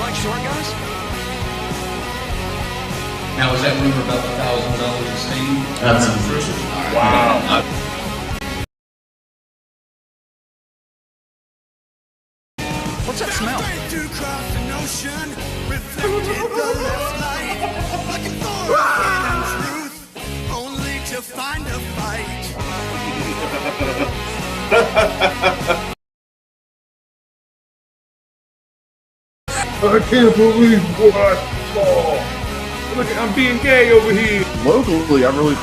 like short guys? Now, is that rumor about the $1,000 of steam? That's true. Wow. What's that smell? I can't believe what? Oh, look, I'm being gay over here. Locally, I really.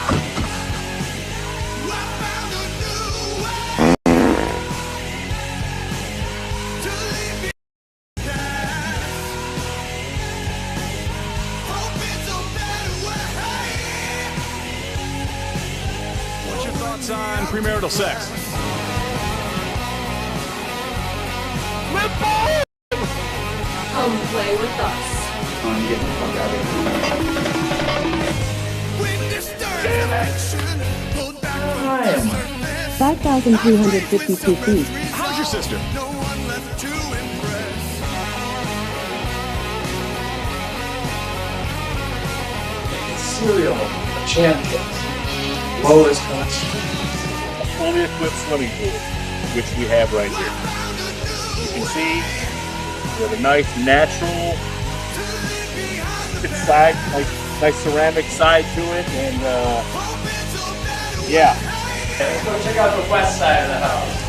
What's your thoughts on premarital sex? Come play with us. I'm getting the fuck out of here. 5,352 feet. How's your sister? Cereal champions. Lowest cost. Fully equipped swimming pool, which we have right here. You can see we have a nice natural side, like nice ceramic side to it, and yeah. Let's go check out the west side of the house.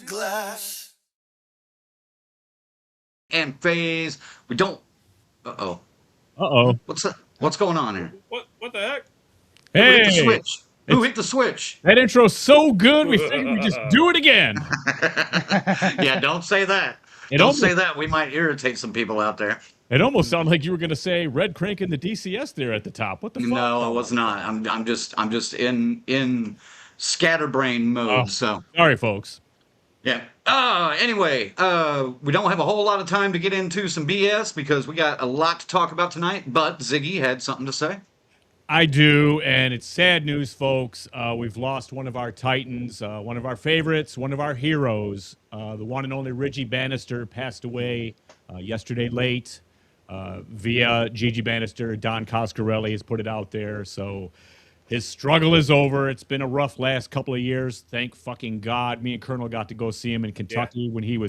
Glass. And phase. We don't. Uh-oh. Uh-oh. What's going on here? What the heck? Who hit the Hey! switch? Who hit the switch? That intro's so good, we figured we'd just do it again. Yeah, don't say that. Don't say that. We might irritate some people out there. It almost sounded like you were going to say Red Crank in the DCS there at the top. What the fuck? No, I was not. I'm just in scatterbrain mode. Oh, so sorry, folks. yeah. Anyway, we don't have a whole lot of time to get into some BS because we got a lot to talk about tonight. But Ziggy had something to say. I do, and it's sad news, folks. We've lost one of our titans, one of our favorites, one of our heroes. The one and only Reggie Bannister passed away yesterday late via Gigi Bannister. Don Coscarelli has put it out there, so his struggle is over. It's been a rough last couple of years. Thank fucking God. Me and Colonel got to go see him in Kentucky when he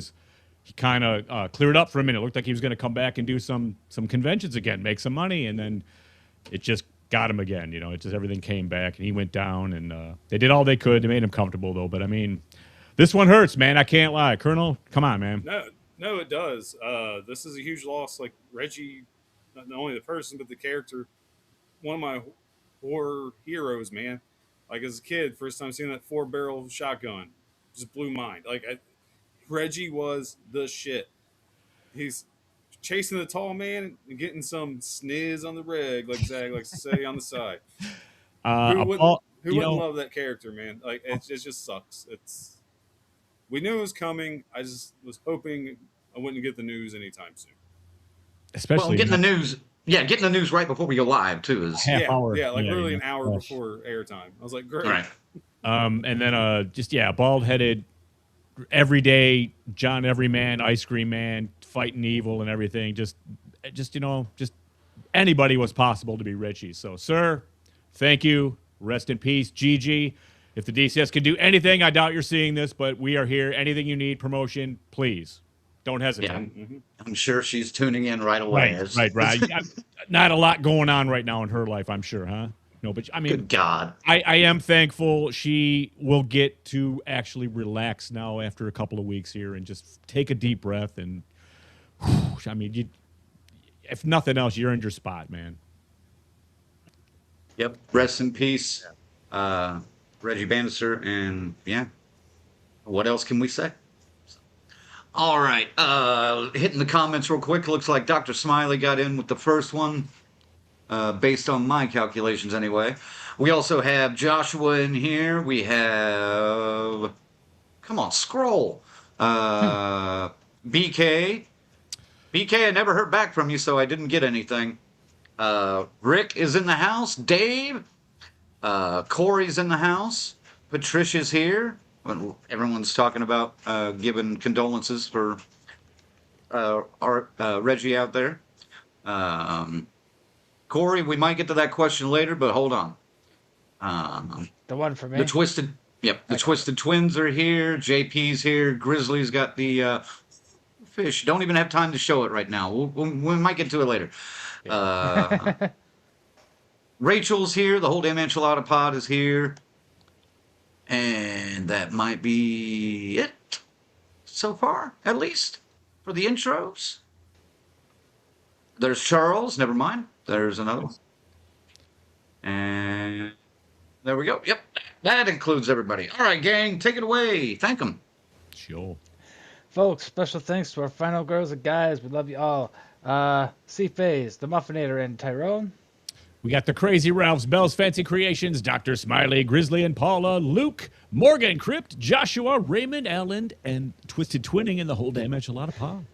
kind of cleared up for a minute. It looked like he was going to come back and do some conventions again, make some money, and then it just got him again. You know, it just everything came back, and he went down, and they did all they could. They made him comfortable, though. But, I mean, this one hurts, man. I can't lie. Colonel, come on, man. No, it does. This is a huge loss. Like, Reggie, not only the person, but the character, one of my horror heroes, man. Like, as a kid, first time seeing that 4-barrel shotgun just blew mind. Like, Reggie was the shit. He's chasing the tall man and getting some sniz on the reg, like Zag likes to say on the side. Who wouldn't love that character, man? Like, it just sucks. We knew it was coming. I just was hoping I wouldn't get the news anytime soon. Especially getting the news. Yeah, getting the news right before we go live too is half hour. Yeah, like literally an hour before airtime. I was like, great. Right. And then bald-headed, everyday John Everyman, Ice Cream Man, fighting evil and everything. Just anybody was possible to be Richie. So, sir, thank you. Rest in peace, Gigi. If the DCS can do anything, I doubt you're seeing this, but we are here. Anything you need, promotion, please. Don't hesitate. Yeah, I'm sure she's tuning in right away. Right. Not a lot going on right now in her life, I'm sure, huh? No, but I mean, Good God. I am thankful she will get to actually relax now after a couple of weeks here and just take a deep breath. And I mean, if nothing else, you earned your spot, man. Yep. Rest in peace, Reggie Bannister. And yeah, what else can we say? All right. Hitting the comments real quick. Looks like Dr. Smiley got in with the first one, based on my calculations anyway. We also have Joshua in here. We have, come on, scroll. BK. BK, I never heard back from you, so I didn't get anything. Rick is in the house. Dave. Corey's in the house. Patricia's here. Everyone's talking about giving condolences for our Reggie out there. Corey, we might get to that question later, but hold on. The one for me. The Twisted Twins are here. JP's here. Grizzly's got the fish. Don't even have time to show it right now. We might get to it later. Rachel's here. The whole damn enchilada pod is here. And that might be it so far, at least, for the intros. There's Charles. Never mind. There's another one. And there we go. Yep. That includes everybody. All right, gang. Take it away. Thank them. Sure. Folks, special thanks to our final girls and guys. We love you all. C-Phase, the Muffinator, and Tyrone. We got the Crazy Ralphs, Bell's Fancy Creations, Dr. Smiley, Grizzly and Paula, Luke, Morgan Crypt, Joshua, Raymond, Allen, and Twisted Twinning in the whole damn enchilada pod.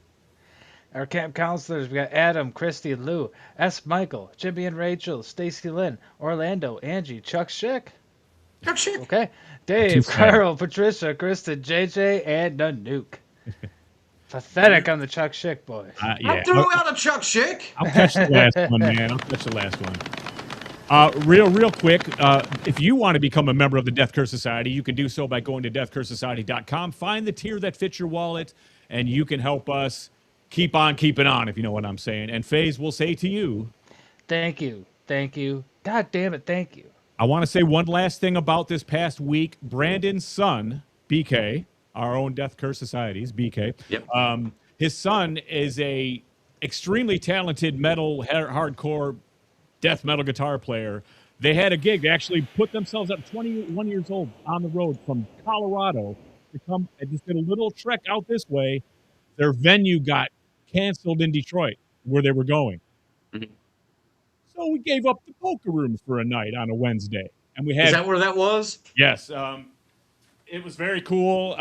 Our camp counselors, we got Adam, Christy, Lou, S. Michael, Jimmy and Rachel, Stacy Lynn, Orlando, Angie, Chuck Schick. Chuck Schick. Okay. Dave, Carl, Patricia, Kristen, JJ, and Nanook. Pathetic on the Chuck Schick boys. Yeah. I threw out a Chuck Schick. I'll catch the last one, man. I'll catch the last one. Real quick, if you want to become a member of the Death Curse Society, you can do so by going to deathcursesociety.com. Find the tier that fits your wallet, and you can help us keep on keeping on, if you know what I'm saying. And FaZe will say to you, thank you. Thank you. God damn it, thank you. I want to say one last thing about this past week. Brandon's son, BK, our own Death Curse Societies, BK. Yep. His son is a extremely talented metal, hardcore, death metal guitar player. They had a gig. They actually put themselves up 21 years old on the road from Colorado to come and just did a little trek out this way. Their venue got canceled in Detroit where they were going. Mm-hmm. So we gave up the poker room for a night on a Wednesday. And we had, Is that where that was? yes. It was very cool.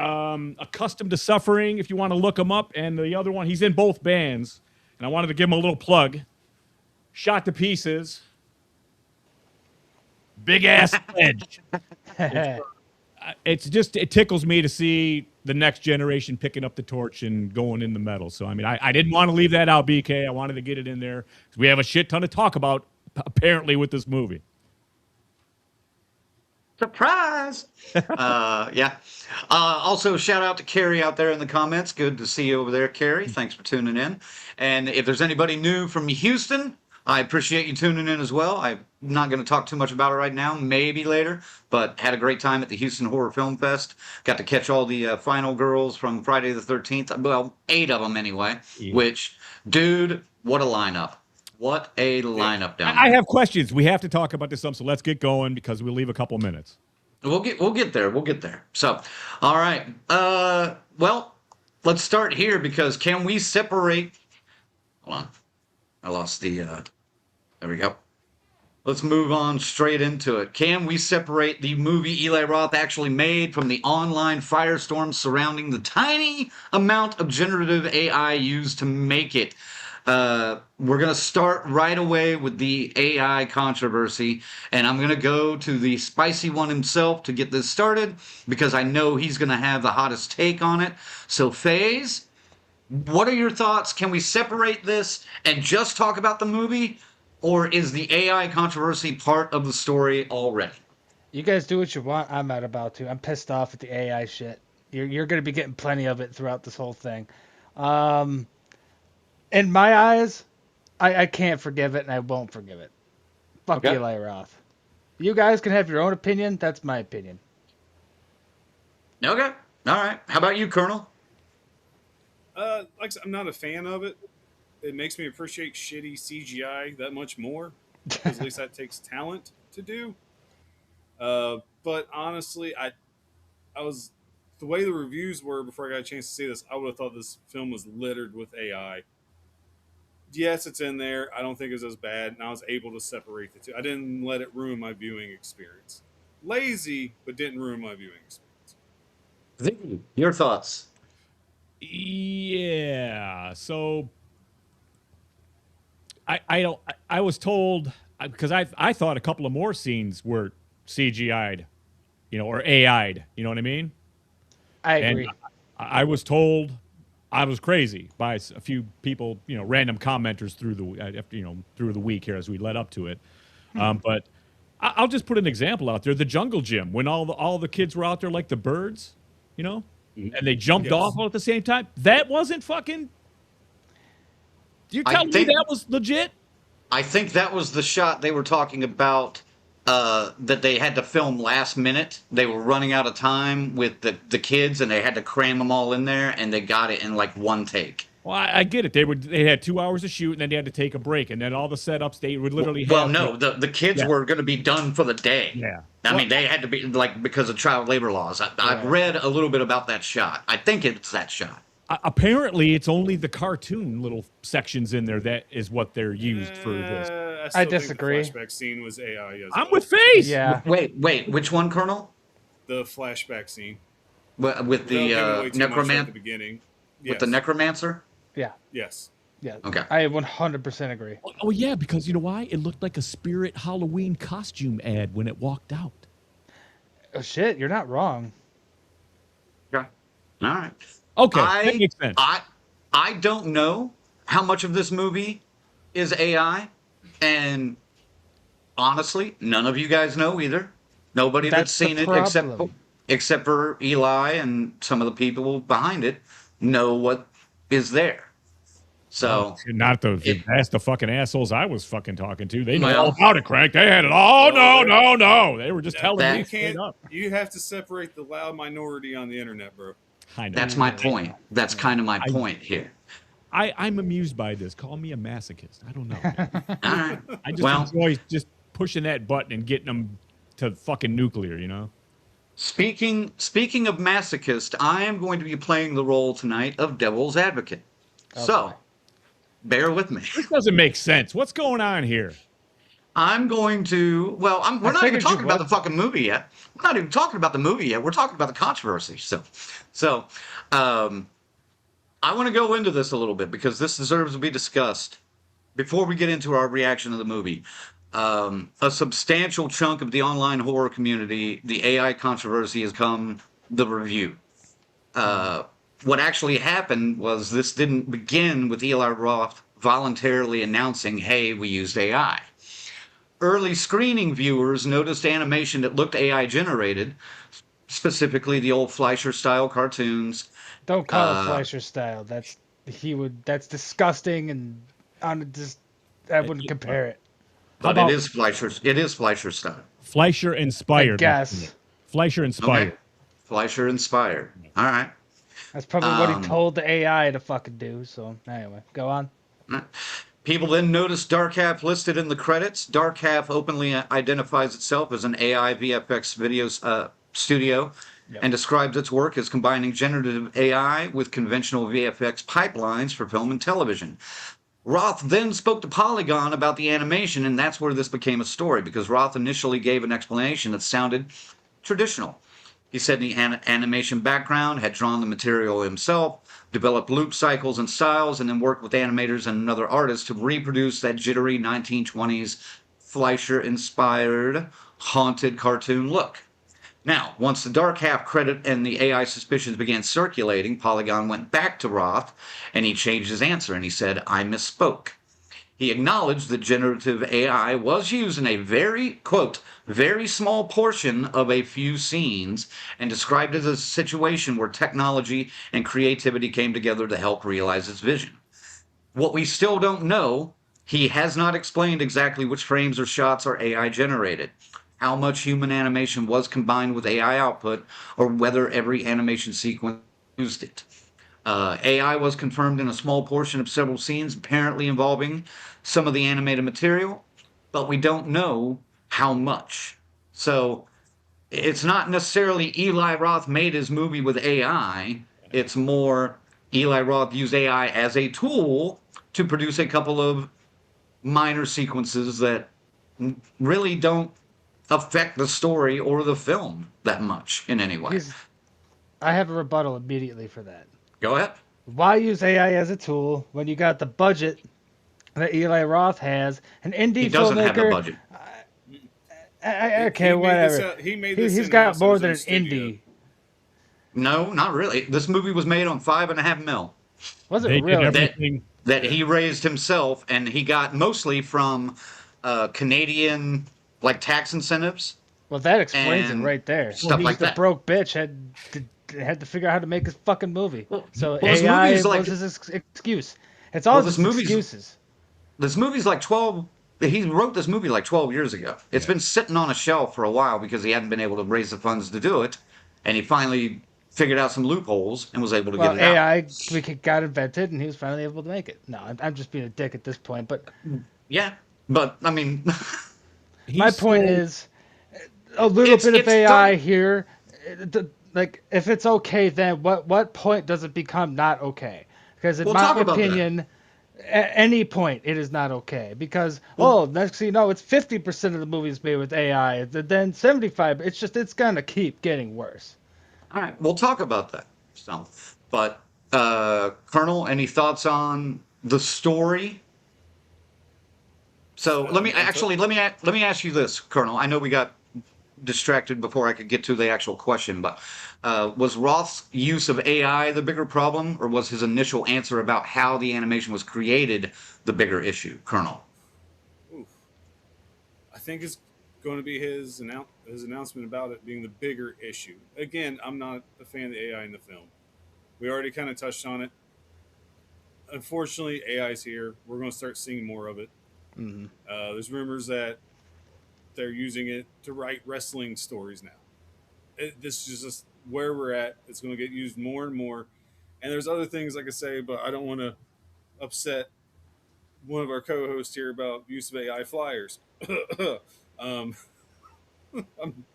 Accustomed to Suffering, if you want to look him up. And the other one, he's in both bands. And I wanted to give him a little plug. Shot to Pieces. Big ass edge. It tickles me to see the next generation picking up the torch and going in the metal. So, I mean, I didn't want to leave that out, BK. I wanted to get it in there because we have a shit ton to talk about, apparently, with this movie. Surprise! Yeah. Also, shout out to Carrie out there in the comments. Good to see you over there, Carrie. Thanks for tuning in. And if there's anybody new from Houston, I appreciate you tuning in as well. I'm not going to talk too much about it right now, maybe later, but had a great time at the Houston Horror Film Fest. Got to catch all the final girls from Friday the 13th. Well, 8 of them anyway, Yeah. Which, dude, what a lineup. What a lineup down there. I have questions. We have to talk about this some, so let's get going because we'll leave a couple minutes. We'll get there. We'll get there. So, all right. Well, let's start here because can we separate? Hold on. I lost the. There we go. Let's move on straight into it. Can we separate the movie Eli Roth actually made from the online firestorm surrounding the tiny amount of generative AI used to make it? We're going to start right away with the AI controversy, and I'm going to go to the spicy one himself to get this started because I know he's going to have the hottest take on it. So, FaZe, what are your thoughts? Can we separate this and just talk about the movie, or is the AI controversy part of the story already? You guys do what you want. I'm not about to. I'm pissed off at the AI shit. You're going to be getting plenty of it throughout this whole thing. In my eyes, I can't forgive it, and I won't forgive it. Fuck Okay. Eli Roth. You guys can have your own opinion. That's my opinion. Okay. All right. How about you, Colonel? Like I said, I'm not a fan of it. It makes me appreciate shitty CGI that much more, because at least that takes talent to do. But honestly, I was the way the reviews were before I got a chance to see this. I would have thought this film was littered with AI. Yes, it's in there. I don't think it's as bad, and I was able to separate the two. I didn't let it ruin my viewing experience. Lazy, but didn't ruin my viewing experience. Vicky, your thoughts? Yeah. So I was told, because I thought a couple of more scenes were CGI'd, or AI'd. You know what I mean? I agree. And I was told I was crazy by a few people, random commenters through the week here as we led up to it. But I'll just put an example out there: the Jungle Gym, when all the kids were out there like the birds, and they jumped off all at the same time. That wasn't fucking. You tell me that was legit? I think that was the shot they were talking about. That they had to film last minute. They were running out of time with the kids, and they had to cram them all in there, and they got it in like one take. Well, I get it. They had 2 hours to shoot, and then they had to take a break, and then all the setups they would literally. Well, no, the kids were going to be done for the day. Yeah, I mean, they had to be because of child labor laws. I've read a little bit about that shot. I think it's that shot. Apparently, it's only the cartoon little sections in there that is what they're used for this. I disagree. The flashback scene was AI. I'm with Face. Yeah. Wait, which one, Colonel? The flashback scene With the necromancer at the beginning. With the necromancer. Yeah. Yes. Yeah. Okay. I 100% agree. Oh yeah, because you know why? It looked like a Spirit Halloween costume ad when it walked out. Oh shit, you're not wrong. Okay. All right. Okay, that makes sense. I don't know how much of this movie is AI, and honestly, none of you guys know either. Nobody that's seen it except for Eli and some of the people behind it know what is there. So that's the fucking assholes I was fucking talking to. They know all about it, Crank. They had it. Oh no. They were just telling me straight up. You have to separate the loud minority on the internet, bro. I know. That's my point. That's kind of my point here. I'm amused by this. Call me a masochist. I don't know. All right. I just enjoy just pushing that button and getting them to fucking nuclear, Speaking of masochist, I am going to be playing the role tonight of devil's advocate. Okay. So, bear with me. This doesn't make sense. What's going on here? I'm going to. Well, we're not even talking about the fucking movie yet. We're not even talking about the movie yet. We're talking about the controversy. So, I want to go into this a little bit because this deserves to be discussed before we get into our reaction to the movie. A substantial chunk of the online horror community, the AI controversy, has come the review. What actually happened was this didn't begin with Eli Roth voluntarily announcing, hey, we used AI. Early screening viewers noticed animation that looked AI generated, specifically the old Fleischer-style cartoons. Don't call it Fleischer style. That's disgusting, and I wouldn't compare it. But it is Fleischer style. Fleischer inspired. Yes. Fleischer inspired. Okay. Fleischer inspired. All right. That's probably what he told the AI to fucking do. So anyway, go on. People then noticed Dark Half listed in the credits. Dark Half openly identifies itself as an AI VFX video studio and describes its work as combining generative AI with conventional VFX pipelines for film and television. Roth then spoke to Polygon about the animation, and that's where this became a story, because Roth initially gave an explanation that sounded traditional. He said the animation background had drawn the material himself, developed loop cycles and styles, and then worked with animators and another artist to reproduce that jittery 1920s Fleischer-inspired haunted cartoon look. Now, once the Dark Half credit and the AI suspicions began circulating, Polygon went back to Roth, and he changed his answer, and he said, I misspoke. He acknowledged that generative AI was used in a very, quote, very small portion of a few scenes, and described it as a situation where technology and creativity came together to help realize its vision. What we still don't know, he has not explained exactly which frames or shots are AI generated, how much human animation was combined with AI output, or whether every animation sequence used it. AI was confirmed in a small portion of several scenes, apparently involving some of the animated material, but we don't know how much. So it's not necessarily Eli Roth made his movie with AI. It's more Eli Roth used AI as a tool to produce a couple of minor sequences that really don't affect the story or the film that much in any way. I have a rebuttal immediately for that. Go ahead. Why use AI as a tool when you got the budget that Eli Roth has, an indie He doesn't have the filmmaker? budget. Okay, whatever. He's got more than an indie. No, not really. This movie was made on $5.5 million. Was it They did really? everything. That he raised himself, and he got mostly from Canadian like tax incentives. Well, that explains it and right there. stuff like the that. broke bitch had to figure out how to make his fucking movie. So this AI movie's was like- his excuse. It's all his excuses. This movie's like 12. He wrote this movie like 12 years ago. It's been sitting on a shelf for a while because he hadn't been able to raise the funds to do it, and he finally figured out some loopholes and was able to get it out. AI got invented, and he was finally able to make it. No, I'm just being a dick at this point, but Yeah, but I mean, my point is a little bit of it's AI done. here. Like, if it's okay, then what point does it become not okay? Because in We'll my talk about that. opinion, at any point it is not okay. Because next thing you know, it's 50% of the movies made with AI, then 75. It's gonna keep getting worse. All right, we'll talk about that. So, but Colonel, any thoughts on the story? So let me ask you this, Colonel. I know we got distracted before I could get to the actual question, but was Roth's use of AI the bigger problem, or was his initial answer about how the animation was created the bigger issue, Colonel? I think it's going to be his announcement about it being the bigger issue. Again, I'm not a fan of the AI in the film. We already kind of touched on it. Unfortunately, AI's here. We're going to start seeing more of it. Mm-hmm. There's rumors that they're using it to write wrestling stories now. This is just where we're at. It's going to get used more and more. And there's other things I could say, but I don't want to upset one of our co-hosts here about use of AI flyers. I'm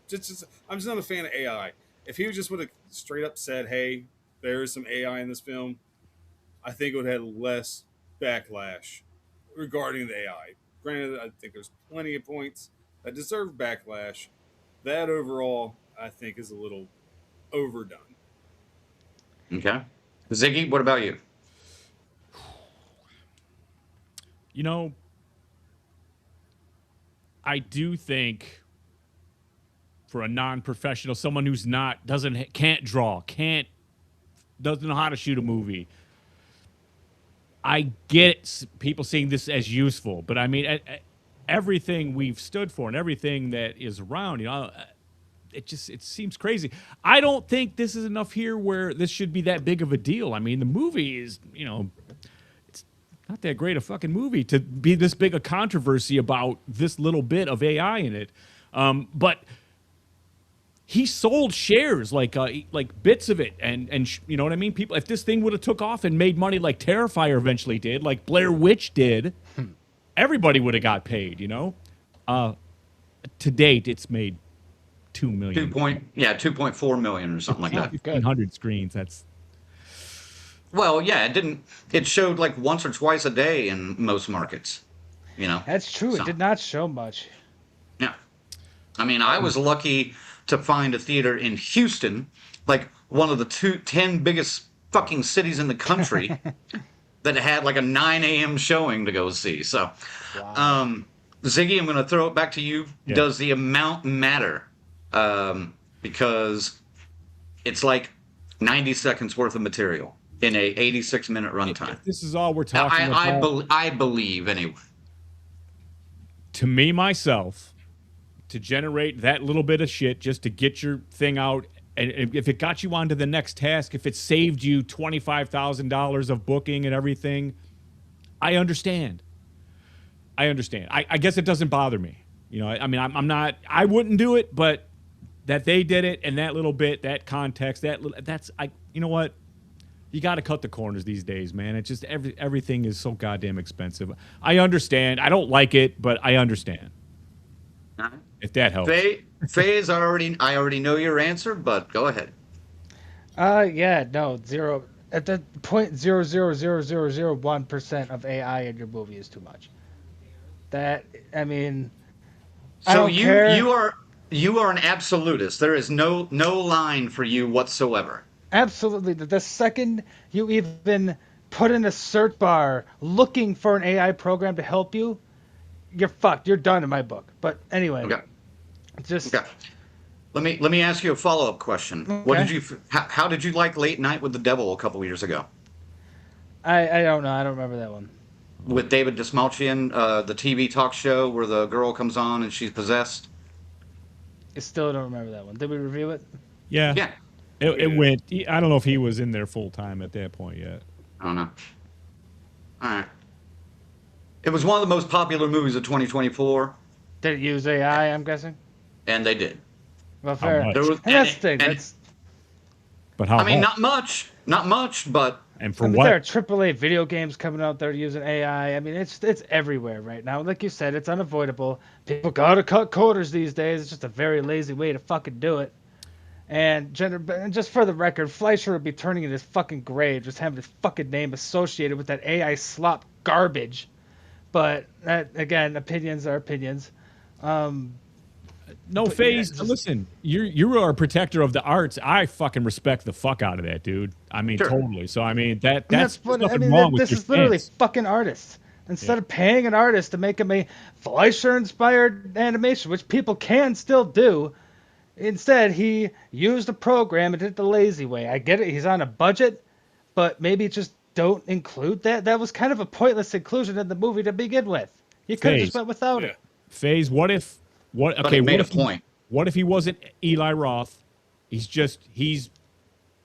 just not a fan of AI. If he just would have straight up said, "Hey, there is some AI in this film," I think it would have had less backlash regarding the AI. Granted, I think there's plenty of points that deserve backlash. That overall, I think, is a little overdone. Okay, Ziggy, what about you? You know, I do think for a non-professional, someone who's can't draw, doesn't know how to shoot a movie, I get people seeing this as useful, but I mean, everything we've stood for and everything that is around, it seems crazy. I don't think this is enough here where this should be that big of a deal. I mean, the movie is, it's not that great a fucking movie to be this big a controversy about this little bit of AI in it. But he sold shares, like bits of it, and you know what I mean. People, if this thing would have took off and made money like Terrifier eventually did, like Blair Witch did, everybody would have got paid. To date, it's made $2 million. 2.4 million or something like that. 1,500 screens. That's Well, yeah, it didn't. It showed like once or twice a day in most markets. That's true. So. It did not show much. Yeah, I mean, I was lucky to find a theater in Houston, like one of the 10 biggest fucking cities in the country, that had like a 9 a.m. showing to go see. So, Wow. Ziggy, I'm going to throw it back to you. Yeah. Does the amount matter? Because it's like 90 seconds worth of material in a 86-minute runtime. If this is all we're talking about. I believe anyway. to me myself, to generate that little bit of shit just to get your thing out. And if it got you onto the next task, if it saved you $25,000 of booking and everything, I understand. I understand. I guess it doesn't bother me. You know, I mean, I'm not, I wouldn't do it, but that they did it and that little bit, that context, you know what? You got to cut the corners these days, man. It's just everything is so goddamn expensive. I understand. I don't like it, but I understand. If that helps. Faze, I already know your answer, but go ahead. Yeah, no, zero. At the 0.0000001% of AI in your movie is too much. That, I mean, I So don't care. you are an absolutist. There is no line for you whatsoever. Absolutely. The second you even put in a search bar looking for an AI program to help you, you're fucked. You're done in my book. But anyway, Okay. just Okay. Let me ask you a follow-up question. What Okay. did you how did you like Late Night with the Devil a couple years ago I don't know. I don't remember that one. with David Dastmalchian, the TV talk show where the girl comes on and she's possessed? I still don't remember that one. Did we review it? Yeah. Yeah. It went. I don't know if he was in there full time at that point yet. I don't know. All right. It was one of the most popular movies of 2024, Did it use AI, I'm guessing? and they did. Well, fair. much? There was, And that's the thing. and- That's, But how? I mean, much? not much, but And I for mean, what? there are AAA video games coming out that are using AI. I mean, it's everywhere right now. Like you said, it's unavoidable. People gotta cut corners these days. It's just a very lazy way to fucking do it. And just for the record, Fleischer would be turning in his fucking grave just having his fucking name associated with that AI slop garbage. But again, opinions are opinions. No, But Phase. yeah, just- Listen, you are a protector of the arts. I fucking respect the fuck out of that, dude. I mean, Sure. totally. So I mean, that's That's there's what I nothing mean. wrong with This your is literally stance. fucking artists. Instead of paying an artist to make him a Fleischer-inspired animation, which people can still do, instead he used a program and did it the lazy way. I get it. He's on a budget, but maybe just don't include that. That was kind of a pointless inclusion in the movie to begin with. You could have just Phase. went without Yeah. it. Phase. but Okay, it made what a point. What if he wasn't Eli Roth? He's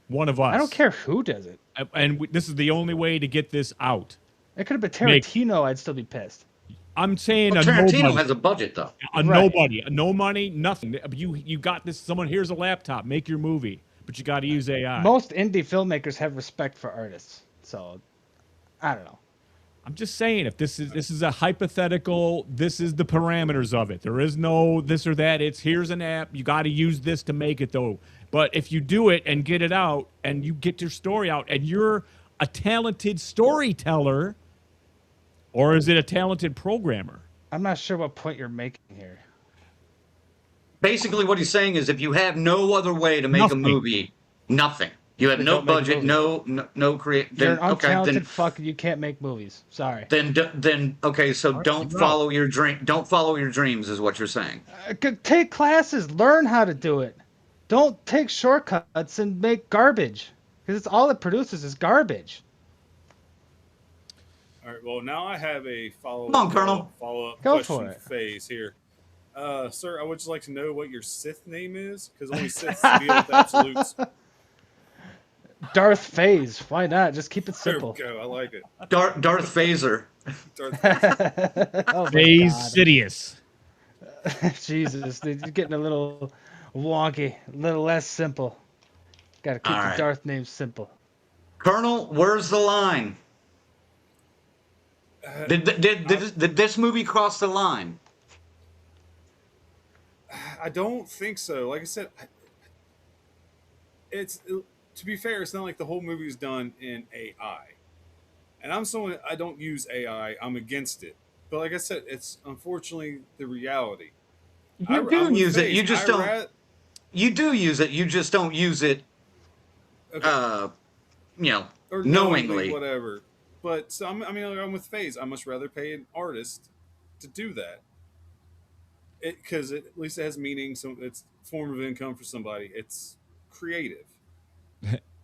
one of us. I don't care who does it. And this is the only way to get this out. It could have been Make- Tarantino. I'd still be pissed. I'm saying Well, a Tarantino nobody. has a budget though. A Right. nobody, no money, nothing. You got this. Someone here's a laptop, make your movie, but you got to use AI. Most indie filmmakers have respect for artists, so I don't know. I'm just saying, if this is a hypothetical, this is the parameters of it. There is no this or that. It's here's an app. You got to use this to make it though. But if you do it and get it out and you get your story out and you're a talented storyteller, or is it a talented programmer? I'm not sure what point you're making here. Basically, what he's saying is, if you have no other way to make Nothing. a movie, nothing. You have Then no don't make a budget, movie. no create. You're Then an okay, untalented fuck and you can't make movies. Sorry. then okay. So don't no. follow your dream. Don't follow your dreams, is what you're saying. Take classes, learn how to do it. Don't take shortcuts and make garbage. Because it's all it produces is garbage. All right. Well, now I have a Come on, Colonel. follow-up Go question for it. phase here. Sir, I would just like to know what your Sith name is, because only Siths deal with absolutes. Darth Phase. Why not? Just keep it There we simple. go. I like it. Darth Phaser. Darth- Oh my Phase God. Sidious. Jesus, dude, you're getting a little wonky, a little less simple. Got to keep All the right. Darth name simple. Colonel, where's the line? Did this movie cross the line? I don't think so. Like I said, to be fair, it's not like the whole movie is done in AI. And I'm someone, I don't use AI. I'm against it. But like I said, it's unfortunately the reality. You do I'm with use it. Faze. You just I don't. ra- You do use it. You just don't use it. Okay. Or Knowingly. whatever. But so I'm with Phase. I much rather pay an artist to do that. Because at least it has meaning. So it's a form of income for somebody. It's creative.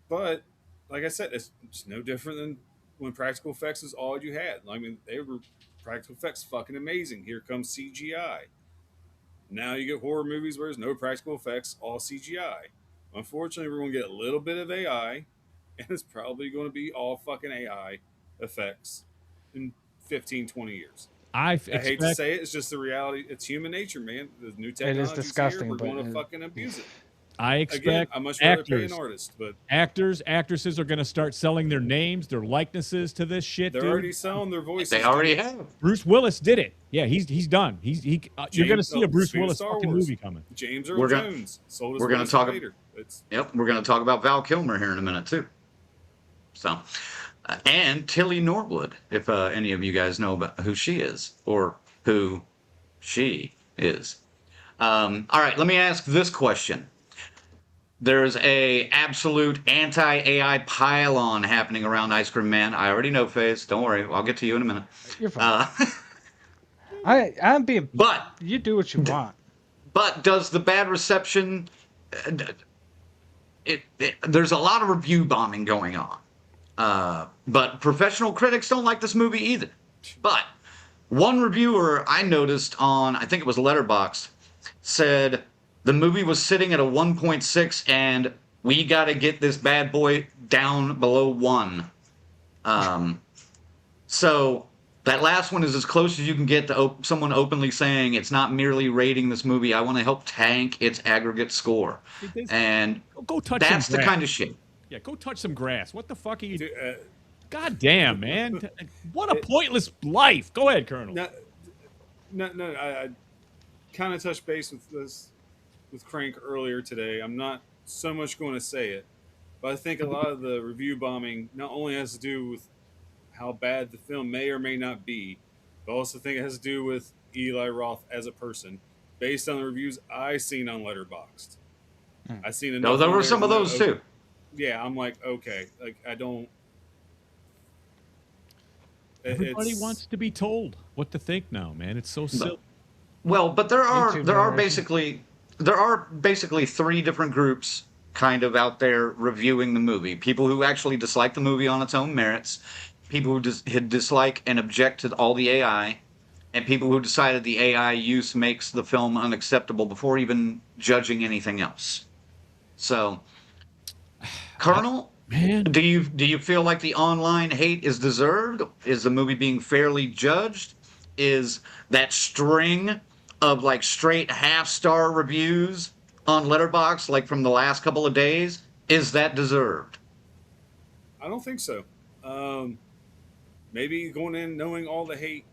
But like I said, it's no different than when practical effects is all you had. I mean, they were practical effects fucking amazing. Here comes CGI. Now you get horror movies where there's no practical effects, all CGI. Unfortunately, we're going to get a little bit of AI, and it's probably going to be all fucking AI effects in 15, 20 years. I hate to say it, it's just the reality. It's human nature, man. The new technology's disgusting, here. We're but going to fucking abuse it. I expect Again, I much rather pay actors, an artist, but actors, actresses are going to start selling their names, their likenesses to this shit, they're dude. already selling their voices. They already have. Bruce Willis did it. Yeah, he's done. You're going to see a Bruce Willis fucking movie coming. James Earl Jones sold his we're going voice to talk later. Yep, we're going to talk about Val Kilmer here in a minute too. So, and Tilly Norwood, if any of you guys know about who she is or who she is. All right, let me ask this question. There's a absolute anti-AI pile-on happening around Ice Cream Man. I already know, FaZe. Don't worry. I'll get to you in a minute. You're fine. I'm being... But... You do what you want. But does the bad reception... there's a lot of review bombing going on. But professional critics don't like this movie either. But one reviewer I noticed on, I think it was Letterboxd, said... The movie was sitting at a 1.6, and we got to get this bad boy down below 1. So that last one is as close as you can get to someone openly saying it's not merely rating this movie. I want to help tank its aggregate score. And go touch that's some the grass. kind of shit. Yeah, go touch some grass. What the fuck are you doing? God damn, man. What a pointless life. Go ahead, Colonel. No, I kind of touched base with this. With Crank earlier today. I'm not so much going to say it, but I think a lot of the review bombing not only has to do with how bad the film may or may not be, but also think it has to do with Eli Roth as a person, based on the reviews I've seen on Letterboxd. I've seen enough. No, there were some of those too. Yeah, I'm like, okay, like I don't. Everybody wants to be told what to think now, man. It's so silly. Well, but there are basically 3 different groups kind of out there reviewing the movie. People who actually dislike the movie on its own merits, people who dislike and object to all the AI, and people who decided the AI use makes the film unacceptable before even judging anything else. So, Colonel, man, do you feel like the online hate is deserved? Is the movie being fairly judged? Is that string of like straight half-star reviews on Letterboxd, like from the last couple of days, is that deserved? I don't think so. Maybe going in knowing all the hate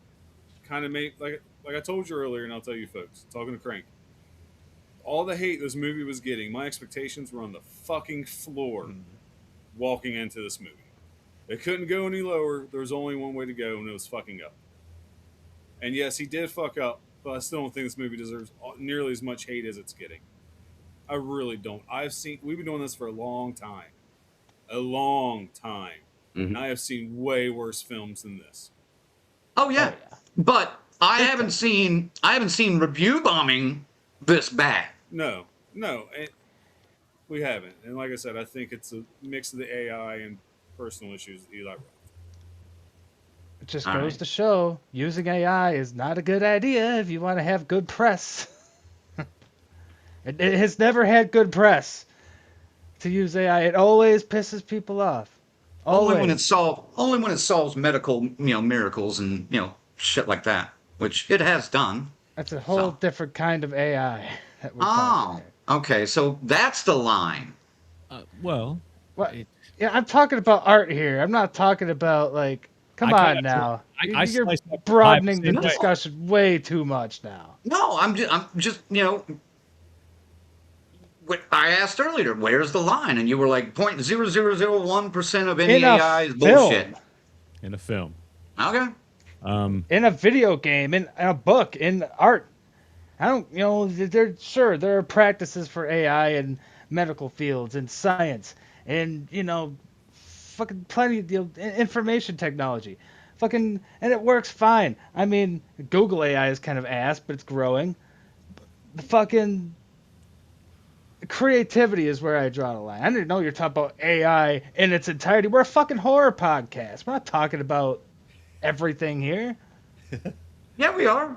kind of made, like I told you earlier, and I'll tell you folks, talking to Crank, all the hate this movie was getting, my expectations were on the fucking floor walking into this movie. It couldn't go any lower. There was only one way to go, and it was fucking up. And yes, he did fuck up, but I still don't think this movie deserves nearly as much hate as it's getting. I really don't. We've been doing this for a long time. And I have seen way worse films than this. Oh yeah. But I haven't seen review bombing this bad. No, we haven't. And like I said, I think it's a mix of the AI and personal issues with Eli Roth. It just goes to show using AI is not a good idea if you want to have good press. It has never had good press to use AI. It always pisses people off. Always. Only when it solves medical, miracles and shit like that, which it has done. That's a whole different kind of AI. That we're talking about. Okay, so that's the line. What? Yeah, I'm talking about art here. I'm not talking about like. Come on now. You're broadening the discussion way too much now. No, I'm just I asked earlier, where's the line? And you were like 0.0001% of any AI is bullshit. In a film. Okay. In a video game, in a book, in art. I don't, there are practices for AI in medical fields and science and, fucking plenty of information technology. And it works fine. I mean, Google AI is kind of ass, but it's growing. creativity is where I draw the line. I didn't know you're talking about AI in its entirety. We're a fucking horror podcast. We're not talking about everything here. Yeah, we are.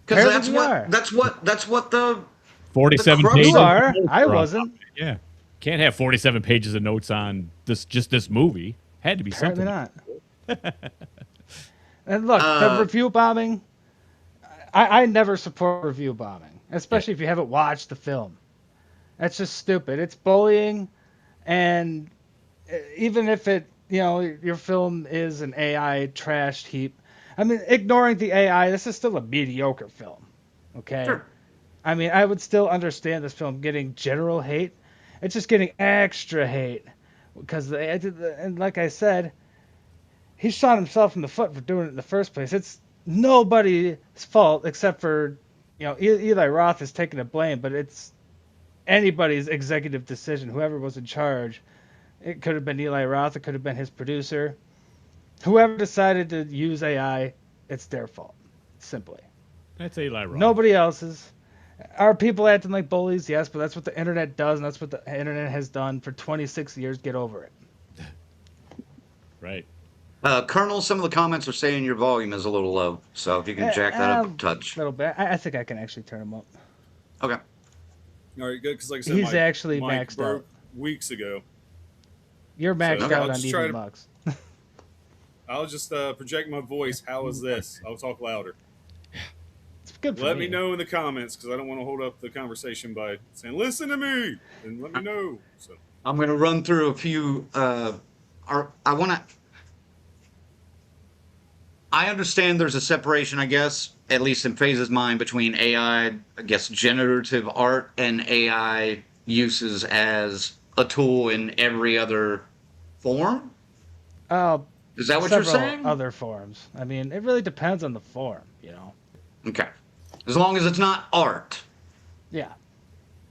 Because Apparently we are. that's what the 47 The crux- pages. You of are. notes I are on wasn't. top of it. Yeah. Can't have 47 pages of notes on this movie. Had to be Apparently something. not. And look, the review bombing. I never support review bombing, especially if you haven't watched the film. That's just stupid. It's bullying, and even if your film is an AI trashed heap. I mean, ignoring the AI, this is still a mediocre film. Okay. Sure. I mean, I would still understand this film getting general hate. It's just getting extra hate because and like I said, he shot himself in the foot for doing it in the first place. It's nobody's fault except for, Eli Roth is taking the blame, but it's anybody's executive decision. Whoever was in charge, it could have been Eli Roth, it could have been his producer. Whoever decided to use AI, it's their fault. Simply. That's Eli Roth. Nobody else's. Are people acting like bullies? Yes, but that's what the internet does, and that's what the internet has done for 26 years. Get over it. Right. Colonel, some of the comments are saying your volume is a little low, so if you can jack that up a touch. A little bit. I think I can actually turn them up. Okay. All right, good. Because like I said, He's actually mic maxed broke out. weeks ago. You're maxed So, out I'll on just try even to- Mux. I'll just project my voice. How is this? I'll talk louder. It's good for Let me know in the comments because I don't want to hold up the conversation by saying "Listen to me" and let me know. So I'm going to run through a few. I understand there's a separation, I guess, at least in Phase's mind, between AI, I guess, generative art and AI uses as a tool in every other form. Is that what you're Several saying? other forms. I mean, it really depends on the form, Okay. As long as it's not art. Yeah.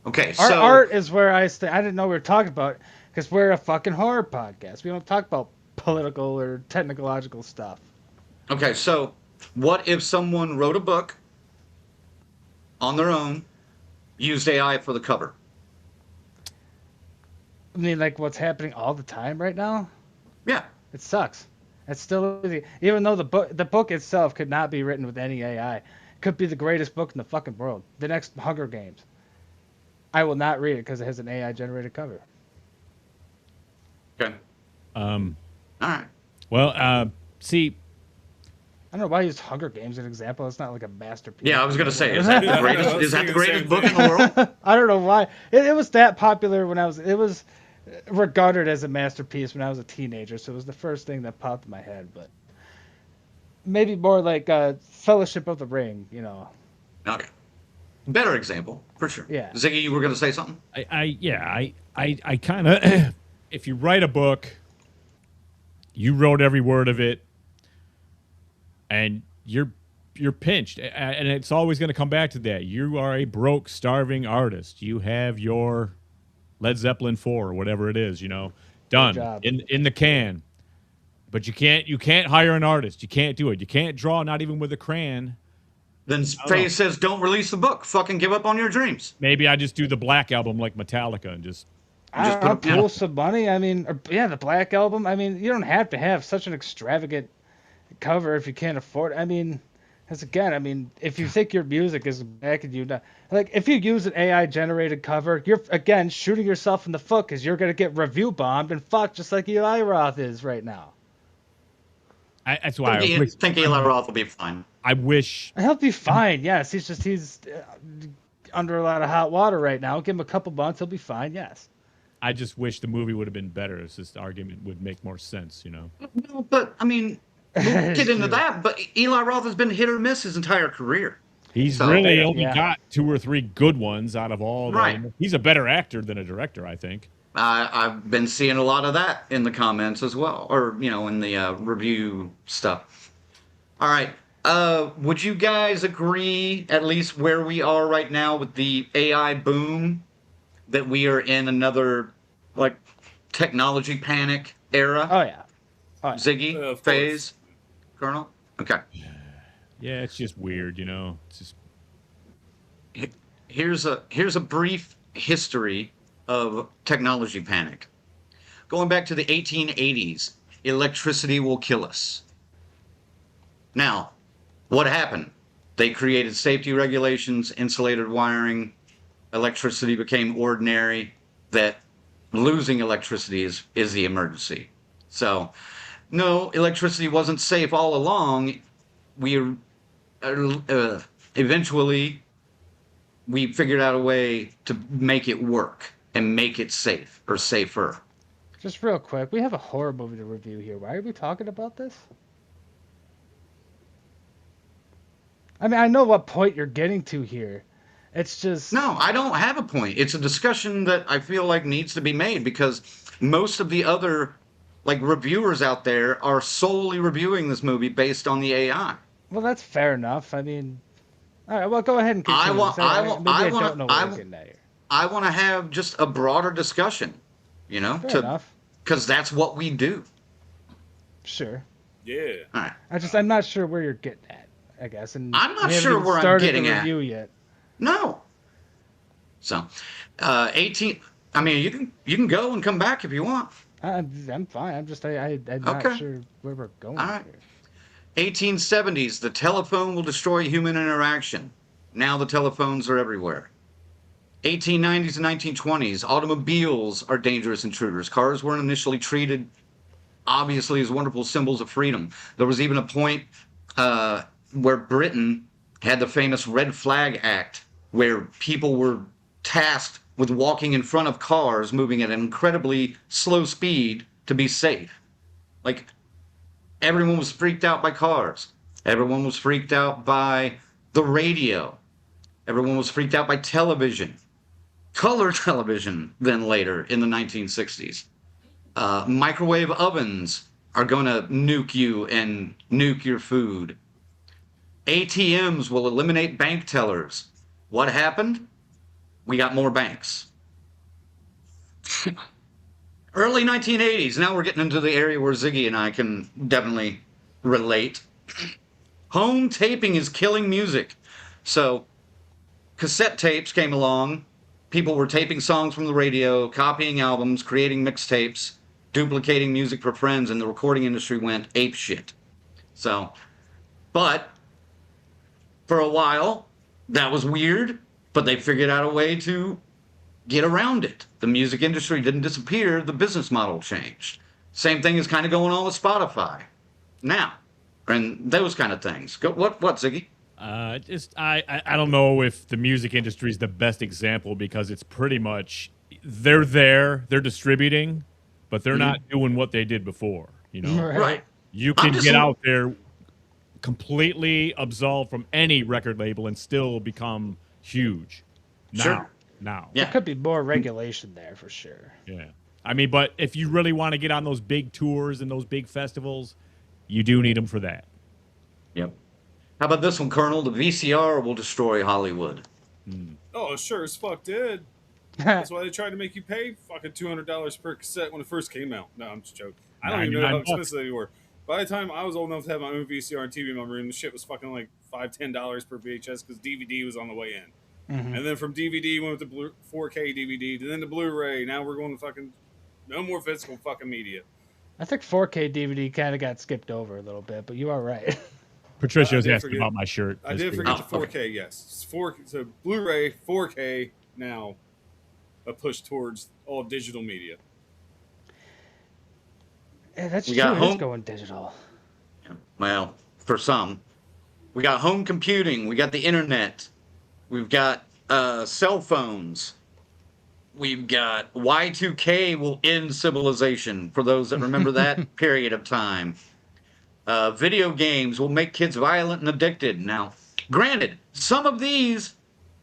Okay, Our so art is where I stay. I didn't know we were talking about it because we're a fucking horror podcast. We don't talk about political or technological stuff. okay, so what if someone wrote a book on their own, used AI for the cover? I mean, like what's happening all the time right now? Yeah. It sucks. It's still easy. Even though the book itself could not be written with any AI. It could be the greatest book in the fucking world. The next Hunger Games. I will not read it because it has an AI generated cover. Okay. All right. Well, see, I don't know why I used Hunger Games as an example. It's not like a masterpiece. Yeah, I was gonna say, is that the greatest? Is that the greatest book in the world? I don't know why. It was that popular when it was regarded as a masterpiece when I was a teenager, so it was the first thing that popped in my head, but maybe more like Fellowship of the Ring, Okay. Better example, for sure. Yeah. Ziggy, you were gonna say something? I kind of, if you write a book, you wrote every word of it, and you're pinched, and it's always going to come back to that. You are a broke, starving artist. You have your Led Zeppelin 4 or whatever it is, done job. in the can. But you can't hire an artist. You can't do it. You can't draw, not even with a crayon. Then Phase says, don't release the book. Fucking give up on your dreams. Maybe I just do the Black Album like Metallica and just. I'll pull some money. I mean, the Black Album. I mean, you don't have to have such an extravagant cover if you can't afford it. I mean, if you think your music is back and if you use an AI generated cover, you're again shooting yourself in the foot because you're gonna get review bombed and fucked just like Eli Roth is right now. That's why I think Eli Roth will be fine. I wish. He'll be fine. Yes, he's under a lot of hot water right now. Give him a couple months, he'll be fine. Yes. I just wish the movie would have been better. It's just the argument would make more sense, No, but I mean, we'll get into that. But Eli Roth has been hit or miss his entire career. He's So- really only Yeah. got 2 or 3 good ones out of all. Right. He's a better actor than a director, I think. I've been seeing a lot of that in the comments as well, or in the review stuff. All right. Would you guys agree, at least where we are right now with the AI boom, that we are in another technology panic era? Oh yeah. Ziggy, Of course. Phase, Colonel. Okay. Yeah, it's just weird, It's just Here's a brief history of technology panic. Going back to the 1880s, electricity will kill us. Now, what happened? They created safety regulations, insulated wiring, electricity became ordinary, that losing electricity is the emergency. So, no, electricity wasn't safe all along. We eventually we figured out a way to make it work and make it safe or safer. Just real quick, we have a horror movie to review here. Why are we talking about this? I mean, I know what point you're getting to here. It's just... No, I don't have a point. It's a discussion that I feel like needs to be made because most of the other reviewers out there are solely reviewing this movie based on the AI. Well, that's fair enough. I mean, all right. Well, go ahead and continue. I want to have just a broader discussion, Fair enough. Because that's what we do. Sure. Yeah. All right. I'm not sure where you're getting at, I guess. And I'm not sure where I'm getting at. Review yet. No. So, 18. I mean, you can go and come back if you want. I'm fine. I'm just I'm not sure where we're going. All right. Here. 1870s, the telephone will destroy human interaction. Now the telephones are everywhere. 1890s and 1920s, automobiles are dangerous intruders. Cars weren't initially treated, obviously, as wonderful symbols of freedom. There was even a point where Britain had the famous Red Flag Act, where people were tasked with walking in front of cars moving at an incredibly slow speed to be safe. Everyone was freaked out by cars. Everyone was freaked out by the radio. Everyone was freaked out by television. Color television, then later in the 1960s. Microwave ovens are going to nuke you and nuke your food. ATMs will eliminate bank tellers. What happened? We got more banks. Early 1980s. Now we're getting into the area where Ziggy and I can definitely relate. Home taping is killing music. So, cassette tapes came along. People were taping songs from the radio, copying albums, creating mixtapes, duplicating music for friends, and the recording industry went apeshit. So, but for a while, that was weird, but they figured out a way to get around it. The music industry didn't disappear, the business model changed. Same thing is kind of going on with Spotify now, and those kind of things. What, Ziggy? I don't know if the music industry is the best example because it's pretty much they're distributing, but they're not doing what they did before. Right. You can get out there completely absolved from any record label and still become huge. Now. Yeah. There could be more regulation there for sure. Yeah. I mean, but if you really want to get on those big tours and those big festivals, you do need them for that. Yep. How about this one, Colonel? The VCR will destroy Hollywood. Oh, sure as fuck did. That's why they tried to make you pay fucking $200 per cassette when it first came out. No, I'm just joking. I don't even know how expensive they were. By the time I was old enough to have my own VCR and TV in my room, the shit was fucking like $5-10 per VHS because DVD was on the way in. Mm-hmm. And then from DVD went to 4K DVD, then to Blu-ray. Now we're going to fucking no more physical fucking media. I think 4K DVD kind of got skipped over a little bit, but you are right. Patricia's asking about my shirt. I did forget the 4K, yes. So Blu-ray, 4K now, a push towards all digital media. Yeah, that's true. It's going digital. Well, for some. We got home computing. We got the internet. We've got cell phones. We've got Y2K will end civilization, for those that remember that period of time. Video games will make kids violent and addicted. Now, granted, some of these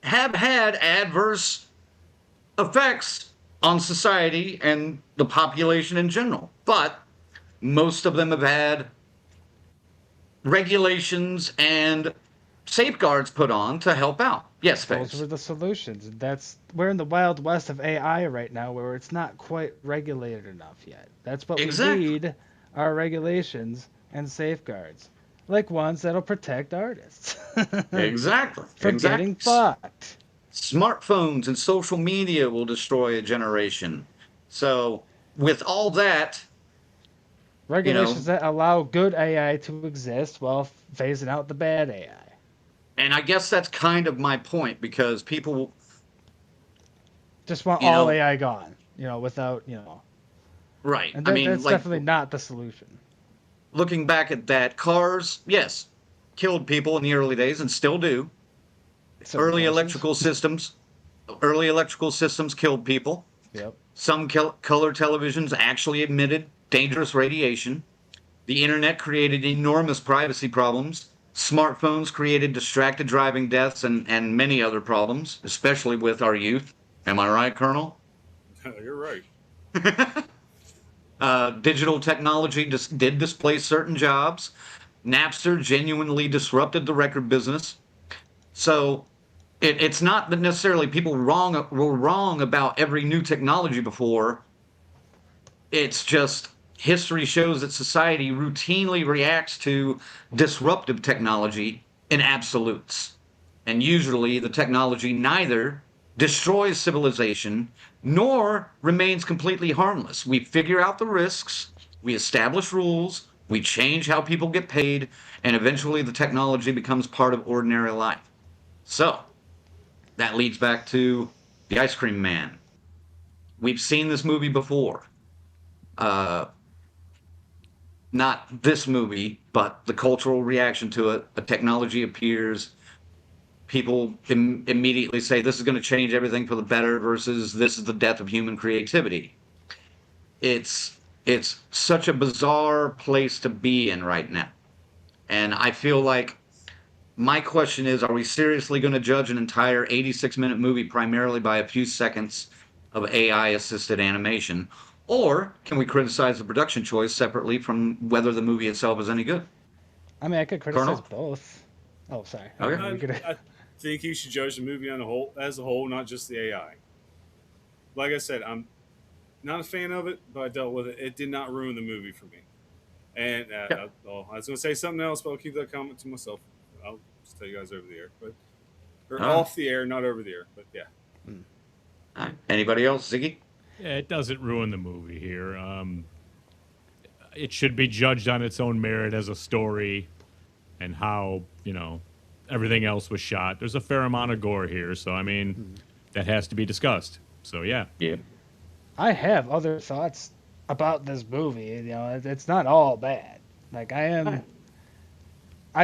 have had adverse effects on society and the population in general, but most of them have had regulations and safeguards put on to help out. Yes, Faith. Those were the solutions. We're in the wild west of AI right now, where it's not quite regulated enough yet. That's what we need: are regulations and safeguards, like ones that'll protect artists. Exactly. From getting fucked. Smartphones and social media will destroy a generation. So, with all that, Regulations that allow good AI to exist while phasing out the bad AI. and I guess that's kind of my point because people, Just want you all know, AI gone, without, right. and I mean, that's like, definitely not the solution. looking back at that, cars, yes, killed people in the early days and still do. Some Early horses. electrical systems killed people. Yep. Some color televisions actually emitted dangerous radiation. The internet created enormous privacy problems. Smartphones created distracted driving deaths and many other problems, especially with our youth. Am I right, Colonel? You're right. Digital technology did displace certain jobs. Napster genuinely disrupted the record business. So it's not that necessarily people were wrong about every new technology before. It's just history shows that society routinely reacts to disruptive technology in absolutes. And usually the technology neither destroys civilization nor remains completely harmless. We figure out the risks, we establish rules, we change how people get paid, and eventually the technology becomes part of ordinary life. So, that leads back to The Ice Cream Man. We've seen this movie before. Not this movie, but the cultural reaction to it. The technology appears. People immediately say this is going to change everything for the better versus this is the death of human creativity. It's such a bizarre place to be in right now. And I feel like my question is, are we seriously going to judge an entire 86-minute movie primarily by a few seconds of AI-assisted animation? Or can we criticize the production choice separately from whether the movie itself is any good? I mean, I could criticize Colonel? both. Oh, sorry. Okay. I think you should judge the movie as a whole, not just the AI. Like I said, I'm not a fan of it, but I dealt with it. It did not ruin the movie for me. And I was going to say something else, but I'll keep that comment to myself. I'll just tell you guys over the air, or off the air, not over the air. But yeah. All right. Anybody else, Ziggy? Yeah, it doesn't ruin the movie here. It should be judged on its own merit as a story and how, everything else was shot. There's a fair amount of gore here, so, I mean, that has to be discussed. So, yeah. Yeah. I have other thoughts about this movie. It's not all bad. Like, I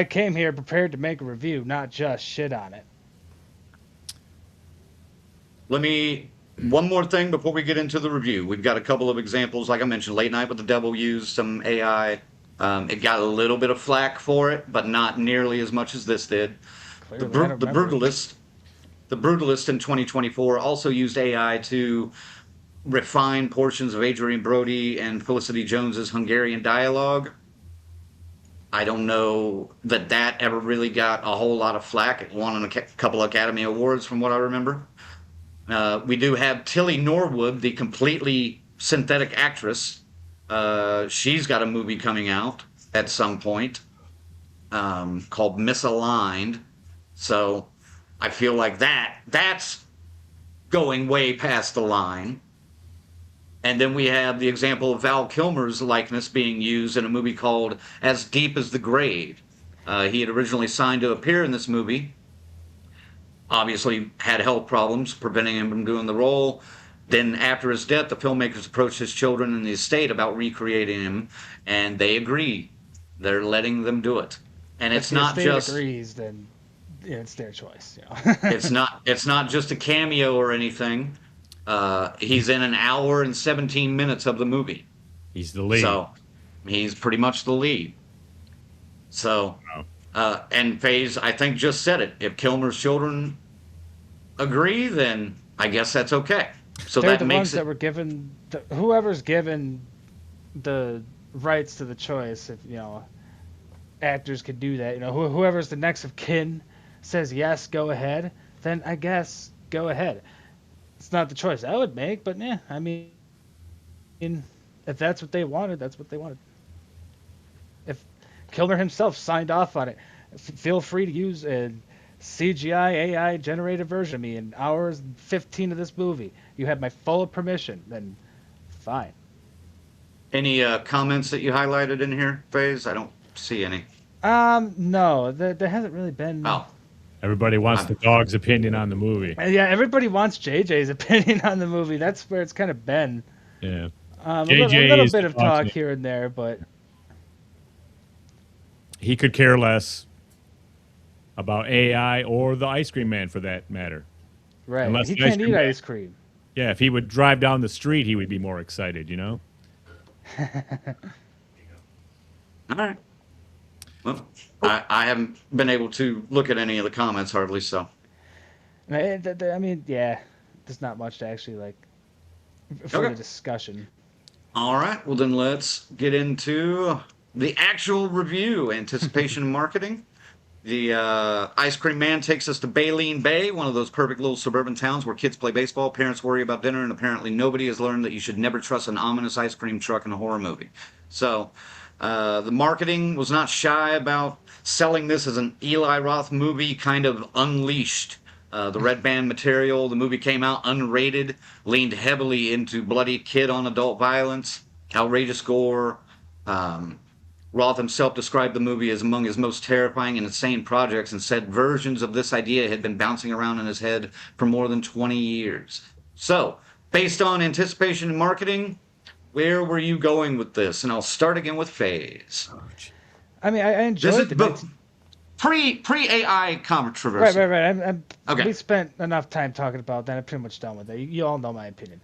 came here prepared to make a review, not just shit on it. One more thing before we get into the review. We've got a couple of examples. Like I mentioned, Late Night with the Devil used some AI. It got a little bit of flack for it, but not nearly as much as this did. The Brutalist in 2024 also used AI to refine portions of Adrian Brody and Felicity Jones's Hungarian dialogue. I don't know that ever really got a whole lot of flack. It won a couple of Academy Awards from what I remember. We do have Tilly Norwood, the completely synthetic actress. She's got a movie coming out at some point called Misaligned. So I feel like that's going way past the line. And then we have the example of Val Kilmer's likeness being used in a movie called As Deep as the Grave. He had originally signed to appear in this movie. Obviously had health problems preventing him from doing the role. Then after his death, the filmmakers approached his children and the estate about recreating him, and they agree. They're letting them do it. And it's not just... If the estate agrees, then it's their choice. It's not just a cameo or anything. He's in an hour and 17 minutes of the movie. He's the lead. So he's pretty much the lead. So... and FaZe, I think, just said it. If Kilmer's children agree, then I guess that's okay. So they're that the makes ones it. that were given whoever's given the rights to the choice. If actors could do that, whoever's the next of kin says yes, go ahead. Then I guess go ahead. It's not the choice I would make, but I mean, if that's what they wanted, that's what they wanted. If Kilmer himself signed off on it, feel free to use and CGI AI generated version of me in hours 15 of this movie. You have my full permission, then fine. Any comments that you highlighted in here, Faze? I don't see any. No, there hasn't really been. Oh, Everybody wants the dog's opinion on the movie. Yeah, everybody wants JJ's opinion on the movie. That's where it's kind of been. Yeah. A JJ little is bit of the dog's talk name. here and there, but He could care less about AI or the ice cream man for that matter. right, Unless he the ice can't cream eat man- ice cream. Yeah, if he would drive down the street, he would be more excited, you know? all right. Well, I haven't been able to look at any of the comments hardly, so. I mean, yeah, there's not much to actually like for Okay. the discussion. All right. Well, then let's get into the actual review, anticipation and marketing. The Ice Cream Man takes us to Baleen Bay, one of those perfect little suburban towns where kids play baseball, parents worry about dinner, and apparently nobody has learned that you should never trust an ominous ice cream truck in a horror movie. So the marketing was not shy about selling this as an Eli Roth movie, kind of unleashed. The red band material, the movie came out unrated, leaned heavily into bloody kid on adult violence, outrageous gore. Roth himself described the movie as among his most terrifying and insane projects and said versions of this idea had been bouncing around in his head for more than 20 years. So, based on anticipation and marketing, where were you going with this? And I'll start again with Faze. I mean, I This enjoyed is the but pre AI controversy. right. Okay. We spent enough time talking about that. I'm pretty much done with it. You all know my opinion.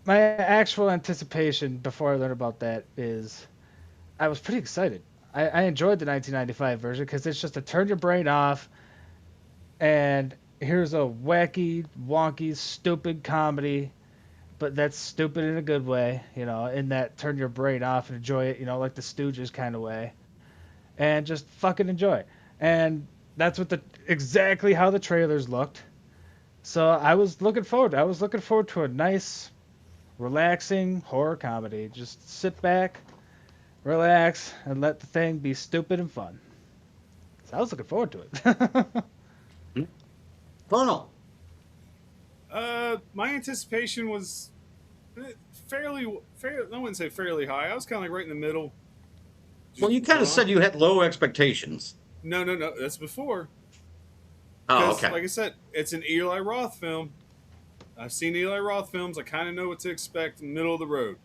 My actual anticipation before I learned about that is I was pretty excited. I enjoyed the 1995 version because it's just to turn your brain off and here's a wacky, wonky, stupid comedy, but that's stupid in a good way, you know, in that turn your brain off and enjoy it, you know, like the Stooges kind of way. And just fucking enjoy it. And that's what exactly how the trailers looked. So I was looking forward to a nice, relaxing horror comedy. Just sit back, relax, and let the thing be stupid and fun. So I was looking forward to it. Colonel. My anticipation was fairly, I wouldn't say fairly high. I was kind of like right in the middle. Well, you kind of said you had low expectations. No. That's before. Oh, 'Cause, okay. like I said, it's an Eli Roth film. I've seen Eli Roth films. I kind of know what to expect in the middle of the road.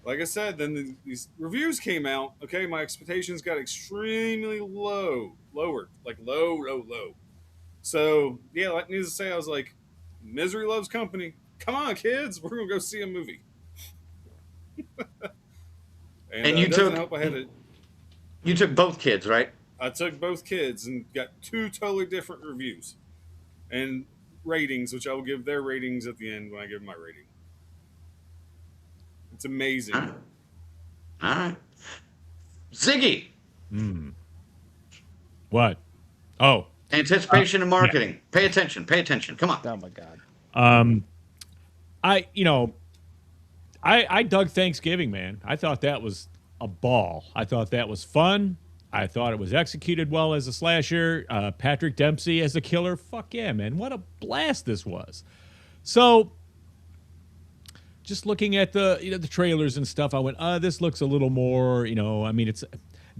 Like I said, then these reviews came out. Okay, my expectations got extremely lowered, like low. So yeah, like needless to say, I was like, misery loves company. Come on, kids, we're gonna go see a movie. And you it doesn't took- help I had it. You took both kids, right? I took both kids and got two totally different reviews and ratings, which I will give their ratings at the end when I give my rating. It's amazing. All right. Ziggy. What? Oh, Anticipation and marketing. Pay attention. Pay attention. Come on. Oh my god. I dug Thanksgiving, man. I thought that was a ball. I thought that was fun. I thought it was executed well as a slasher. Patrick Dempsey as a killer. Fuck yeah, man. What a blast this was. So, just looking at the trailers and stuff, I went, this looks a little more, I mean, it's,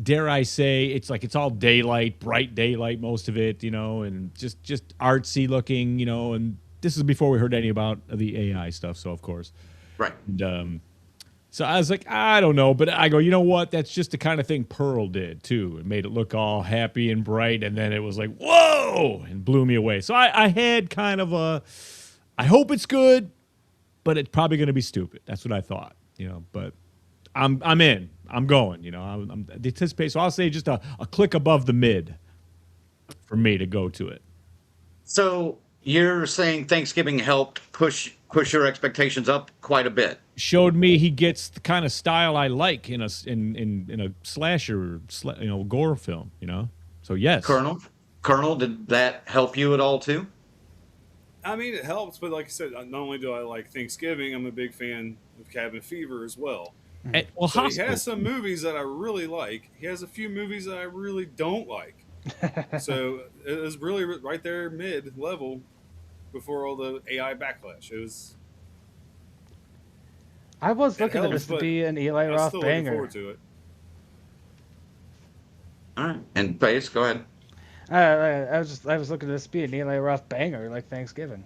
dare I say, it's like it's all daylight, bright daylight, most of it, and just artsy looking, and this is before we heard any about the AI stuff, so of course. Right. And, so I was like, I don't know, but I go, you know what? That's just the kind of thing Pearl did too. It made it look all happy and bright, and then it was like, whoa, and blew me away. So I had kind of I hope it's good, but it's probably going to be stupid. That's what I thought, But I'm in. I'm going. I'm the anticipation. So I'll say just a click above the mid for me to go to it. So you're saying Thanksgiving helped push your expectations up quite a bit. Showed me he gets the kind of style I like in a slasher, gore film. So yes, Colonel, did that help you at all too? I mean, it helps, but like I said, not only do I like Thanksgiving, I'm a big fan of Cabin Fever as well. And, well, So he Hospital. has some movies that I really like. He has a few movies that I really don't like. So it was really right there mid level before all the AI backlash. I was It looking at helps, this to but be an Eli I was Roth still looking banger. forward to it. All right. And Pace, go ahead. I was looking at this to be an Eli Roth banger like Thanksgiving.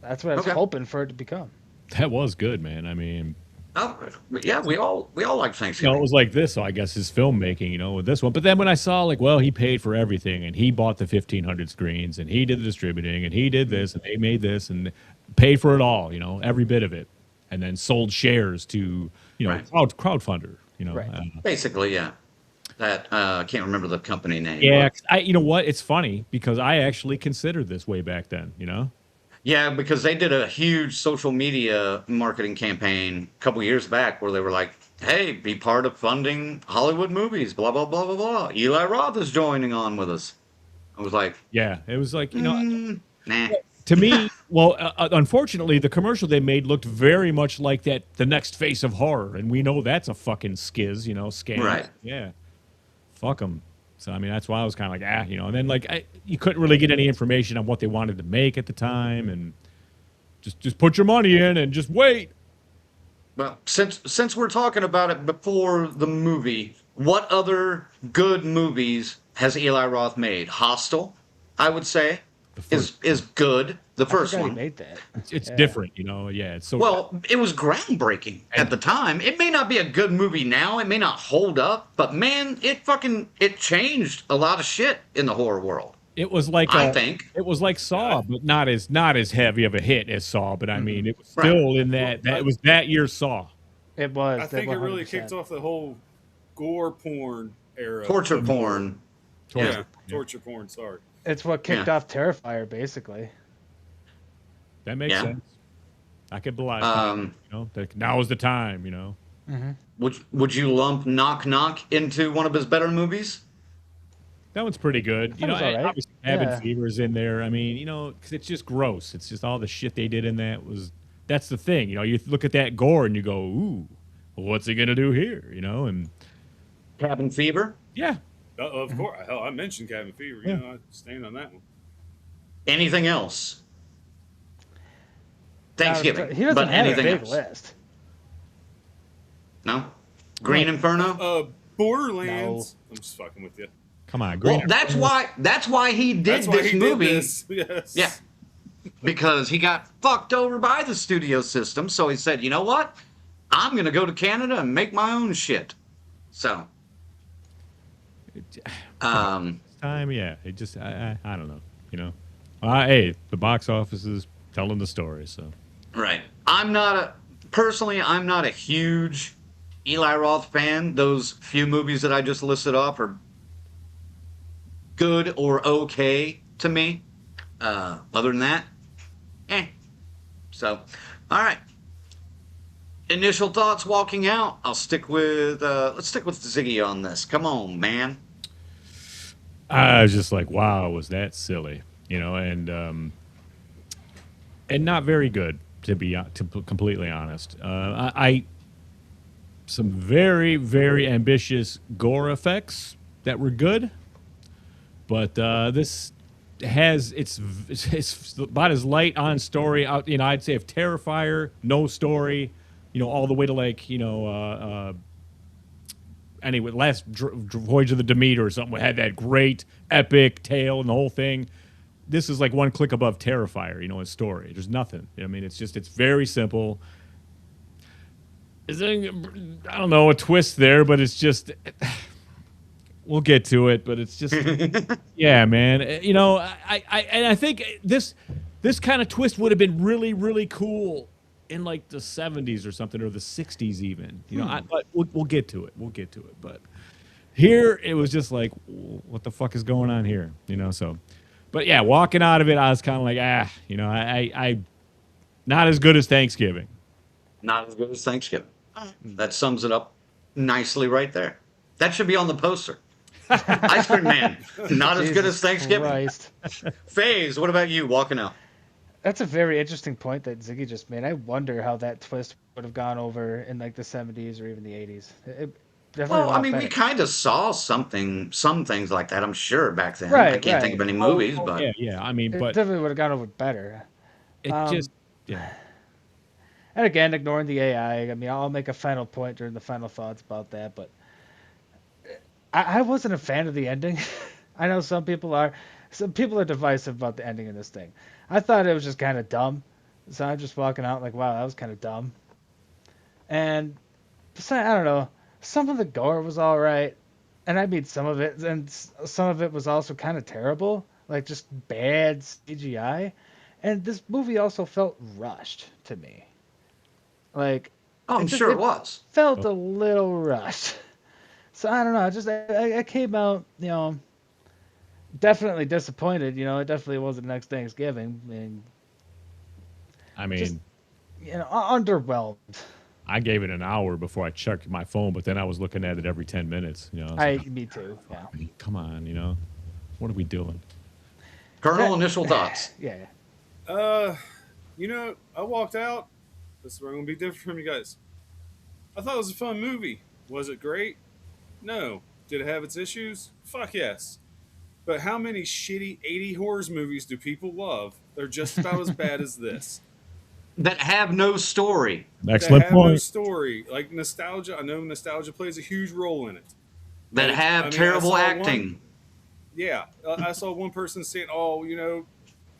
That's what I was Okay. hoping for it to become. That was good, man. I mean, Oh, yeah, we all like it Thanksgiving. was like this, so I guess his filmmaking, with this one. But then when I saw, like, well, he paid for everything, and he bought the 1,500 screens, and he did the distributing, and he did this, and they made this, and paid for it all, every bit of it, and then sold shares to, Right. crowdfunder, Right. Basically, yeah. That I can't remember the company name. Yeah, but- you know what? It's funny because I actually considered this way back then, Yeah, because they did a huge social media marketing campaign a couple years back where they were like, "Hey, be part of funding Hollywood movies." Blah blah blah blah blah. Eli Roth is joining on with us. I was like, Yeah, it was like, nah. to me, well, unfortunately, the commercial they made looked very much like the next face of horror, and we know that's a fucking skiz, scam. Right. Yeah, fuck them. So I mean, that's why I was kind of like, and then like you couldn't really get any information on what they wanted to make at the time, and just put your money in and just wait. Well, since we're talking about it before the movie, what other good movies has Eli Roth made? Hostel, I would say, is good. The I first forgot he one. made that. It's Yeah. different, Yeah, it's so Well, it was groundbreaking at the time. It may not be a good movie now. It may not hold up, but man, it changed a lot of shit in the horror world. It was like I think. it was like Saw, but not as heavy of a hit as Saw. But I mean, it was Right. still in that it was that year's Saw. It was. I think it really kicked off the whole gore porn era. Torture of porn. horror. Yeah. Yeah, torture porn. Sorry. It's what kicked Yeah. off Terrifier, basically. That makes Yeah. sense. I could believe that now is the time. Would you lump Knock Knock into one of his better movies? That one's pretty good. thought it was all right. Obviously, Cabin Yeah. Fever's in there. I mean, because it's just gross. It's just all the shit they did in that was. That's the thing. You look at that gore and you go, ooh, well, what's he gonna do here? And Cabin Fever. yeah, Of course. Hell, I mentioned Cabin Fever. Yeah. I stand on that one. Anything else? Thanksgiving. He doesn't but have a anything big else? list. No. Green Inferno. Borderlands. I'm just fucking with you. come on, Well, Green. that's why he did That's why this he movie. did this. Yes. Yeah. Because he got fucked over by the studio system, so he said, "You know what? I'm gonna go to Canada and make my own shit." So, time, yeah. It just I don't know. Hey, the box office is telling the story. So right. I'm not a huge Eli Roth fan. Those few movies that I just listed off are good or okay to me. Other than that, So, all right. Initial thoughts walking out. I'll stick with let's stick with Ziggy on this. Come on, man. I was just like, wow, was that silly? And not very good to be completely honest. I some very very ambitious gore effects that were good, but this has it's about as light on story out. I'd say if Terrifier, no story, all the way to like anyway, last Voyage of the Demeter or something had that great epic tale and the whole thing. This is like one click above Terrifier, in story. There's nothing. I mean, it's very simple. Is there, I don't know, a twist there, but it's just, we'll get to it, but it's just, yeah, man. I think this kind of twist would have been really, really cool in like the 70s or something, or the 60s even. But we'll get to it. We'll get to it. But here it was just like, what the fuck is going on here? So. But yeah, walking out of it, I was kind of like, I not as good as Thanksgiving. Not as good as Thanksgiving. That sums it up nicely right there. That should be on the poster. Ice Cream Man, not as good as Thanksgiving. Christ. FaZe, what about you walking out? That's a very interesting point that Ziggy just made. I wonder how that twist would have gone over in like the 70s or even the 80s. Definitely a Well, I lot mean, we better. kind of saw some things like that, I'm sure, back then. I Right, can't think of right. any movies, Oh, but yeah. I mean, It but definitely would have gone over better. it Um, just, yeah. and again, ignoring the AI. I mean, I'll make a final point during the final thoughts about that, but I wasn't a fan of the ending. I know some people are. Some people are divisive about the ending of this thing. I thought it was just kind of dumb. So I'm just walking out like, wow, that was kind of dumb. And besides, I don't know. Some of the gore was all right, and I mean some of it, and some of it was also kind of terrible, like just bad CGI. And this movie also felt rushed to me. Like oh, I'm sure it it was. felt a little rushed. So I don't know. I came out, definitely disappointed. It definitely wasn't next Thanksgiving, and I mean, just underwhelmed. I gave it an hour before I checked my phone, but then I was looking at it every 10 minutes. I was like, Me too. Yeah. I mean, come on, what are we doing? Colonel, initial thoughts. Yeah. I walked out. This is where I'm gonna be different from you guys. I thought it was a fun movie. Was it great? No. Did it have its issues? Fuck yes. But how many shitty 80 horror movies do people love? They're just about as bad as this. That have no story. Excellent That have no point. story. Like nostalgia. I know nostalgia plays a huge role in it. That Like, have I mean, terrible I saw acting. Yeah. I saw one person saying, oh,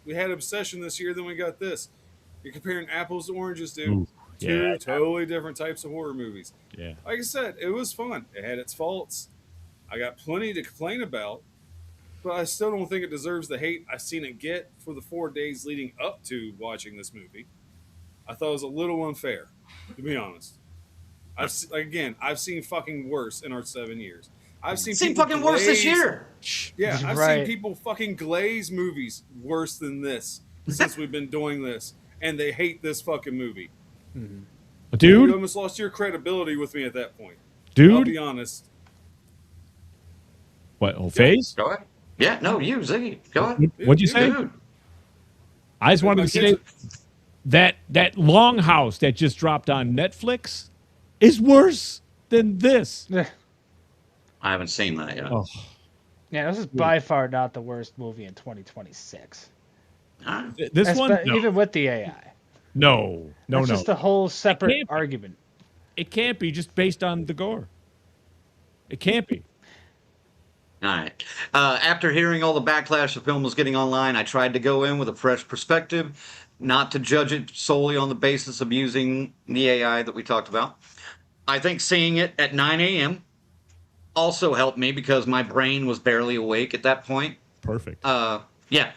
we had Obsession this year, then we got this. You're comparing apples to oranges, dude. Ooh, Two yeah. totally different types of horror movies. Yeah. Like I said, it was fun. It had its faults. I got plenty to complain about, but I still don't think it deserves the hate I've seen it get for the 4 days leading up to watching this movie. I thought it was a little unfair, to be honest. I've seen fucking worse in our 7 years. I've seen people fucking worse this glaze- year. Yeah, I've Right. seen people fucking glaze movies worse than this since we've been doing this, and they hate this fucking movie. You Dude, almost lost your credibility with me at that point. I'll dude. be honest. What, oh, phase? Go ahead. Yeah, no, you, Ziggy. Go ahead. What'd you say? Dude. I just wanted My to say kids- that Longhouse that just dropped on Netflix is worse than this. I haven't seen that yet. Oh, Yeah, this is by far not the worst movie in 2026. All right. this one? No. Even with the AI. No. That's just a whole separate can't be. argument. It can't be just based on the gore. It can't be. All right. After hearing all the backlash the film was getting online, I tried to go in with a fresh perspective, not to judge it solely on the basis of using the AI that we talked about. I think seeing it at 9 a.m. also helped me because my brain was barely awake at that point. Perfect. Yeah.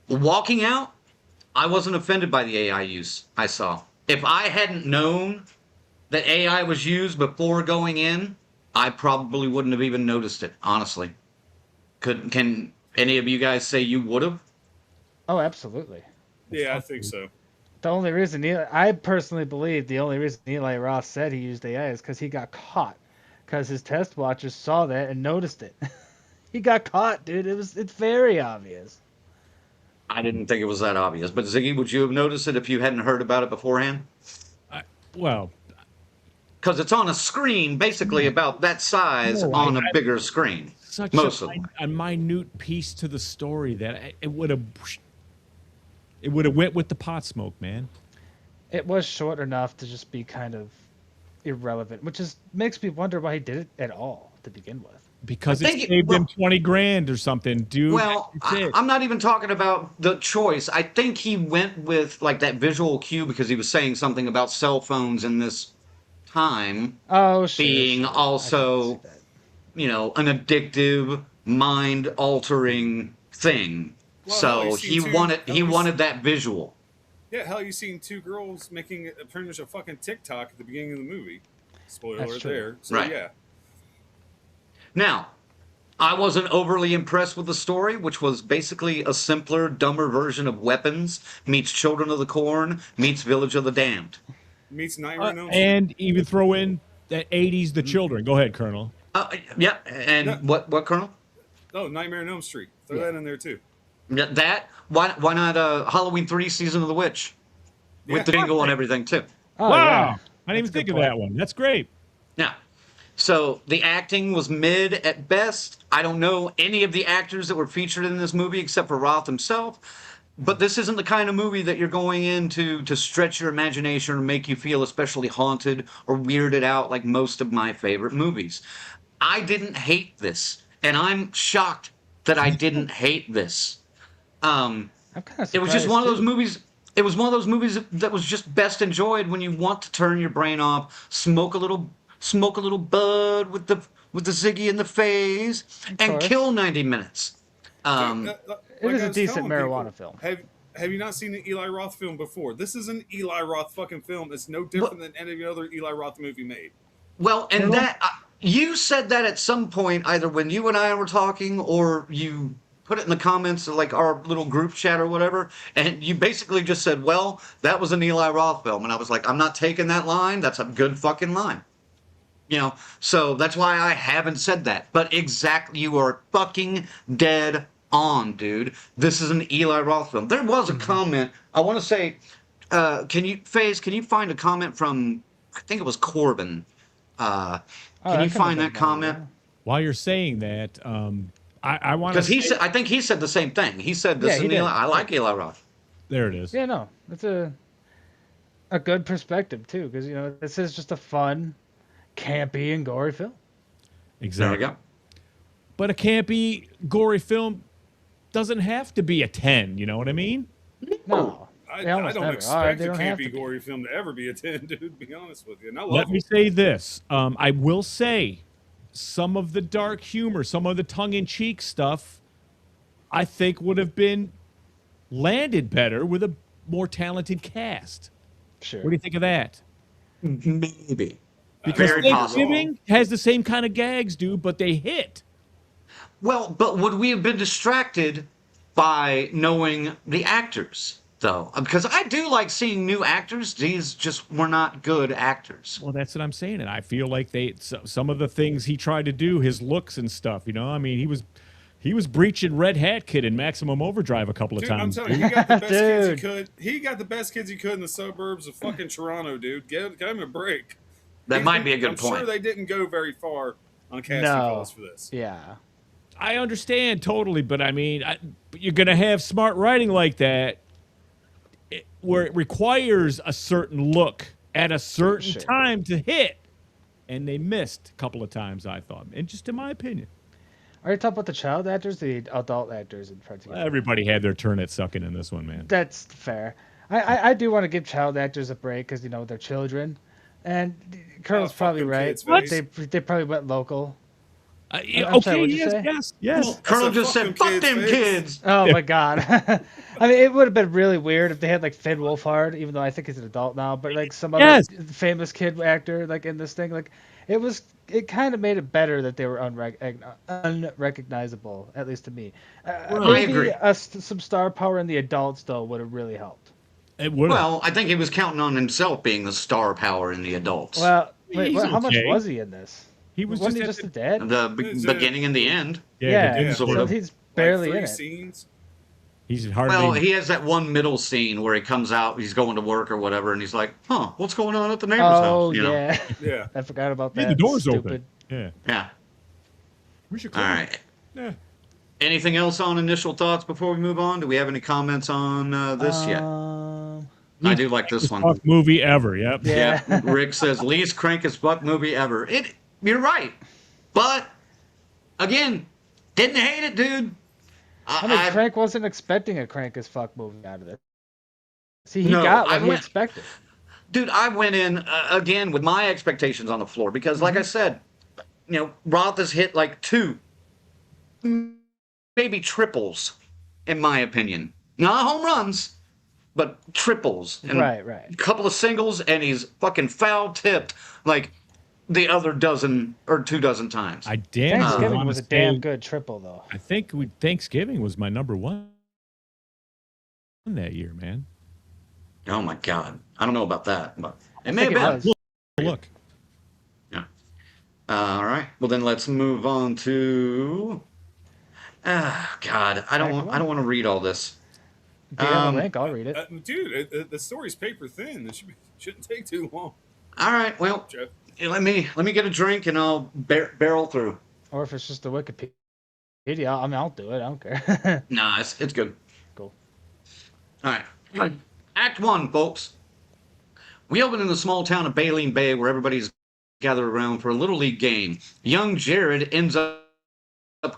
Walking out, I wasn't offended by the AI use I saw. If I hadn't known that AI was used before going in, I probably wouldn't have even noticed it, honestly. Can any of you guys say you would have? Oh, absolutely. Yeah, I think so. The only reason I personally believe the only reason Eli Roth said he used AI is because he got caught. Because his test watchers saw that and noticed it. He got caught, dude. It's very obvious. I didn't think it was that obvious. But Ziggy, would you have noticed it if you hadn't heard about it beforehand? Well, Because it's on a screen basically about that size No, on a bigger screen. such Most of them. a minute piece to the story that it would have went with the pot smoke, man. It was short enough to just be kind of irrelevant, which makes me wonder why he did it at all to begin with. Because I it think saved him 20 grand or something, dude. Well, That's it. I'm not even talking about the choice. I think he went with like that visual cue because he was saying something about cell phones in this time Oh, sure. being sure. I also, can see that. an addictive, mind-altering thing. Well, So you he see, too, wanted that visual. Yeah, hell, you seen two girls making pretty much a fucking TikTok at the beginning of the movie. Spoiler That's alert true. there. So Right. yeah. Now, I wasn't overly impressed with the story, which was basically a simpler, dumber version of Weapons meets Children of the Corn meets Village of the Damned. Meets Nightmare on Elm Street. And even throw in that 80s The Children. Go ahead, Colonel. Yeah, and No. what, Colonel? Oh, Nightmare on Elm Street. Throw that in there too. Yeah, that? Why not Halloween 3 Season of the Witch? With the Yeah. jingle and everything, too. Oh, Wow. yeah. I didn't even That's a think good of that point. one. That's great. Yeah. So the acting was mid at best. I don't know any of the actors that were featured in this movie except for Roth himself. But this isn't the kind of movie that you're going into to stretch your imagination or make you feel especially haunted or weirded out like most of my favorite movies. I didn't hate this, and I'm shocked that I didn't hate this. I'm kind of It was just surprised, one of those too. movies. It was one of those movies that was just best enjoyed when you want to turn your brain off, smoke a little bud with the Ziggy in the face, and course. kill 90 minutes. It is I a was decent telling marijuana film. Have you not seen the Eli Roth film before? This is an Eli Roth fucking film. It's no different than any other Eli Roth movie made. Well, and you said that at some point, either when you and I were talking, or you put it in the comments of like our little group chat or whatever, and you basically just said, "Well, that was an Eli Roth film," and I was like, "I'm not taking that line. That's a good fucking line." You know, so that's why I haven't said that. But exactly, you are fucking dead on, dude. This is an Eli Roth film. There was a comment. I want to say, can you find a comment from, I think it was Corbin. Can you find that comment? While you're saying that, I want to. Because I think he said the same thing. He said this is an Eli. I like Eli Roth. There it is. Yeah, no, it's a good perspective too, because you know this is just a fun, campy and gory film. Exactly. There we go. But a campy, gory film doesn't have to be a 10. You know what I mean? No, I they almost don't never. expect They a don't have to campy, be. gory film to ever be a 10, dude, to be honest with you. And I love Let me them. say this. I will say some of the dark humor, some of the tongue-in-cheek stuff, I think would have been landed better with a more talented cast. Sure. What do you think of that? Maybe. Because Very possible. Thanksgiving has the same kind of gags, dude, but they hit. Well, but would we have been distracted by knowing the actors, though? Because I do like seeing new actors. These just were not good actors. Well, that's what I'm saying, and I feel like some of the things he tried to do, his looks and stuff. You know, I mean, he was breaching Red Hat Kid in Maximum Overdrive a couple of Dude, times. I'm telling you, he got the best kids he Dude. could. He got the best kids he could in the suburbs of fucking Toronto, dude. Get him a break. That might be a good I'm point. sure they didn't go very far on casting No. calls for this. Yeah. I understand totally, but I mean, you're going to have smart writing like that where it requires a certain look at a certain Sure. time to hit, and they missed a couple of times, I thought, and just in my opinion. Are you talking about the child actors, the adult actors in front of you? Everybody had their turn at sucking in this one, man. That's fair. I do want to give child actors a break because you know they're children, and Colonel's fuck probably them right. kids, They probably went local. Yeah, I'm sorry, okay, what'd you yes, say? yes, yes. Colonel said, just "Fuck said, them "Fuck them kids, kids." Oh my god. I mean, it would have been really weird if they had like Finn Wolfhard, even though I think he's an adult now, but like some other Yes. famous kid actor like in this thing, like it kind of made it better that they were unrecognizable, at least to me. I Maybe agree. some star power in the adults though would have really helped. It would have. Well, I think he was counting on himself being the star power in the adults. Well, wait, He's how much okay. was he in this? He was Wasn't he just just at a dad? the beginning and the end. Yeah, the sort so of. he's barely like 3 in it. scenes. He's hardly. Well, he has that one middle scene where he comes out, he's going to work or whatever, and he's like, "Huh, what's going on at the neighbor's Oh house?" You know? yeah, Yeah. I forgot about that. the door's Stupid. open. Yeah. Yeah. We should All close. right. Yeah. Anything else on initial thoughts before we move on? Do we have any comments on this yet? I do like this one. Fuck movie ever. Yep. Yeah. Yeah. Rick says least crank as fuck movie ever. You're right, but again, didn't hate it, dude. I mean, Crank wasn't expecting a Crank as fuck movie out of it. See, he No, got I what he went- expected. Dude, I went in again with my expectations on the floor because, like I said, you know, Roth has hit like 2, maybe triples, in my opinion. Not home runs, but triples. And Right. a couple of singles, and he's fucking foul tipped like the other dozen or 24 times. I damn. Thanksgiving wanna was a say- damn good triple, though. I think Thanksgiving was my number one that year, man. Oh my God, I don't know about that, but it may I have think been. it was. Look, Yeah. All right. Well, then let's move on to. God, I don't want to read all this. Do you have a link? I'll read it. Dude, the story's paper thin. It shouldn't take too long. All right. Well, Jeff. let me get a drink and I'll barrel through. Or if it's just the Wikipedia, I mean, I'll do it. I don't care. Nah, it's good. Cool. All right. Act 1, folks. We open in the small town of Baleen Bay where everybody's gathered around for a Little League game. Young Jared ends up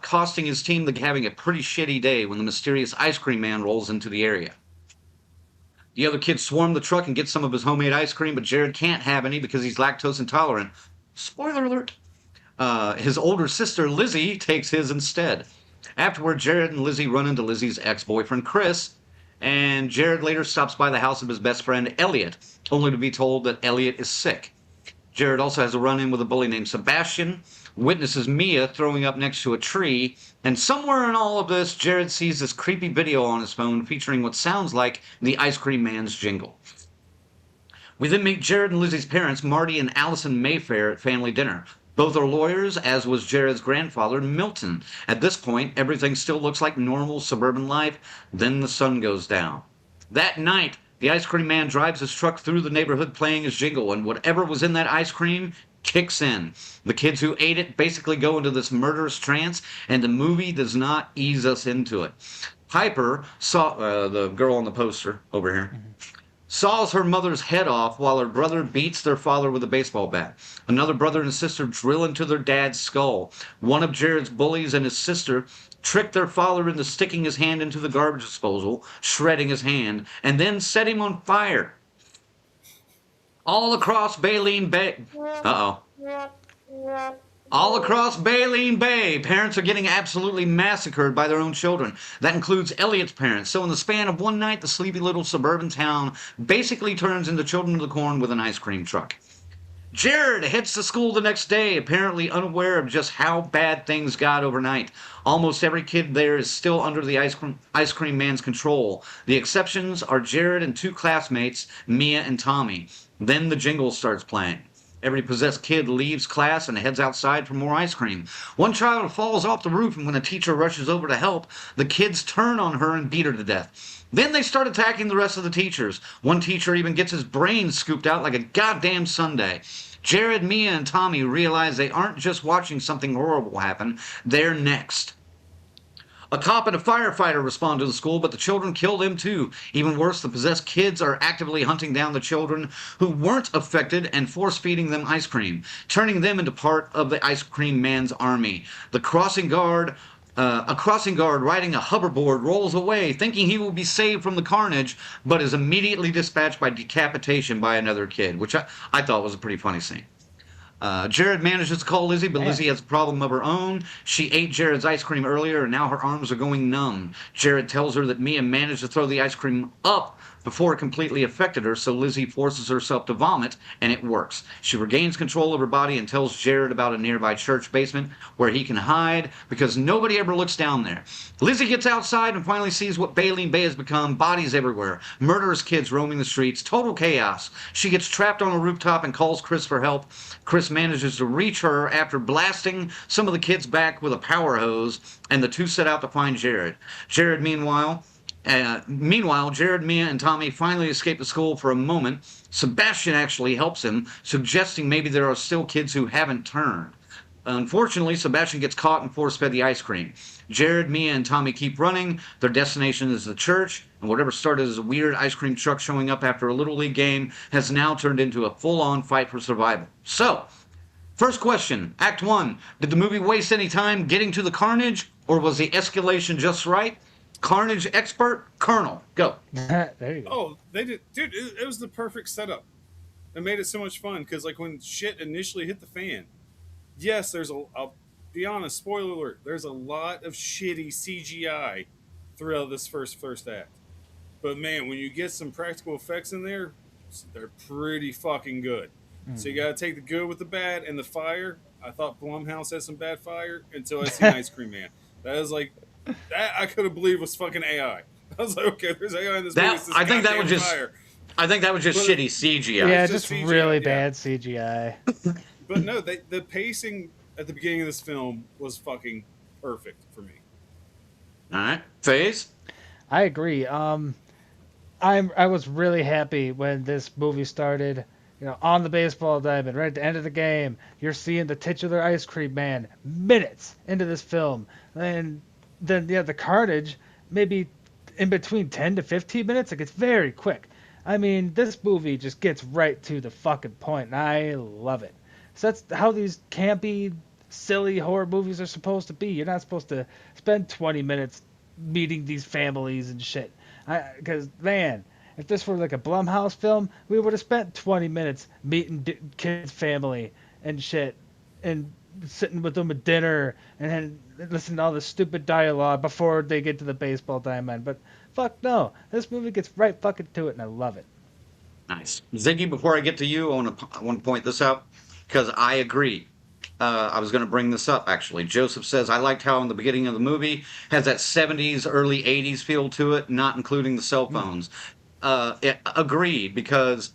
costing his team having a pretty shitty day when the mysterious ice cream man rolls into the area. The other kids swarm the truck and get some of his homemade ice cream, but Jared can't have any because he's lactose intolerant. Spoiler alert. His older sister, Lizzie, takes his instead. Afterward, Jared and Lizzie run into Lizzie's ex-boyfriend, Chris, and Jared later stops by the house of his best friend, Elliot, only to be told that Elliot is sick. Jared also has a run-in with a bully named Sebastian, witnesses Mia throwing up next to a tree, and somewhere in all of this, Jared sees this creepy video on his phone featuring what sounds like the Ice Cream Man's jingle. We then meet Jared and Lizzie's parents, Marty and Allison Mayfair, at family dinner. Both are lawyers, as was Jared's grandfather, Milton. At this point, everything still looks like normal suburban life. Then the sun goes down. That night, the ice cream man drives his truck through the neighborhood playing his jingle, and whatever was in that ice cream kicks in. The kids who ate it basically go into this murderous trance, and the movie does not ease us into it. Piper saw the girl on the poster over here. Saws her mother's head off while her brother beats their father with a baseball bat. Another brother and sister drill into their dad's skull. One of Jared's bullies and his sister trick their father into sticking his hand into the garbage disposal, shredding his hand, and then set him on fire. All across Baleen Bay. All across Baleen Bay, parents are getting absolutely massacred by their own children. That includes Elliot's parents. So in the span of one night, the sleepy little suburban town basically turns into children of the corn with an ice cream truck. Jared heads to school the next day, apparently unaware of just how bad things got overnight. Almost every kid there is still under the ice cream man's control. The exceptions are Jared and two classmates, Mia and Tommy. Then the jingle starts playing. Every possessed kid leaves class and heads outside for more ice cream. One child falls off the roof, and when a teacher rushes over to help, the kids turn on her and beat her to death. Then they start attacking the rest of the teachers. One teacher even gets his brains scooped out like a goddamn sundae. Jared, Mia, and Tommy realize they aren't just watching something horrible happen, they're next. A cop and a firefighter respond to the school, but the children kill them too. Even worse, the possessed kids are actively hunting down the children who weren't affected and force-feeding them ice cream, turning them into part of the ice cream man's army. A crossing guard riding a hoverboard rolls away, thinking he will be saved from the carnage, but is immediately dispatched by decapitation by another kid, which I thought was a pretty funny scene. Jared manages to call Lizzie, but Lizzie has a problem of her own. She ate Jared's ice cream earlier, and now her arms are going numb. Jared tells her that Mia managed to throw the ice cream up before it completely affected her, so Lizzie forces herself to vomit, and it works. She regains control of her body and tells Jared about a nearby church basement where he can hide because nobody ever looks down there. Lizzie gets outside and finally sees what Baleen Bay has become. Bodies everywhere, murderous kids roaming the streets, total chaos. She gets trapped on a rooftop and calls Chris for help. Chris manages to reach her after blasting some of the kids back with a power hose, and the two set out to find Jared. Meanwhile, Jared, Mia, and Tommy finally escape the school for a moment. Sebastian actually helps him, suggesting maybe there are still kids who haven't turned. Unfortunately, Sebastian gets caught and force-fed the ice cream. Jared, Mia, and Tommy keep running. Their destination is the church, and whatever started as a weird ice cream truck showing up after a Little League game has now turned into a full-on fight for survival. So, first question, Act 1. Did the movie waste any time getting to the carnage, or was the escalation just right? Carnage expert, Colonel, go. There you go. Oh, they did, dude. It was the perfect setup. It made it so much fun because, like, when shit initially hit the fan, yes, I'll be honest, spoiler alert. There's a lot of shitty CGI throughout this first act. But man, when you get some practical effects in there, they're pretty fucking good. So you gotta take the good with the bad and the fire. I thought Blumhouse had some bad fire until I seen Ice Cream Man. That is like. That I could have believed was fucking AI. I was like, okay, there's AI in this movie. I think that was just shitty CGI. Yeah, just CGI, really bad CGI. But no, the pacing at the beginning of this film was fucking perfect for me. All right, FaZe? I agree. I was really happy when this movie started. on the baseball diamond, right at the end of the game, you're seeing the titular ice cream man minutes into this film. And then, the carnage, maybe in between 10 to 15 minutes, it gets very quick. I mean, this movie just gets right to the fucking point, and I love it. So that's how these campy, silly horror movies are supposed to be. You're not supposed to spend 20 minutes meeting these families and shit. Because, man, if this were like a Blumhouse film, we would have spent 20 minutes meeting kids' family and shit, and sitting with them at dinner, and then listening to all this stupid dialogue before they get to the baseball diamond. But fuck no, this movie gets right fucking to it, and I love it. Nice. Ziggy, before I get to you, I want to point this out because I agree. I was going to bring this up, actually. Joseph says, I liked how in the beginning of the movie has that 70s, early 80s feel to it, not including the cell phones. Agreed, because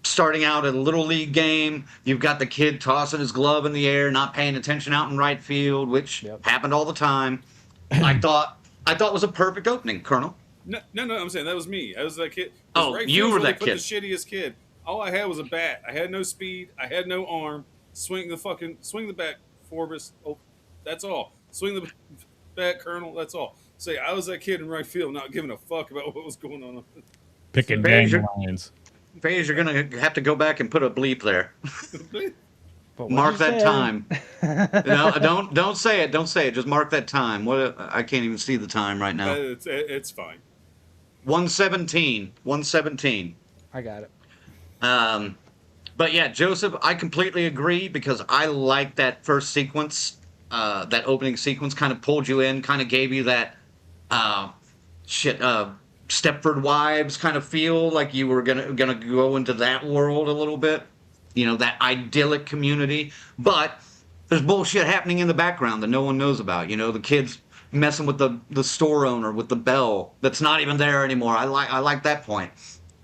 starting out at a Little League game, you've got the kid tossing his glove in the air, not paying attention out in right field, which happened all the time. I thought it was a perfect opening, Colonel. No, I'm saying that was me. I was that kid. Oh, right you field were where they that put kid. The shittiest kid. All I had was a bat. I had no speed. I had no arm. Swing the bat, Forbes. Oh, that's all. Swing the bat, Colonel. That's all. Say, I was that kid in right field, not giving a fuck about what was going on. Picking dandelions. Phase, you're going to have to go back and put a bleep there. But Mark that time. No, don't say it. Don't say it. Just mark that time. I can't even see the time right now. It's fine. 1:17. 1:17. I got it. But yeah, Joseph, I completely agree because I like that first sequence. That opening sequence kind of pulled you in, kind of gave you that Stepford Wives kind of feel, like you were gonna go into that world a little bit. That idyllic community. But there's bullshit happening in the background that no one knows about. The kids messing with the store owner with the bell that's not even there anymore. I like that point.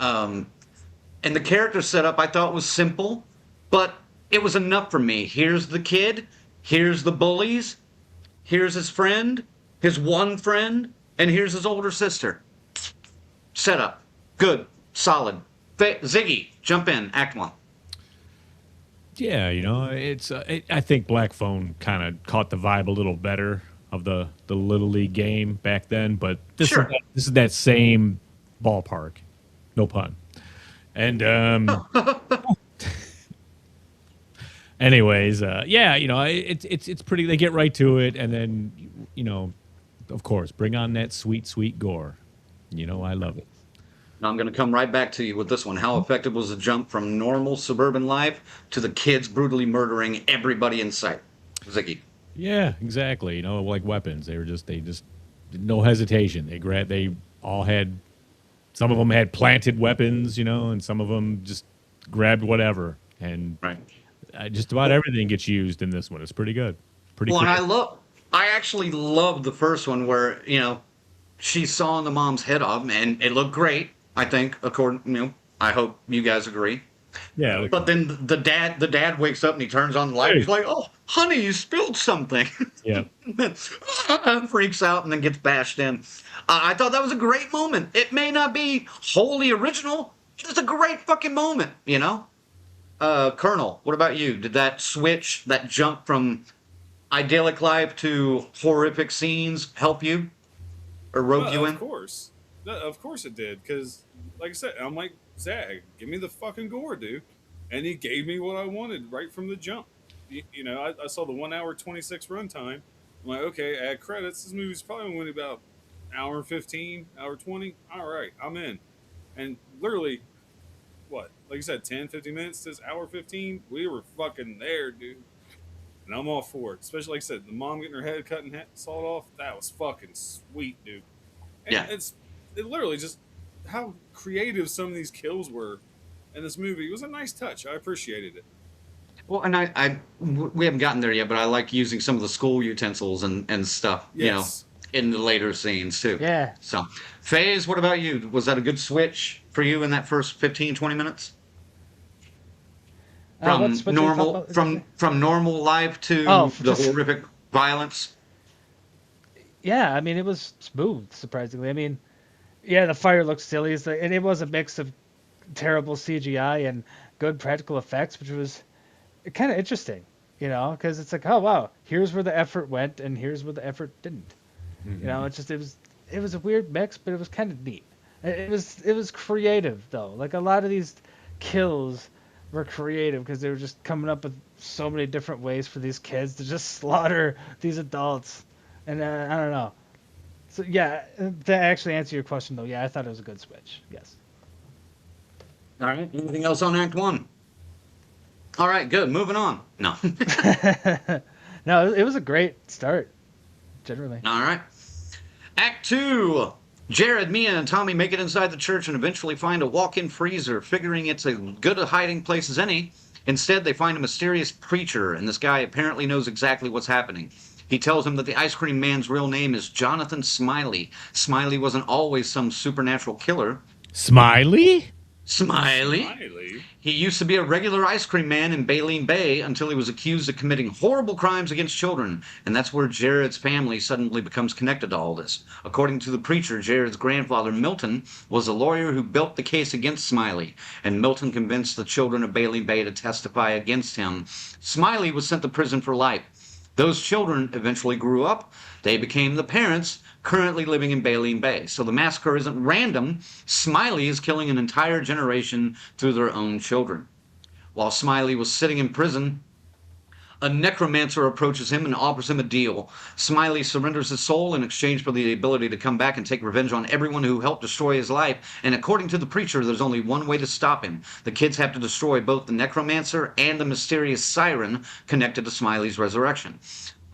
And the character setup I thought was simple, but it was enough for me. Here's the kid, here's the bullies, here's his friend, his one friend, and here's his older sister. Setup. Good. Solid. Ziggy, jump in. Act 1. Yeah, it's. I think Black Phone kind of caught the vibe a little better of the Little League game back then, but this is that same ballpark, no pun. And anyways, it's pretty. They get right to it, and then of course, bring on that sweet gore. I love it. Now I'm going to come right back to you with this one. How effective was the jump from normal suburban life to the kids brutally murdering everybody in sight? Ziggy. Yeah, exactly. Like weapons. They just no hesitation. They all had. Some of them had planted weapons, and some of them just grabbed whatever. And just about everything gets used in this one. It's pretty good. Pretty cool. And I actually love the first one where, she's sawing the mom's head off, and it looked great, I think, I hope you guys agree. Yeah. But then the dad wakes up and he turns on the light. He's like, "Oh, honey, you spilled something." Yeah. Freaks out and then gets bashed in. I thought that was a great moment. It may not be wholly original. It's a great fucking moment, Colonel, what about you? Did that switch, that jump from idyllic life to horrific scenes help you? Or rope you in? Of course. Of course it did. Because, like I said, I'm like, Zach, give me the fucking gore, dude. And he gave me what I wanted right from the jump. I saw the 1 hour 26 runtime. I'm like, okay, add credits. This movie's probably only about hour 15, hour 20. All right, I'm in. And literally, what? Like you said, 10, 15 minutes to hour 15. We were fucking there, dude. And I'm all for it. Especially, like I said, the mom getting her head cut and sawed off. That was fucking sweet, dude. And it literally just how creative some of these kills were in this movie. It was a nice touch. I appreciated it. Well, and we haven't gotten there yet, but I like using some of the school utensils and stuff, in the later scenes too. Yeah. So, Faze, what about you? Was that a good switch for you in that first 15, 20 minutes? From normal life to the horrific violence? Yeah, I mean, it was smooth, surprisingly. I mean, yeah, the fire looked silly, and it was a mix of terrible CGI and good practical effects, which was kind of interesting, because it's like, oh wow, here's where the effort went and here's where the effort didn't. It was a weird mix, but it was kind of neat. It was creative though. Like a lot of these kills were creative because they were just coming up with so many different ways for these kids to just slaughter these adults, and I don't know. So yeah, to actually answer your question though, yeah, I thought it was a good switch. Yes. All right. Anything else on Act 1? All right, good. Moving on. No. No, it was a great start, generally. All right. Act 2. Jared, Mia, and Tommy make it inside the church and eventually find a walk-in freezer, figuring it's as good a hiding place as any. Instead, they find a mysterious preacher, and this guy apparently knows exactly what's happening. He tells them that the ice cream man's real name is Jonathan Smiley. Smiley wasn't always some supernatural killer. Smiley? Smiley? He used to be a regular ice cream man in Baleen Bay until he was accused of committing horrible crimes against children, and that's where Jared's family suddenly becomes connected to all this. According to the preacher, Jared's grandfather, Milton, was a lawyer who built the case against Smiley, and Milton convinced the children of Baleen Bay to testify against him. Smiley was sent to prison for life. Those children eventually grew up. They became the parents currently living in Baleen Bay. So the massacre isn't random. Smiley is killing an entire generation through their own children. While Smiley was sitting in prison, a necromancer approaches him and offers him a deal. Smiley surrenders his soul in exchange for the ability to come back and take revenge on everyone who helped destroy his life. And according to the preacher, there's only one way to stop him. The kids have to destroy both the necromancer and the mysterious siren connected to Smiley's resurrection.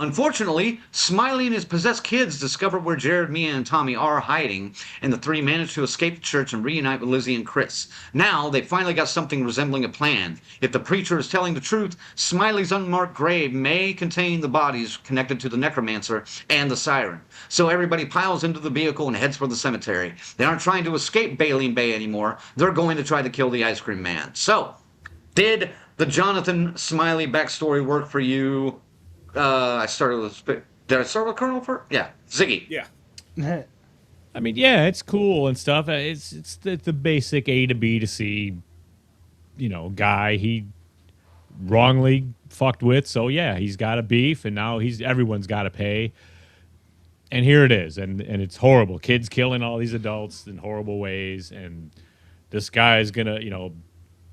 Unfortunately, Smiley and his possessed kids discover where Jared, Mia, and Tommy are hiding, and the three manage to escape the church and reunite with Lizzie and Chris. Now, they finally got something resembling a plan. If the preacher is telling the truth, Smiley's unmarked grave may contain the bodies connected to the necromancer and the siren. So everybody piles into the vehicle and heads for the cemetery. They aren't trying to escape Baleen Bay anymore. They're going to try to kill the ice cream man. So, did the Jonathan Smiley backstory work for you? Did I start with Colonel first? Yeah, Ziggy. Yeah. I mean, yeah, it's cool and stuff. It's the basic A to B to C, guy he wrongly fucked with. So yeah, he's got a beef, and now everyone's got to pay. And here it is, and it's horrible. Kids killing all these adults in horrible ways, and this guy's gonna,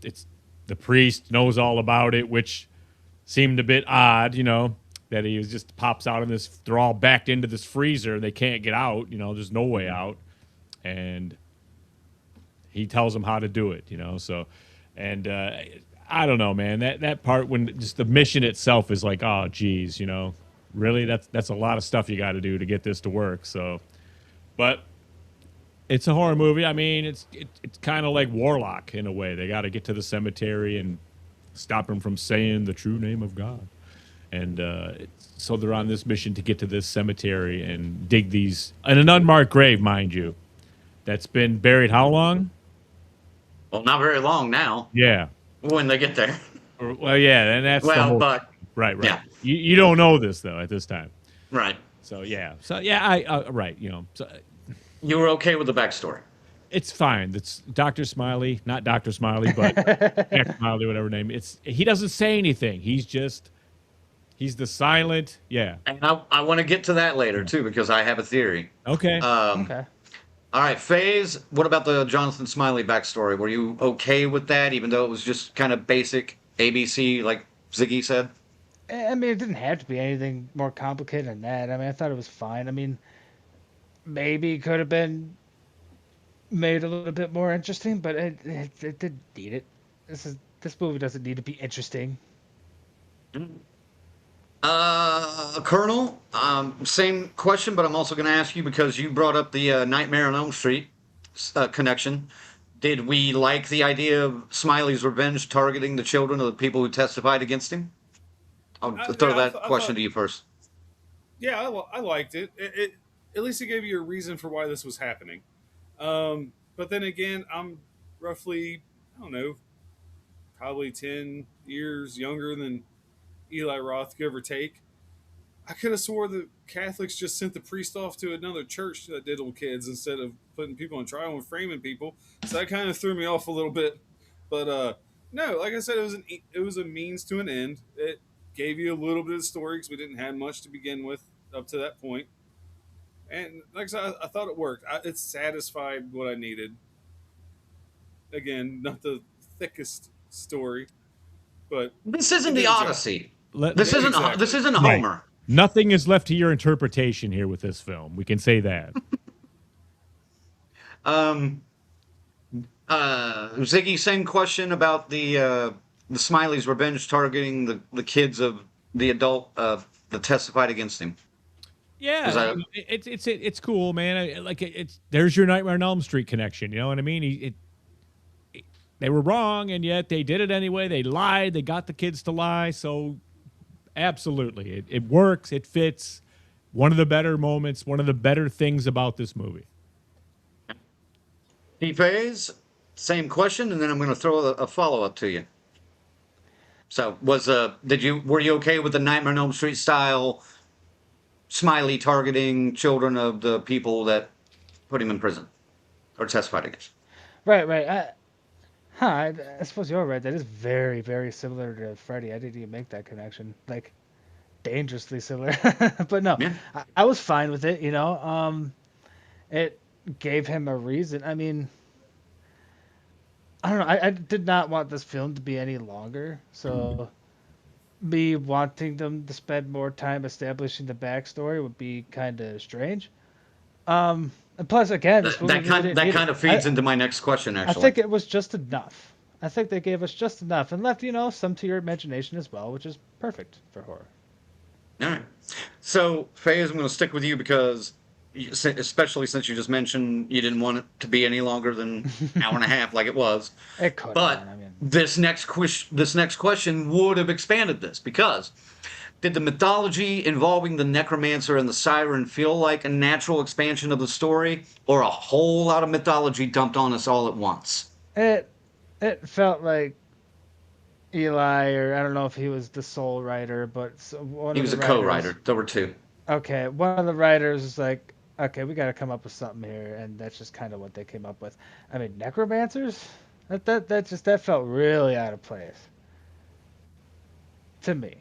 it's the priest knows all about it, which seemed a bit odd, that he just pops out in this. They're all backed into this freezer, and they can't get out. There's no way out, and he tells them how to do it. So, and I don't know, man. That part when just the mission itself is like, oh, geez, really, that's a lot of stuff you got to do to get this to work. So, but it's a horror movie. I mean, it's kind of like Warlock in a way. They got to get to the cemetery and stop him from saying the true name of God. And so they're on this mission to get to this cemetery and dig these, in an unmarked grave, mind you, that's been buried how long? Well, not very long now. Yeah. When they get there. Well, yeah, and that's the whole, but right. Yeah. You don't know this though at this time. Right. So yeah. I right. So you were okay with the backstory. It's fine. It's Dr. Smiley, not Dr. Smiley, but Jack Smiley, whatever her name. He doesn't say anything. He's the silent. Yeah. And I want to get to that later too because I have a theory. Okay. Okay. All right, FaZe, what about the Jonathan Smiley backstory? Were you okay with that, even though it was just kind of basic ABC, like Ziggy said? I mean, it didn't have to be anything more complicated than that. I mean, I thought it was fine. I mean, maybe it could have been made a little bit more interesting, but it didn't need it. This movie doesn't need to be interesting. Colonel, same question, but I'm also going to ask you because you brought up the Nightmare on Elm Street connection. Did we like the idea of Smiley's revenge targeting the children of the people who testified against him? I'll throw that question to you first. Yeah, I liked it. It at least it gave you a reason for why this was happening. But then again, I'm roughly, I don't know, probably 10 years younger than Eli Roth, give or take. I could have swore the Catholics just sent the priest off to another church that diddled kids instead of putting people on trial and framing people. So that kind of threw me off a little bit. But No, like I said, it was a means to an end. It gave you a little bit of story because we didn't have much to begin with up to that point. And like I said, I thought it worked. It satisfied what I needed. Again, not the thickest story, but This it isn't did the a job. Odyssey. Let, This isn't Exactly. this isn't Right. Homer. Nothing is left to your interpretation here with this film. We can say that. Ziggy, same question about the Smiley's revenge targeting the kids of the adult that testified against him. Yeah, 'Cause I- it's cool, man. It's there's your Nightmare on Elm Street connection. You know what I mean? They were wrong, and yet they did it anyway. They lied. They got the kids to lie. So, absolutely, it works. It fits. One of the better moments. One of the better things about this movie. Phase, same question, and then I'm going to throw a follow up to you. So, were you okay with the Nightmare on Elm Street style Smiley targeting children of the people that put him in prison or testified against? Right, right. I suppose you're right. That is very, very similar to Freddy. I didn't even make that connection. Like, dangerously similar. But no, Yeah. I was fine with it, you know. It gave him a reason. I mean, I don't know. I did not want this film to be any longer. So, me wanting them to spend more time establishing the backstory would be kind of strange. And plus, again, this movie really didn't need Kind it. of feeds into my next question, I actually. think it was just enough. I think they gave us just enough and left, you know, some to your imagination as well, which is perfect for horror. All right. So, Faye, I'm going to stick with you because, especially since you just mentioned you didn't want it to be any longer than an hour and a half, like it was. It could But have been, I mean, this next question would have expanded this because did the mythology involving the necromancer and the siren feel like a natural expansion of the story, or a whole lot of mythology dumped on us all at once? it felt like Eli, or I don't know if he was the sole writer, but one He of was the a writers. co-writer. There were two. Okay, one of the writers was like, okay, we got to come up with something here, and that's just kind of what they came up with. I mean, necromancers? That felt really out of place to me.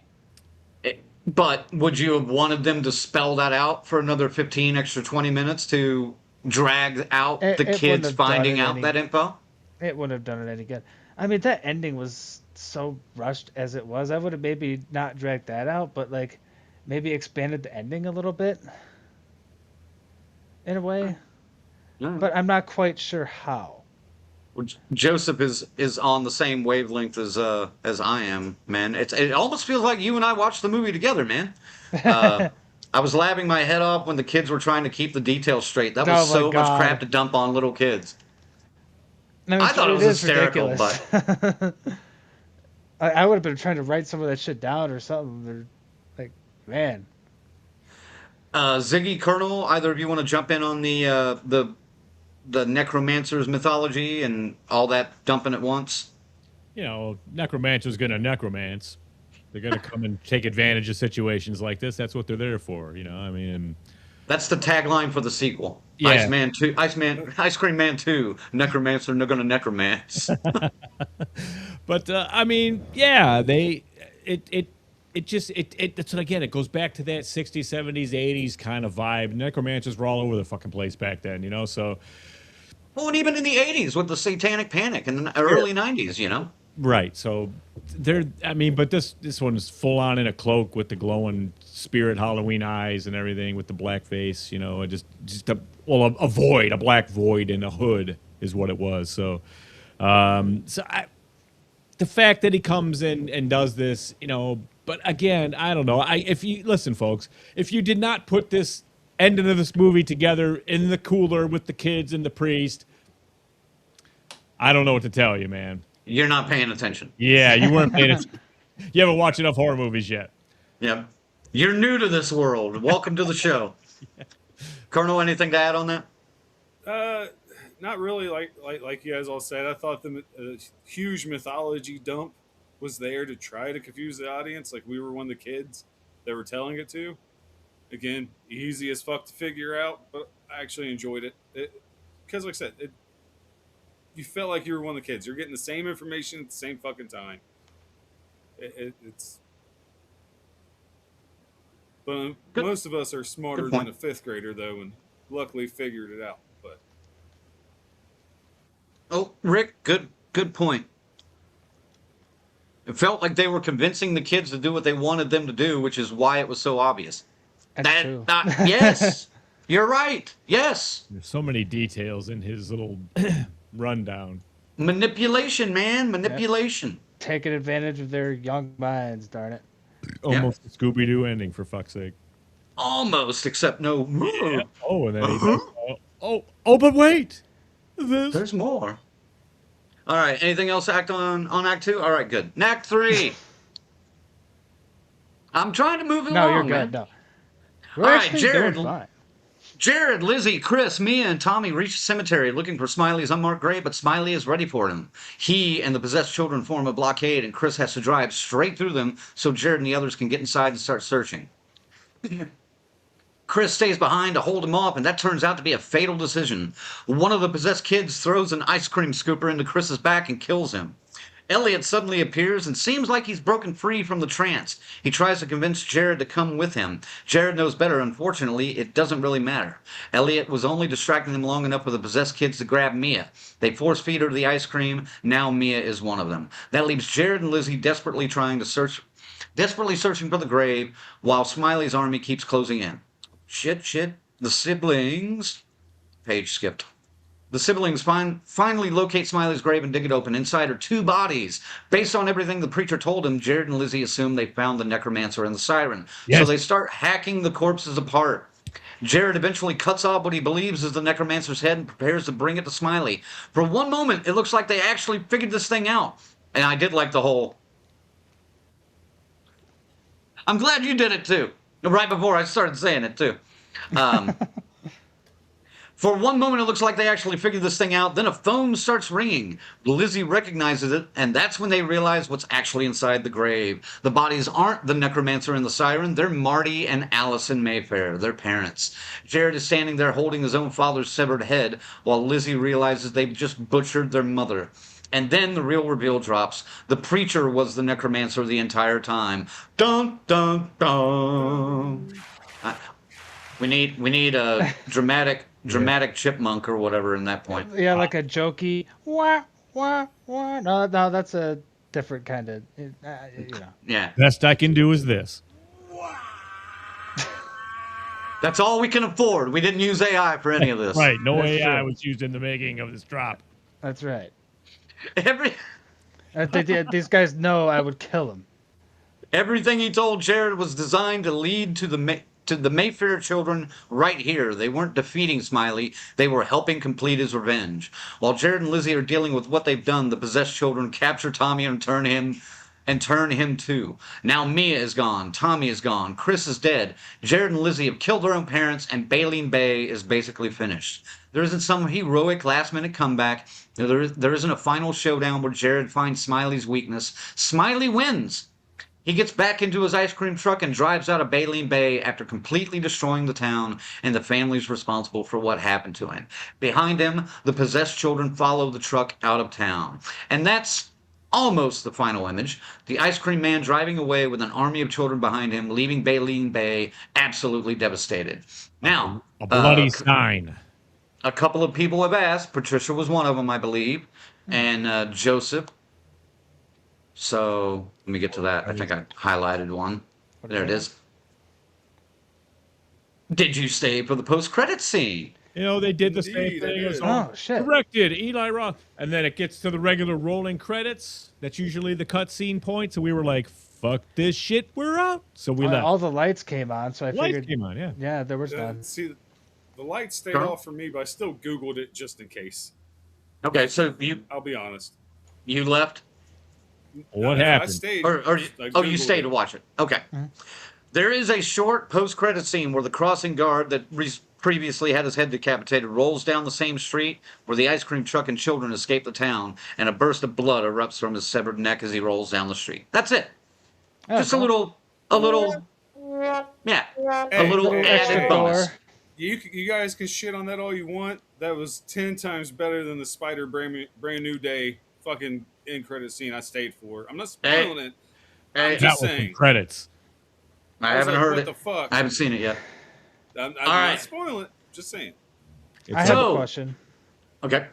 But would you have wanted them to spell that out for another 15 extra 20 minutes to drag out It the wouldn't kids have done finding it out any- that info? It wouldn't have done it any good. I mean, that ending was so rushed as it was. I would have maybe not dragged that out, but like maybe expanded the ending a little bit in a way. But I'm not quite sure how. Joseph is on the same wavelength as I am, man. It almost feels like you and I watched the movie together, man. I was laughing my head off when the kids were trying to keep the details straight. That was Oh my so much God. crap to dump on little kids. mean, I thought it was is hysterical, ridiculous. I would have been trying to write some of that shit down or something. Or, like, man. Ziggy, Colonel, either of you want to jump in on the necromancer's mythology and all that dumping at once? You know, necromancer's gonna necromance. They're gonna come and take advantage of situations like this. That's what they're there for. You know, I mean, That's the tagline for the sequel. Yeah. Ice Cream Man 2, Necromancer, they're gonna necromance. but I mean, yeah, that's what, again, it goes back to that 60s, 70s, 80s kind of vibe. Necromancers were all over the fucking place back then, you know. So Well, and even in the 80s with the Satanic Panic in the early 90s, you know? right, so I mean, but this one is full on in a cloak with the glowing spirit Halloween eyes and everything with the black face, you know, a void, a black void in a hood is what it was. So, the fact that he comes in and does this, you know, but again, I don't know. If you listen, folks, if you did not put this ending of this movie together in the cooler with the kids and the priest, I don't know what to tell you, man. You're not paying attention. Yeah, you weren't paying attention. You haven't watched enough horror movies yet. Yep. You're new to this world. Welcome to the show. Colonel, anything to add on that? Not really. Like you guys all said, I thought the huge mythology dump was there to try to confuse the audience. Like we were one of the kids that were telling it to. Again, easy as fuck to figure out, but I actually enjoyed it. Because, like I said, you felt like you were one of the kids. You're getting the same information at the same fucking time. It's. But Good. most of us are smarter Good than point. a fifth grader, though, and luckily figured it out. But Oh, Rick, good point. It felt like they were convincing the kids to do what they wanted them to do, which is why it was so obvious. That's true. Yes, you're right. Yes. There's so many details in his little rundown. Manipulation, man. Manipulation. Taking advantage of their young minds, darn it. Almost a Scooby-Doo ending, for fuck's sake. Almost, except no. Oh, and then he does, but wait. There's more. All right. Anything else Act Act 2? All right, good. Act 3. I'm trying to move it No, along, you're man. good. No. We're All right, actually Jared. doing fine. Jared, Lizzie, Chris, Mia, and Tommy reach the cemetery looking for Smiley's unmarked grave, but Smiley is ready for them. He and the possessed children form a blockade, and Chris has to drive straight through them so Jared and the others can get inside and start searching. Chris stays behind to hold him off, and that turns out to be a fatal decision. One of the possessed kids throws an ice cream scooper into Chris's back and kills him. Elliot suddenly appears and seems like he's broken free from the trance. He tries to convince Jared to come with him. Jared knows better. Unfortunately, it doesn't really matter. Elliot was only distracting them long enough for the possessed kids to grab Mia. They force feed her the ice cream. Now Mia is one of them. That leaves Jared and Lizzie desperately searching for the grave while Smiley's army keeps closing in. Shit. The siblings... Page skipped. The siblings finally locate Smiley's grave and dig it open. Inside are 2 bodies. Based on everything the preacher told him, Jared and Lizzie assume they found the necromancer and the siren. Yes. So they start hacking the corpses apart. Jared eventually cuts off what he believes is the necromancer's head and prepares to bring it to Smiley. For one moment, it looks like they actually figured this thing out. And I did like the whole... I'm glad you did it too. Right before I started saying it too. For one moment, it looks like they actually figured this thing out. Then a phone starts ringing. Lizzie recognizes it, and that's when they realize what's actually inside the grave. The bodies aren't the necromancer and the siren. They're Marty and Allison Mayfair, their parents. Jared is standing there holding his own father's severed head, while Lizzie realizes they've just butchered their mother. And then the real reveal drops. The preacher was the necromancer the entire time. Dun, dun, dun. We need a dramatic chipmunk or whatever in that point. Yeah, like a jokey wah. No, that's a different kind of, Yeah. Best I can do is this. That's all we can afford. We didn't use AI for any of this. Right, no That's AI true. was used in the making of this drop. That's right. Everything These guys know I would kill him. Everything he told Jared was designed to lead to the Mayfair children right here. They weren't defeating Smiley. They were helping complete his revenge. While Jared and Lizzie are dealing with what they've done, the possessed children capture Tommy and turn him too. Now Mia is gone. Tommy is gone. Chris is dead. Jared and Lizzie have killed their own parents, and Baleen Bay is basically finished. There isn't some heroic last-minute comeback. There isn't a final showdown where Jared finds Smiley's weakness. Smiley wins. He gets back into his ice cream truck and drives out of Baleen Bay after completely destroying the town and the families responsible for what happened to him. Behind him, the possessed children follow the truck out of town. And that's almost the final image. The ice cream man driving away with an army of children behind him, leaving Baleen Bay absolutely devastated. Now, A bloody sign. a couple of people have asked. Patricia was one of them, I believe, and Joseph. So let me get to that. I think I highlighted one. There it is. Did you stay for the post-credits scene? You know, they did the same Indeed, thing. I It was did. all Oh, shit. directed, Eli Roth. And then it gets to the regular rolling credits. That's usually the cutscene point. So we were like, fuck this shit, we're out. So we left. All the lights came on, so I Lights figured. came on, yeah. Yeah, there was Yeah, none. see, the lights stayed Carl? off for me, but I still Googled it just in case. Okay, so I'll be honest. you left? What I happened? stayed. Or I you Googled stayed it. to watch it. Okay. There is a short post-credit scene where the crossing guard that previously had his head decapitated rolls down the same street where the ice cream truck and children escape the town, and a burst of blood erupts from his severed neck as he rolls down the street. That's it. Oh, Just cool. a little, yeah, a Hey, little hey, added hey, bonus. You guys can shit on that all you want. That was 10 times better than the Spider brand new day fucking end credit scene I stayed for. I'm not spoiling it. I'm Hey, just That was some saying. credits. I was haven't like, heard what it. the fuck? I haven't seen it yet. I'm All not right. spoiling it. Just saying. I have So- a question. Okay.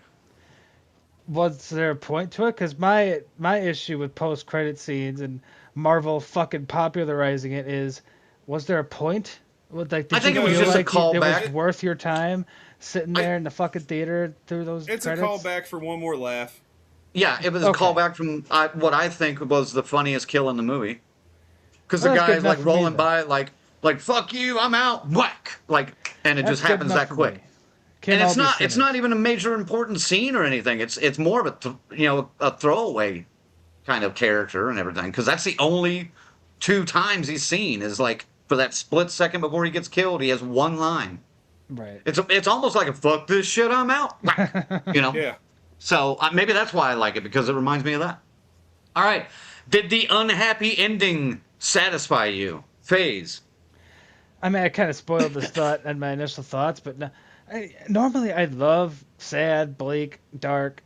Was there a point to it? Because my issue with post credit scenes and Marvel fucking popularizing it is, was there a point? Did I think you it was feel just a like it callback. was worth your time sitting there in the fucking theater through those It's credits? a callback for one more laugh. Yeah, it was Okay. a callback from what I think was the funniest kill in the movie. Because the Well, that's good guy's enough like for me, rolling then. by, like fuck you, I'm out, whack, and it That's just good happens enough that for quick. me. Can't And all it's be not sinners. even a major important scene or anything. It's more of a throwaway kind of character and everything. Because that's the only 2 times he's seen is like for that split second before he gets killed. He has one line. Right. It's almost like a fuck this shit, I'm out. Whack, Yeah. So maybe that's why I like it, because it reminds me of that. All right. Did the unhappy ending satisfy you? Phase. I mean, I kind of spoiled this thought and my initial thoughts, but no, normally I love sad, bleak, dark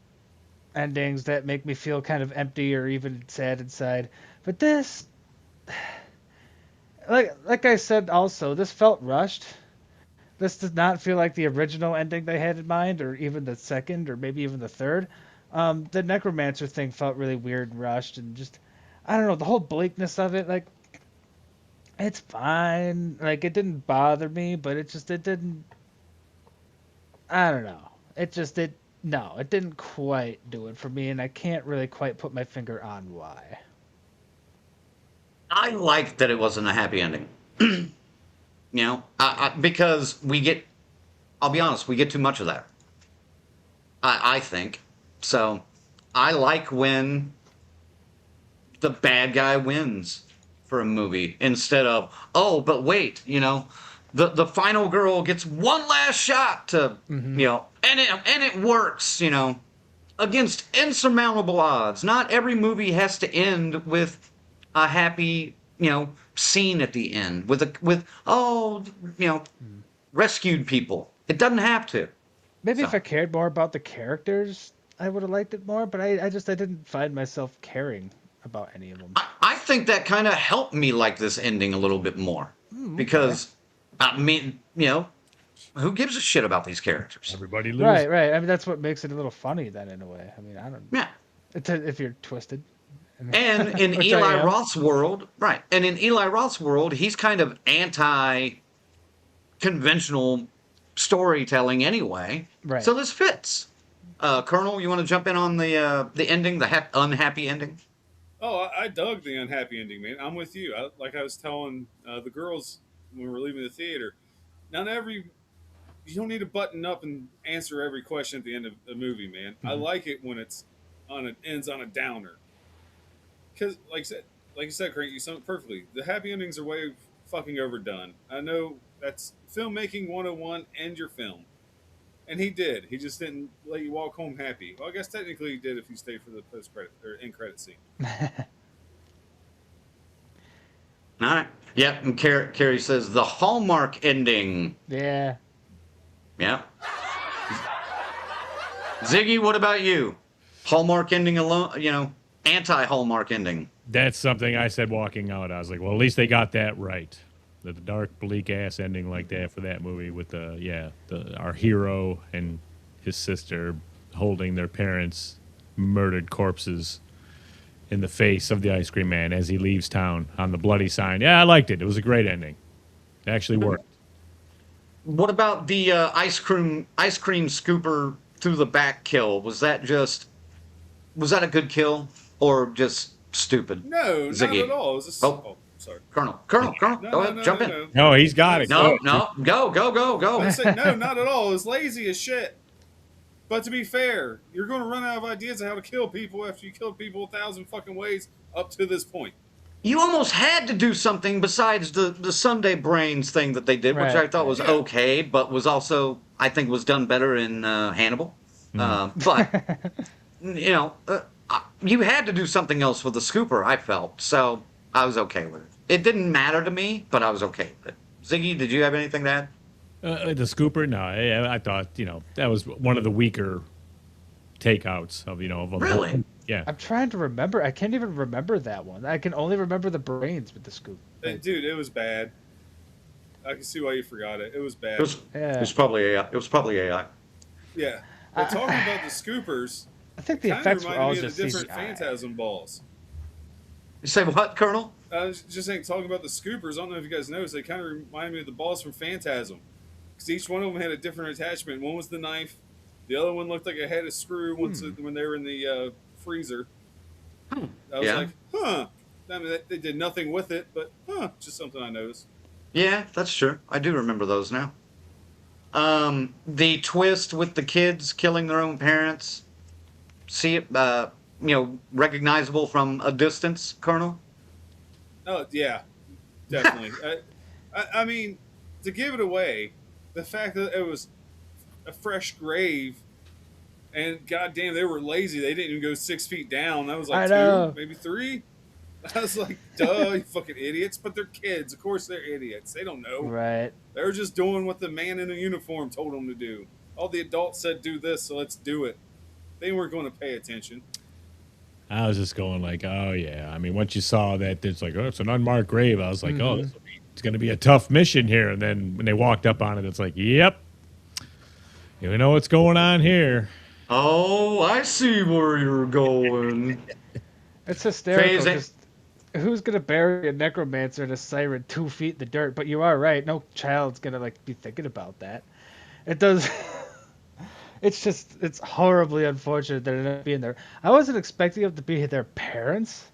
endings that make me feel kind of empty or even sad inside. But this, like I said, also this felt rushed. This does not feel like the original ending they had in mind, or even the second, or maybe even the third. The necromancer thing felt really weird and rushed, and just I don't know, the whole bleakness of it, like. It's fine. Like, it didn't bother me, but it didn't. I don't know. No, it didn't quite do it for me, and I can't really quite put my finger on why. I liked that it wasn't a happy ending. Because I'll be honest, we get too much of that. I think. So, I like when the bad guy wins for a movie instead of, oh, but wait, the final girl gets one last shot to, and it works, against insurmountable odds. Not every movie has to end with a happy, scene at the end rescued people. It doesn't have to. Maybe if So. I cared more about the characters, I would have liked it more, but I didn't find myself caring about any of them. I think that kind of helped me like this ending a little bit more. Because, I mean, who gives a shit about these characters? Everybody loses. Right. I mean, that's what makes it a little funny then, in a way. I mean, I don't. Yeah. If you're twisted. And in Which I Eli am. Roth's world, right? And in Eli Roth's world, he's kind of anti-conventional storytelling anyway. Right. So this fits. Colonel, you want to jump in on the ending, the unhappy ending? Oh, I dug the unhappy ending, man. I'm with you. Like I was telling the girls when we were leaving the theater, you don't need to button up and answer every question at the end of the movie, man. I like it when ends on a downer. Because, like you said, Crank, you summed it perfectly. The happy endings are way fucking overdone. I know that's filmmaking 101, end your film. And he did. He just didn't let you walk home happy. Well, I guess technically he did if you stayed for the post-credit or end-credit scene. All right. Yep. And Carrie says the Hallmark ending. Yeah. Yeah. Ziggy, what about you? Hallmark ending alone, anti-Hallmark ending. That's something I said walking out. I was like, well, at least they got that right. The dark, bleak ass ending like that for that movie with our hero and his sister holding their parents' murdered corpses in the face of the ice cream man as he leaves town on the bloody sign. Yeah, I liked it. It was a great ending. It actually worked. What about the ice cream scooper through the back kill? Was that a good kill or just stupid? No, Ziggy. not at all. It was Oh. Sorry. Colonel, No, go ahead, jump in. No, he's got it. No, Go. go. I said, no, not at all. It was lazy as shit. But to be fair, you're going to run out of ideas of how to kill people after you killed people 1,000 fucking ways up to this point. You almost had to do something besides the Sunday Brains thing that they did, which I Right. thought was Yeah. okay, but was also, I think, was done better in Hannibal. But, you had to do something else with the scooper, I felt, so I was okay with it. It didn't matter to me, but I was okay with it. Ziggy, did you have anything to add? The scooper? No, I thought that was one of the weaker takeouts of of the whole- Really? Yeah. I'm trying to remember. I can't even remember that one. I can only remember the brains with the scoop. Like, Dude, it was bad. I can see why you forgot it. It was bad. It yeah. was probably AI. It was probably AI. Yeah. But talking about the scoopers, I think the kind of effects were all reminded me of just the different CGI. Phantasm balls. You say what, Colonel? I was just saying, talking about the scoopers, I don't know if you guys noticed, they kind of remind me of the balls from Phantasm. Because each one of them had a different attachment. One was the knife, the other one looked like it had a screw once when they were in the freezer. I was Yeah. like, huh. I mean, they did nothing with it, but just something I noticed. Yeah, that's true. I do remember those now. The twist with the kids killing their own parents. See it, recognizable from a distance, Colonel? Oh, yeah, definitely. I mean, to give it away, the fact that it was a fresh grave, and goddamn, they were lazy. They didn't even go 6 feet down. That was I like know. 2, maybe 3. I was like, duh, you fucking idiots. But they're kids. Of course they're idiots. They don't know. Right. They were just doing what the man in the uniform told them to do. All the adults said, do this, so let's do it. They weren't going to pay attention. I was just going like, oh yeah. I mean, once you saw that it's like, oh, it's an unmarked grave, I was like, oh, it's going to be a tough mission here. And then when they walked up on it, it's like, yep, you know what's going on here. Oh, I see where you're going. It's hysterical. Phasing. Just, who's gonna bury a necromancer in a siren 2 feet in the dirt? But you are right. No child's gonna be thinking about that. It does. It's horribly unfortunate that it ended up being there. I wasn't expecting them to be their parents,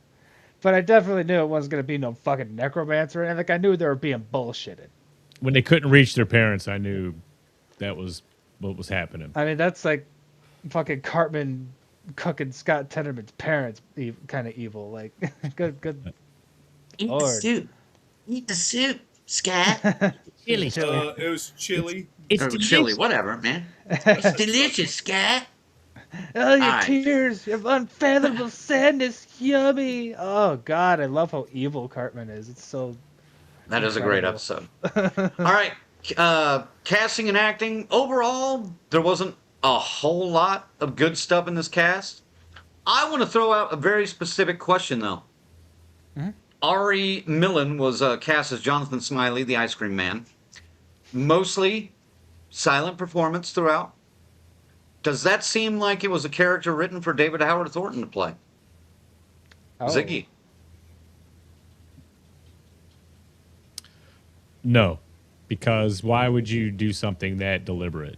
but I definitely knew it wasn't gonna be no fucking necromancer. And like I knew they were being bullshitted. When they couldn't reach their parents, I knew that was what was happening. I mean, that's like fucking Cartman cooking Scott Tenorman's parents kind of evil. Like, good. Eat Lord. the soup. Eat the soup, Scott. Chili. It was chilly. Or chili, whatever, man. It's delicious, Scott. Oh, your Alright. tears, your unfathomable sadness, yummy. Oh God, I love how evil Cartman is. It's so. That is a great Incredible. episode. All right. Casting and acting. Overall, there wasn't a whole lot of good stuff in this cast. I want to throw out a very specific question, though. Ari Millen was cast as Jonathan Smiley, the ice cream man. Mostly silent performance throughout. Does that seem like it was a character written for David Howard Thornton to play? Oh. Ziggy. No, because why would you do something that deliberate?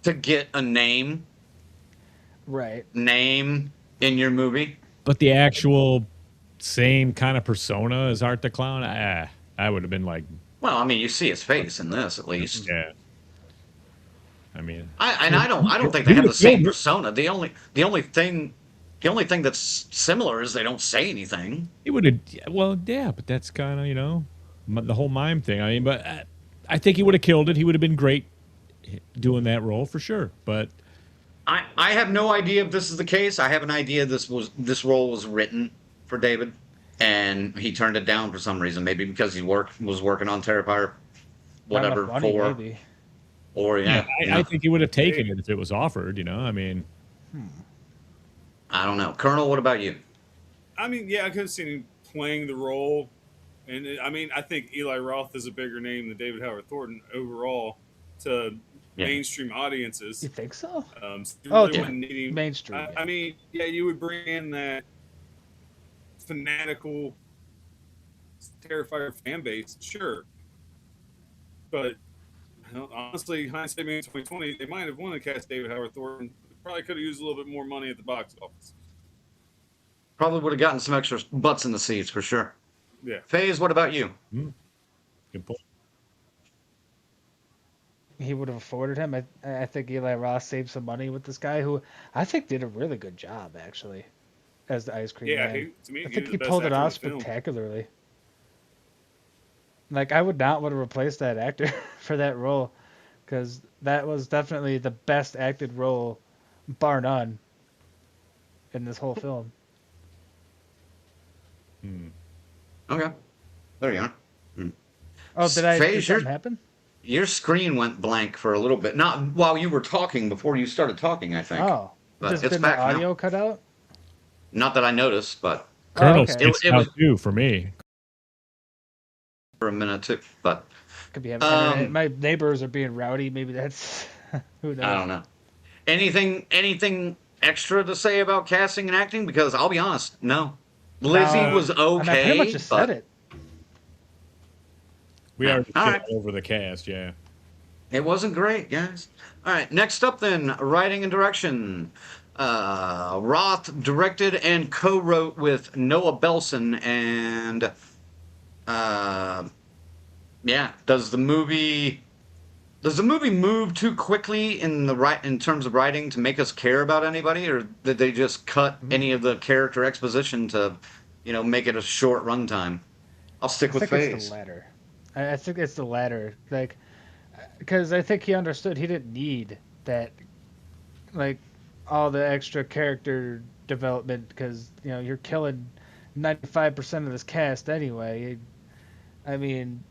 To get a name Right. in your movie. But the actual same kind of persona as Art the Clown, I would have been like, Well, I mean, you see his face in this, at least. yeah. I mean, I don't think they have the same persona. The only thing that's similar is they don't say anything. he would have. Well, yeah, but that's kind of the whole mime thing. I mean, but I think he would have killed it. He would have been great doing that role for sure. But I have no idea if this is the case. I have an idea this role was written for David, and he turned it down for some reason. Maybe because he was working on Terrifier, whatever, Not enough money, 4, maybe. or I think he would have taken it if it was offered. I mean, I don't know. Colonel, what about you? I mean, yeah, I could have seen him playing the role. And I mean, I think Eli Roth is a bigger name than David Howard Thornton overall to mainstream audiences. You think so? So you Oh, really yeah. wouldn't need him. Mainstream. I mean, yeah, you would bring in that fanatical Terrifier fan base, sure. But honestly, hindsight being 2020, they might have wanted to cast David Howard Thornton. Probably could have used a little bit more money at the box office. Probably would have gotten some extra butts in the seats for sure. Yeah. FaZe, what about you? good point. He would have afforded him. I think Eli Roth saved some money with this guy who I think did a really good job actually as the ice cream Yeah, man. to me, I he think was he the best pulled it actor in off the film. spectacularly. Like I would not want to replace that actor for that role, because that was definitely the best acted role, bar none, in this whole film. Okay. There you are. Oh, did Phase, something happen? your screen went blank for a little bit. Not while you were talking, before you started talking, I think. Oh, But it's did my back now. audio cut out? Not that I noticed, but Colonel okay. sticks It out was- too for me. for a minute too. But Could be having internet. My neighbors are being rowdy. Maybe that's who knows. I don't know. Anything extra to say about casting and acting? Because I'll be honest, no. Lizzie No. was okay. I mean, I pretty much just but said it. We Yeah. already All shit right. all over the cast, yeah. It wasn't great, guys. All right, next up then, writing and direction. Roth directed and co-wrote with Noah Belson, and yeah, does the movie move too quickly in terms of writing to make us care about anybody, or did they just cut any of the character exposition to, make it a short runtime? I'll stick with I think it's Phase. the latter. I think it's the latter. Like, because I think he understood he didn't need that, like, all the extra character development, because you're killing 95% of this cast anyway. I mean,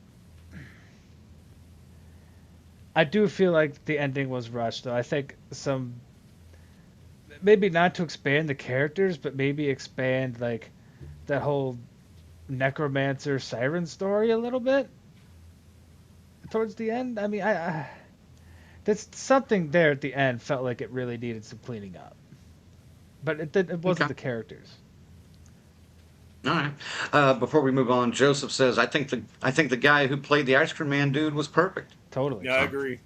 I do feel like the ending was rushed, though. I think maybe not to expand the characters, but maybe expand, like, that whole necromancer siren story a little bit towards the end. I mean, that's something there at the end felt like it really needed some cleaning up, but it wasn't Okay. the characters. All right. Before we move on, Joseph says, I think the guy who played the Ice Cream Man dude was perfect. Totally. Yeah, I agree.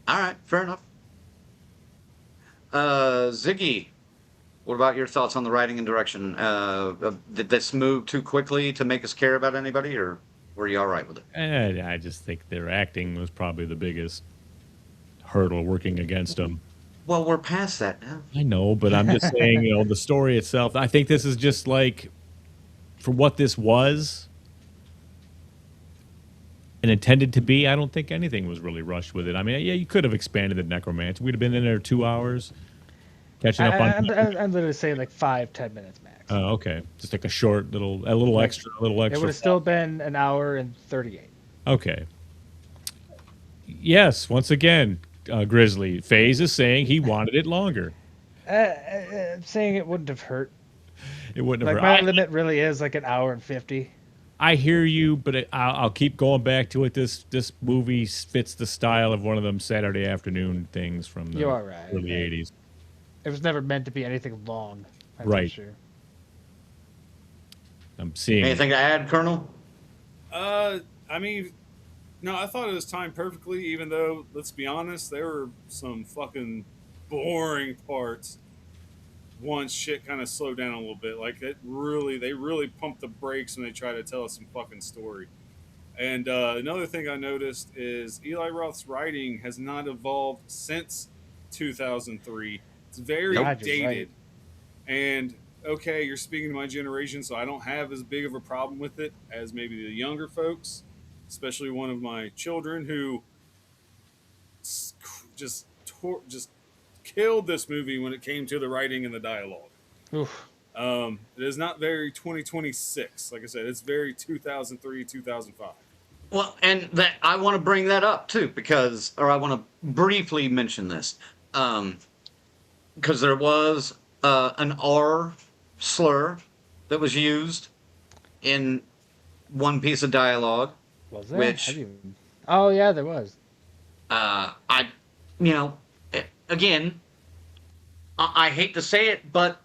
All right, fair enough. Ziggy, what about your thoughts on the writing and direction? Did this move too quickly to make us care about anybody, or were you all right with it? And I just think their acting was probably the biggest hurdle working against them. Well, we're past that now. I know, but I'm just saying, the story itself. I think this is just like, for what this was and intended to be, I don't think anything was really rushed with it. I mean, yeah, you could have expanded the necromancer. We'd have been in there 2 hours, catching up on. I'm literally saying like 5-10 minutes max. Oh, okay. Just like a short a little extra. It would have still been an hour and 38. Okay. Yes, once again, Grizzly Phase is saying he wanted it longer. Saying it wouldn't have hurt. It wouldn't Like, have my hurt. limit really is like an hour and 50. I hear you, but I'll keep going back to it. This movie fits the style of one of them Saturday afternoon things from the You're all right. early '80s. It was never meant to be anything long. That's Right. For sure. I'm seeing. Anything to add, Colonel? I mean, no, I thought it was timed perfectly, even though, let's be honest, there were some fucking boring parts once shit kind of slowed down a little bit. Like, they really pumped the brakes when they tried to tell us some fucking story. And another thing I noticed is Eli Roth's writing has not evolved since 2003. It's very God, you're dated. right. And okay, you're speaking to my generation, so I don't have as big of a problem with it as maybe the younger folks, especially one of my children who just killed this movie when it came to the writing and the dialogue. Oof. It is not very 2026. Like I said, it's very 2003, 2005. Well, and that I want to bring that up too, I want to briefly mention this, because there was an R slur that was used in one piece of dialogue. Was there? Which- Oh yeah, there was. Again, I hate to say it, but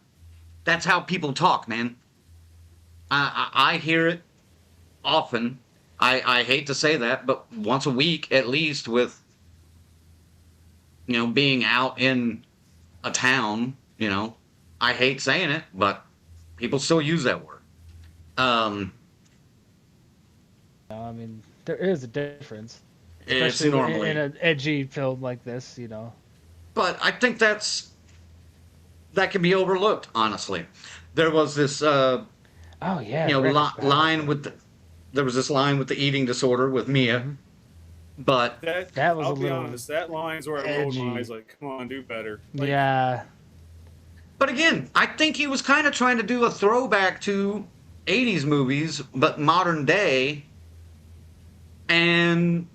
that's how people talk, man. I hear it often. I hate to say that, but once a week at least, with being out in a town, I hate saying it, but people still use that word. No, I mean there is a difference, It's especially normally, in an edgy film like this. but I think that can be overlooked. Honestly, there was this Oh yeah. line with there was this line with the eating disorder with Mia, but That was I'll a be little honest, that line's where I rolled edgy. my eyes like, come on, do better. Like, Yeah. But again, I think he was kind of trying to do a throwback to 80s movies, but modern day, and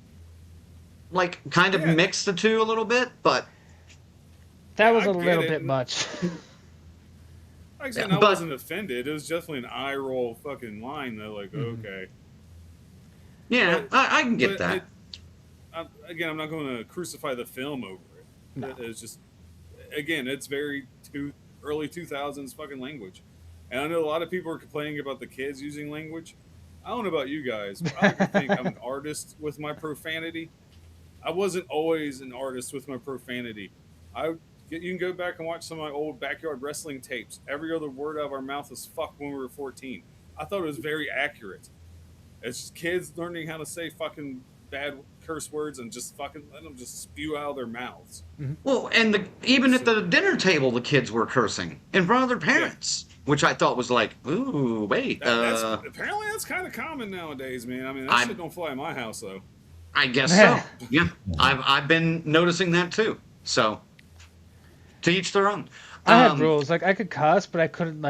like kind of Yeah. mix the two a little bit, but That was I a get little it. bit much. Like I said, Yeah, I but- wasn't offended. It was definitely an eye roll fucking line though. Like, okay. yeah, I can get But that. Again, I'm not going to crucify the film over it. No. It's just, again, it's very early 2000s fucking language. And I know a lot of people are complaining about the kids using language. I don't know about you guys, but I like to think I'm an artist with my profanity. I wasn't always an artist with my profanity. You can go back and watch some of my old backyard wrestling tapes. Every other word out of our mouth was fuck when we were 14. I thought it was very accurate. It's just kids learning how to say fucking bad curse words and just fucking let them just spew out of their mouths. Well, and even at the dinner table, the kids were cursing in front of their parents, which I thought was like, ooh, wait. Apparently that's kind of common nowadays, man. I mean, that shit don't fly in my house, though. I guess so. Yeah, I've been noticing that too. So, to each their own. I had rules. Like, I could cuss, but I couldn't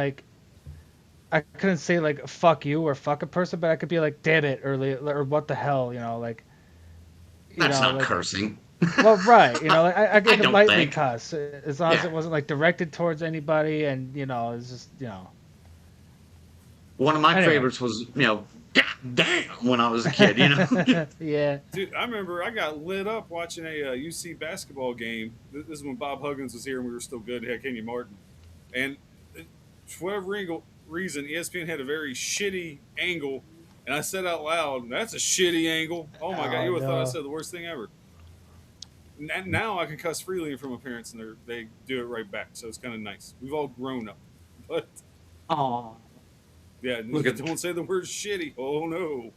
say, like, fuck you or fuck a person, but I could be like, damn it, or what the hell, you know, like. That's not like, cursing. Well, right. You know, like, I could don't lightly think. cuss, as long as Yeah. it wasn't, like, directed towards anybody, and, you know, it's just, you know. One of my Anyway. favorites was, God damn, when I was a kid, Yeah. Dude, I remember I got lit up watching a UC basketball game. This is when Bob Huggins was here and we were still good. Had Kenny Martin. And for whatever reason, ESPN had a very shitty angle. And I said out loud, that's a shitty angle. Oh my God, you would have thought I said the worst thing ever. And now I can cuss freely in front of my parents and they do it right back. So it's kind of nice. We've all grown up. But Aw. yeah, don't say the word shitty. Oh no.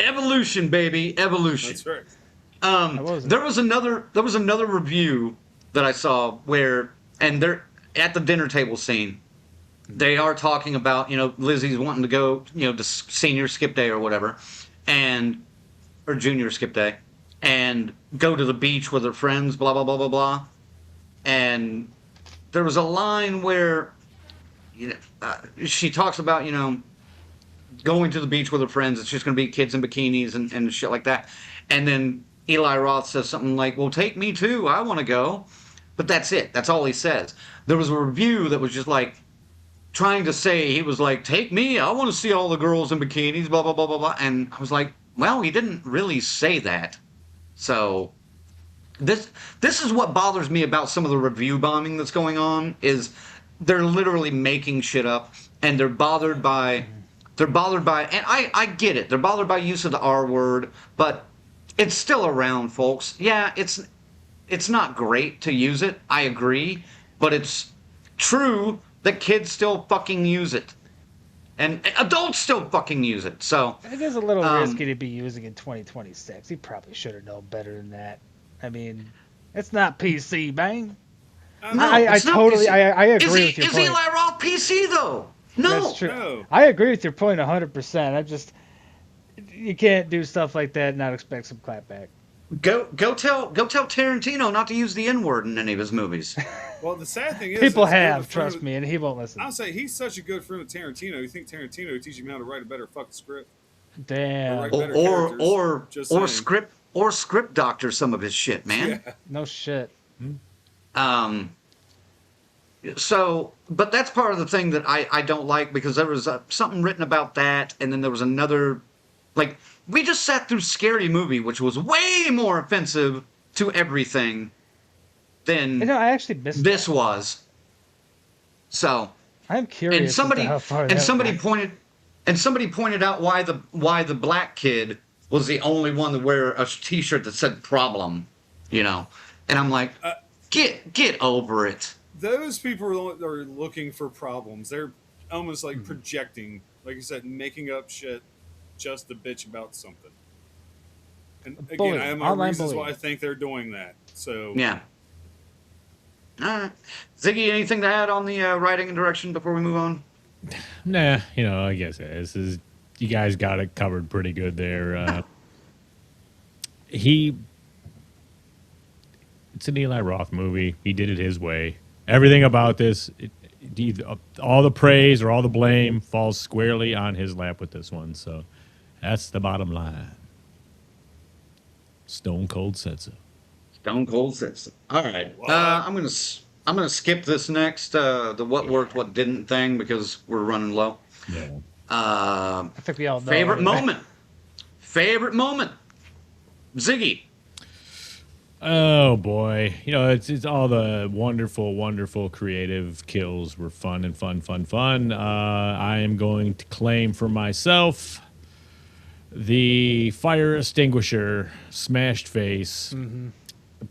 Evolution, baby, evolution. That's right. There was another review that I saw where, and they're at the dinner table scene. They are talking about, Lizzie's wanting to go, to senior skip day or whatever, or junior skip day, and go to the beach with her friends, blah, blah, blah, blah, blah. And there was a line where, she talks about, going to the beach with her friends. It's just going to be kids in bikinis and shit like that. And then Eli Roth says something like, well, take me too. I want to go. But that's it. That's all he says. There was a review that was just like trying to say, he was like, take me. I want to see all the girls in bikinis, blah, blah, blah, blah, blah. And I was like, well, he didn't really say that. So this is what bothers me about some of the review bombing that's going on is they're literally making shit up and they're bothered by, and I get it. They're bothered by use of the R word, but it's still around, folks. Yeah, it's not great to use it. I agree, but it's true that kids still fucking use it. And adults still fucking use it. So I think it's a little risky to be using in 2026. He probably should have known better than that. I mean, it's not PC, bang. no, I it's not totally, PC. I agree with your Is point. Eli Roth PC though? No. That's true. No. I agree with your point 100%. You can't do stuff like that and not expect some clapback. Go tell Tarantino not to use the N-word in any of his movies. Well, the sad thing is, People as a good have, friend trust me, and he won't listen. I'll say he's such a good friend of Tarantino. You think Tarantino would teach him how to write a better fucking script? Damn. Right. Better characters, just saying. script doctor some of his shit, man. Yeah. No shit. So, but that's part of the thing that I don't like because there was something written about that, and then there was another, like, we just sat through Scary Movie, which was way more offensive to everything than I actually missed this that. was. So, I'm curious and somebody as to how far and that somebody went. pointed out why the black kid was the only one to wear a T-shirt that said "problem," and I'm like, get over it. Those people are looking for problems. They're almost like projecting, like you said, making up shit just to bitch about something. And again, Bullying. I have my Online reasons bullying. why I think they're doing that. So Yeah. All right, Ziggy, anything to add on the writing and direction before we move on? Nah, I guess this is you guys got it covered pretty good there. It's an Eli Roth movie. He did it his way. Everything about this, all the praise or all the blame falls squarely on his lap with this one. So that's the bottom line. Stone Cold said so. Stone Cold says so. All right. What? I'm gonna skip this next the what worked, what didn't thing because we're running low. Yeah. Uh, I think we all know. favorite anyway. moment. Favorite moment. Ziggy. Oh boy, it's all the wonderful creative kills were fun and fun. I am going to claim for myself the fire extinguisher smashed face I knew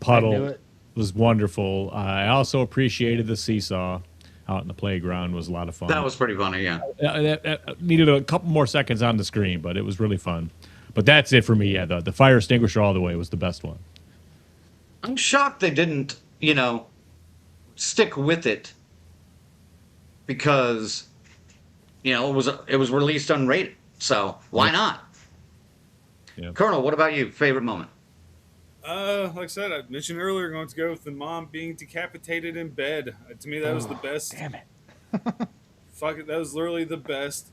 puddle it. was wonderful. I also appreciated the seesaw out in the playground was a lot of fun. That was pretty funny, yeah. That needed a couple more seconds on the screen, but it was really fun. But that's it for me. Yeah, the fire extinguisher all the way was the best one. I'm shocked they didn't, stick with it because, it was released unrated. So why not? Yeah. Colonel, what about you? Favorite moment? Like I said, I mentioned earlier, going to go with the mom being decapitated in bed. To me, that was the best. Damn it. Fuck it, that was literally the best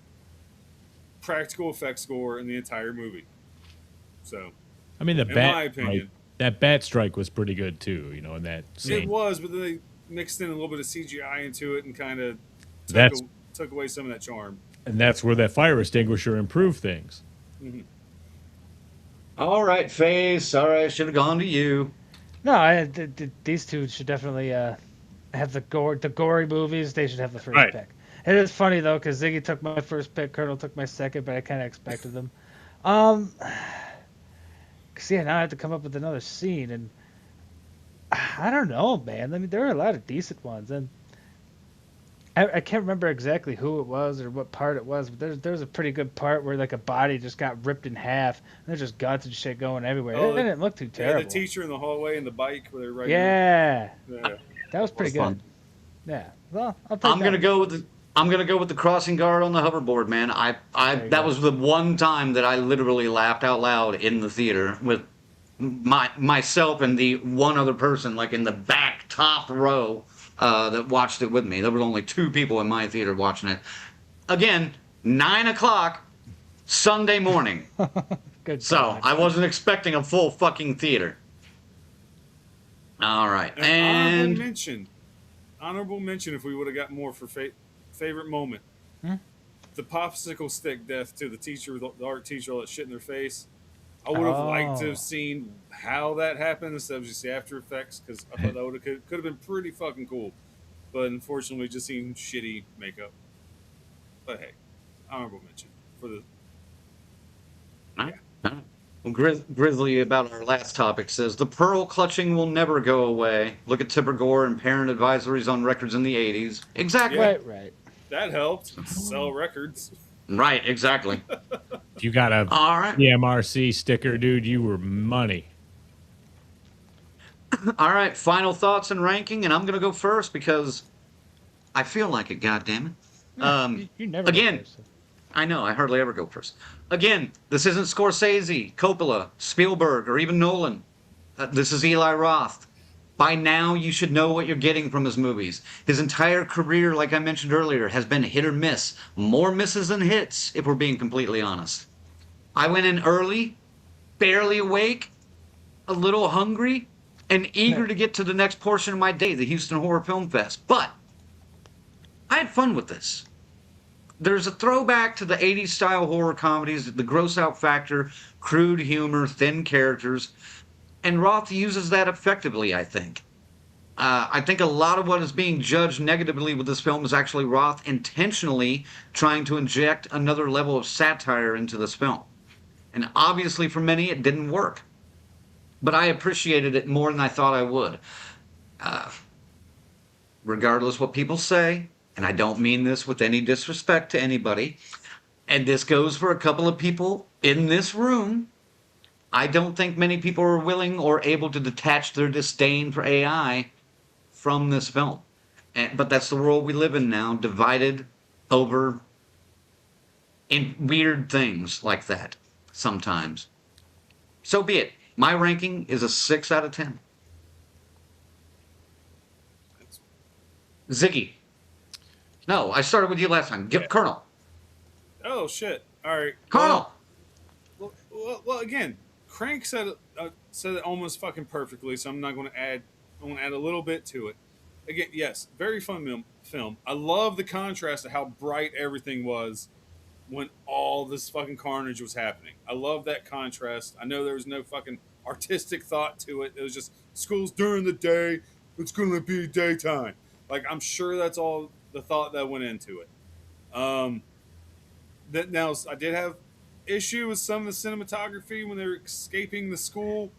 practical effects score in the entire movie. So, I mean, in my opinion, that bat strike was pretty good too. In that scene. it was, but then they mixed in a little bit of CGI into it and kind of took away some of that charm. And that's where that fire extinguisher improved things. Mm-hmm. All right, Face. All right, should have gone to you. No, these two should definitely have the gory movies. They should have the first Right. pick. It is funny though, because Ziggy took my first pick, Colonel took my second, but I kind of expected them. Cause yeah, now I have to come up with another scene, and I don't know, man. I mean, there are a lot of decent ones, and I can't remember exactly who it was or what part it was, but there's a pretty good part where like a body just got ripped in half, and there's just guts and shit going everywhere. Oh, it didn't look too Yeah, terrible. the teacher in the hallway and the bike where they're riding. Yeah, Yeah. that was pretty That was good. fun. Yeah, well, I'll take I'm that gonna one. go with the crossing guard on the hoverboard, man. There you That go. was the one time that I literally laughed out loud in the theater with myself and the one other person, like in the back top row, that watched it with me. There were only 2 people in my theater watching it. Again, 9:00 Sunday morning. Good. So call. I wasn't expecting a full fucking theater. All right, And and honorable mention if we would have got more for favorite moment. The popsicle stick death to the teacher, the art teacher, all that shit in their face. I would have liked to Oh. have seen how that happened instead of just the after effects, because I thought that could have been pretty fucking cool. But unfortunately, just seen shitty makeup. But hey, honorable mention for the. Well, Grizzly, about our last topic, says the pearl clutching will never go away. Look at Tipper Gore and parent advisories on records in the 80s. Exactly. Yeah. Right. That helped sell records. Right, exactly. If you got a All right. EMRC sticker, dude, you were money. All right, final thoughts and ranking, and I'm going to go first because I feel like it, goddammit. You never. again, go first. I know, I hardly ever go first. Again, this isn't Scorsese, Coppola, Spielberg, or even Nolan. This is Eli Roth. By now, you should know what you're getting from his movies. His entire career, like I mentioned earlier, has been hit or miss. More misses than hits, if we're being completely honest. I went in early, barely awake, a little hungry, and eager to get to the next portion of my day, the Houston Horror Film Fest. But I had fun with this. There's a throwback to the 80s style horror comedies, the gross out factor, crude humor, thin characters, and Roth uses that effectively, I think. I think a lot of what is being judged negatively with this film is actually Roth intentionally trying to inject another level of satire into this film. And obviously for many it didn't work. But I appreciated it more than I thought I would. Regardless what people say, and I don't mean this with any disrespect to anybody, and this goes for a couple of people in this room, I don't think many people are willing or able to detach their disdain for AI from this film. But that's the world we live in now, divided over in weird things like that sometimes. So be it. My ranking is a 6 out of 10. Ziggy. No, I started with you last time. Oh shit! All right, Colonel. Well, again, Crank said it almost fucking perfectly, so I'm not going to add. I'm going to add a little bit to it. Again, yes, very fun film. I love the contrast of how bright everything was when all this fucking carnage was happening. I love that contrast. I know there was no fucking artistic thought to it. It was just school's during the day. It's going to be daytime. Like, I'm sure that's all the thought that went into it. That now I did have issue with some of the cinematography when they were escaping the school.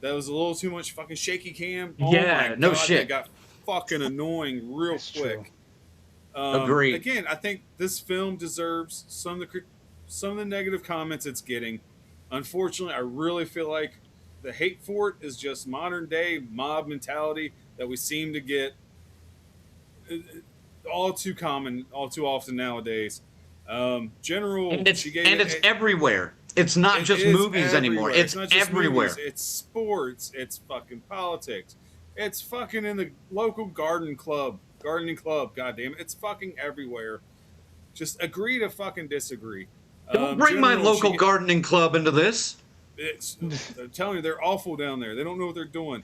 That was a little too much fucking shaky cam. Oh Yeah, my no God, shit. that got fucking annoying real That's quick. Agreed. Again, I think this film deserves some of the negative comments it's getting. Unfortunately, I really feel like the hate for it is just modern day mob mentality that we seem to get all too common, all too often nowadays. General, And she gave it's it. everywhere. It's not It just is movies anymore. everywhere. It's not just everywhere. movies. It's sports. It's fucking politics. It's fucking in the local gardening club. God damn it! It's fucking everywhere. Just agree to fucking disagree. Don't bring my General, local gardening club into this. I'm telling you, they're awful down there. They don't know what they're doing.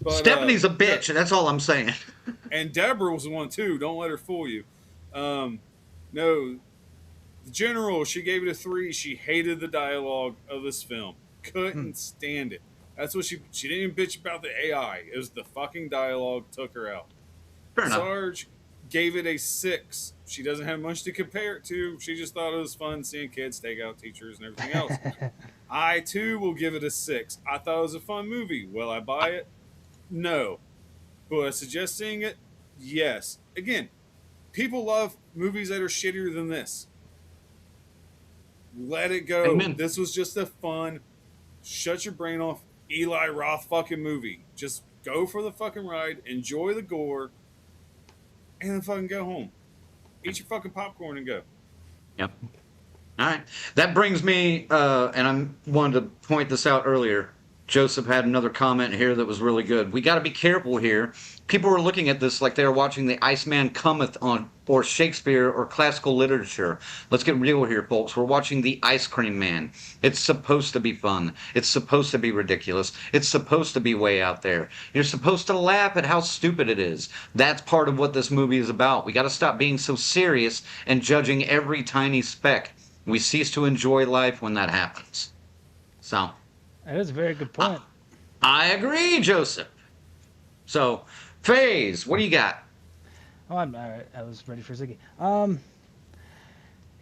But Stephanie's a bitch, and that's all I'm saying. and Deborah was the one too. Don't let her fool you. No, the general, she gave it a 3. She hated the dialogue of this film. Couldn't stand it. That's what she didn't even bitch about the AI. It was the fucking dialogue took her out. Fair enough. Sarge gave it a 6. She doesn't have much to compare it to. She just thought it was fun seeing kids take out teachers and everything else. I too will give it a 6. I thought it was a fun movie. Will I buy it? No. But I suggest seeing it? Yes. Again, people love movies that are shittier than this. Let it go. Amen. This was just a fun, shut your brain off, Eli Roth fucking movie. Just go for the fucking ride, enjoy the gore, and then fucking go home. Eat your fucking popcorn and go. Yep. All right. That brings me, and I wanted to point this out earlier. Joseph had another comment here that was really good. We got to be careful here. People are looking at this like they're watching The Iceman Cometh on, or Shakespeare, or classical literature. Let's get real here, folks. We're watching The Ice Cream Man. It's supposed to be fun. It's supposed to be ridiculous. It's supposed to be way out there. You're supposed to laugh at how stupid it is. That's part of what this movie is about. We got to stop being so serious and judging every tiny speck. We cease to enjoy life when that happens. So, That is a very good point. I agree, Joseph. So, FaZe, what do you got? Oh, I'm all right. I was ready for Ziggy.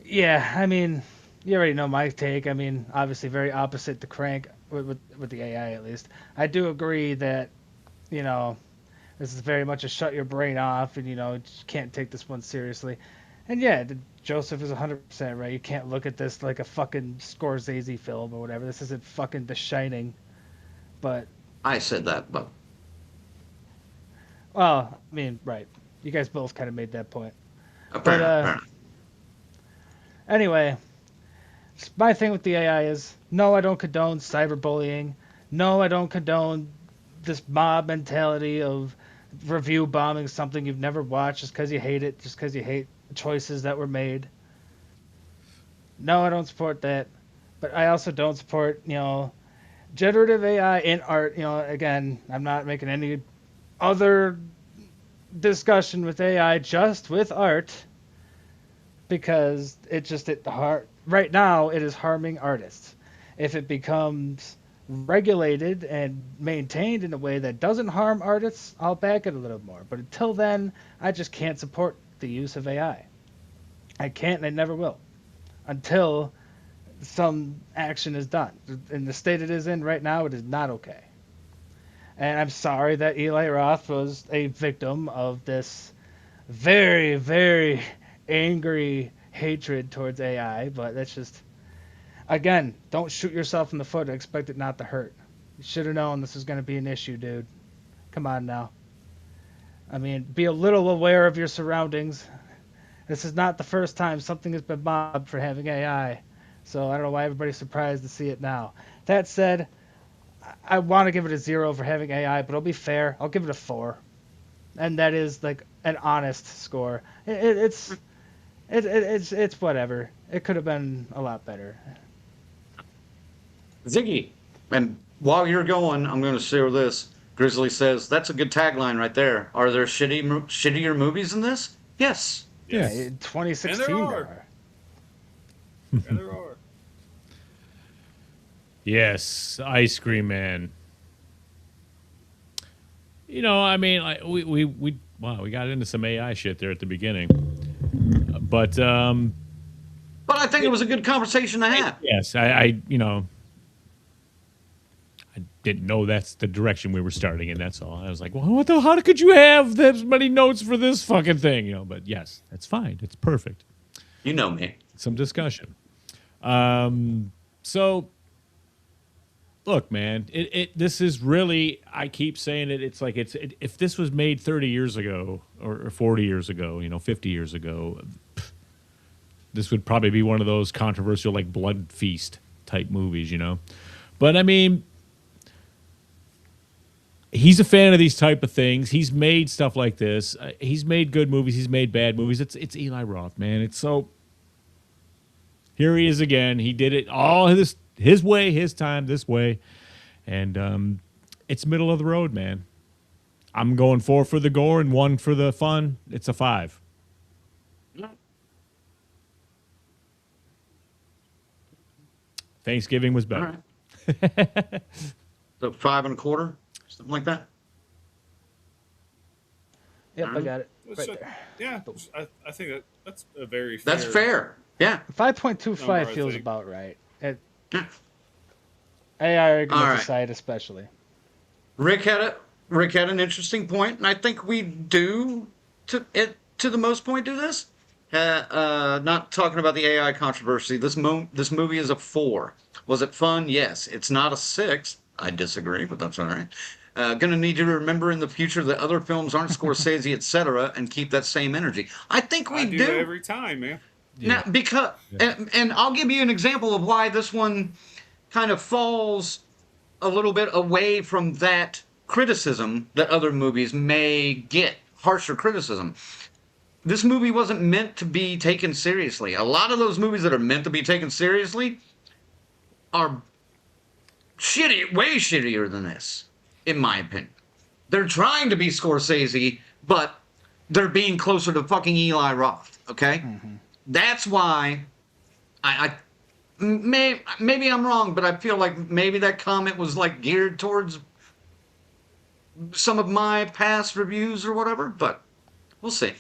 Yeah, I mean, you already know my take. I mean, obviously very opposite to Crank with the AI at least. I do agree that, you know, this is very much a shut your brain off, and you know, you just can't take this one seriously. And yeah, Joseph is 100% right. You can't look at this like a fucking Scorsese film or whatever. This isn't fucking The Shining. But I said that, but well, I mean, right. You guys both kind of made that point. fair enough. Anyway, my thing with the AI is, no, I don't condone cyberbullying. No, I don't condone this mob mentality of review bombing something you've never watched just because you hate it, just because you hate choices that were made. No, I don't support that. But I also don't support, you know, generative AI in art. You know, again, I'm not making any other discussion with AI, just with art, because right now it is harming artists. If it becomes regulated and maintained in a way that doesn't harm artists, I'll back it a little more. But until then, I just can't support the use of AI. I can't and I never will until some action is done. In the state it is in right now, it is not okay. And I'm sorry that Eli Roth was a victim of this very, very angry hatred towards AI, but that's just, again, don't shoot yourself in the foot and expect it not to hurt. You should have known this was going to be an issue, dude. Come on now. I mean, be a little aware of your surroundings. This is not the first time something has been mobbed for having AI, so I don't know why everybody's surprised to see it now. That said, I want to give it a 0 for having AI, but I'll be fair. I'll give it a 4. And that is like an honest score. It's whatever. It could have been a lot better. Ziggy. And while you're going, I'm going to share this. Grizzly says, that's a good tagline right there. Are there shittier movies than this? Yes. Yeah, Yes. in 2016 And there there are. are. And there are. Yes, Ice Cream Man. You know, I mean, we got into some AI shit there at the beginning, but But I think it was a good conversation to have. yes, I you know, I didn't know that's the direction we were starting in. That's all. I was like, well, what the? How could you have this many notes for this fucking thing? You know, but yes, that's fine. It's perfect. You know me. Some discussion. So look, man, this is really, I keep saying it, it's like if this was made 30 years ago or 40 years ago, 50 years ago, this would probably be one of those controversial like Blood Feast type movies, But I mean, he's a fan of these type of things. He's made stuff like this. He's made good movies. He's made bad movies. It's Eli Roth, man. It's so. Here he is again. He did it all his way, his time, this way, and it's middle of the road, man. I'm going 4 for the gore and 1 for the fun. It's a 5. Thanksgiving was better. All right. So 5 1/4, something like that. Yep, I got it. Let's Right check- there. Yeah, I think that's a very fair. That's fair. Yeah. 5.25 Number, I feels think. about right. Yeah. AI argument All right. aside, especially. Rick had an interesting point, and I think we do to the most point do this. Not talking about the AI controversy. This movie is a 4. Was it fun? Yes. It's not a 6. I disagree, but that's all right. Gonna need you to remember in the future that other films aren't Scorsese, etc., and keep that same energy. I think we I do do. that every time, man. Now, because, and I'll give you an example of why this one kind of falls a little bit away from that criticism that other movies may get, harsher criticism. This movie wasn't meant to be taken seriously. A lot of those movies that are meant to be taken seriously are shitty, way shittier than this, in my opinion. They're trying to be Scorsese, but they're being closer to fucking Eli Roth, okay? Mm-hmm. That's why maybe I'm wrong, but I feel like maybe that comment was like geared towards some of my past reviews or whatever, but we'll see.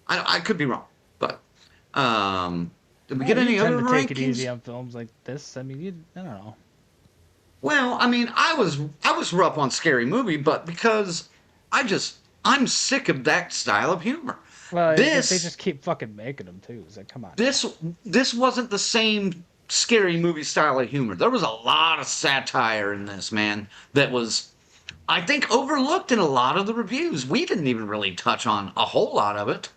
I could be wrong, but did we get any other to rankings? take it easy on films like this. I mean, I don't know. Well, I mean, I was rough on Scary Movie, but because I'm sick of that style of humor. Well, they just keep fucking making them too. It's like, come on. This wasn't the same Scary Movie style of humor. There was a lot of satire in this, man, that was, I think, overlooked in a lot of the reviews. We didn't even really touch on a whole lot of it.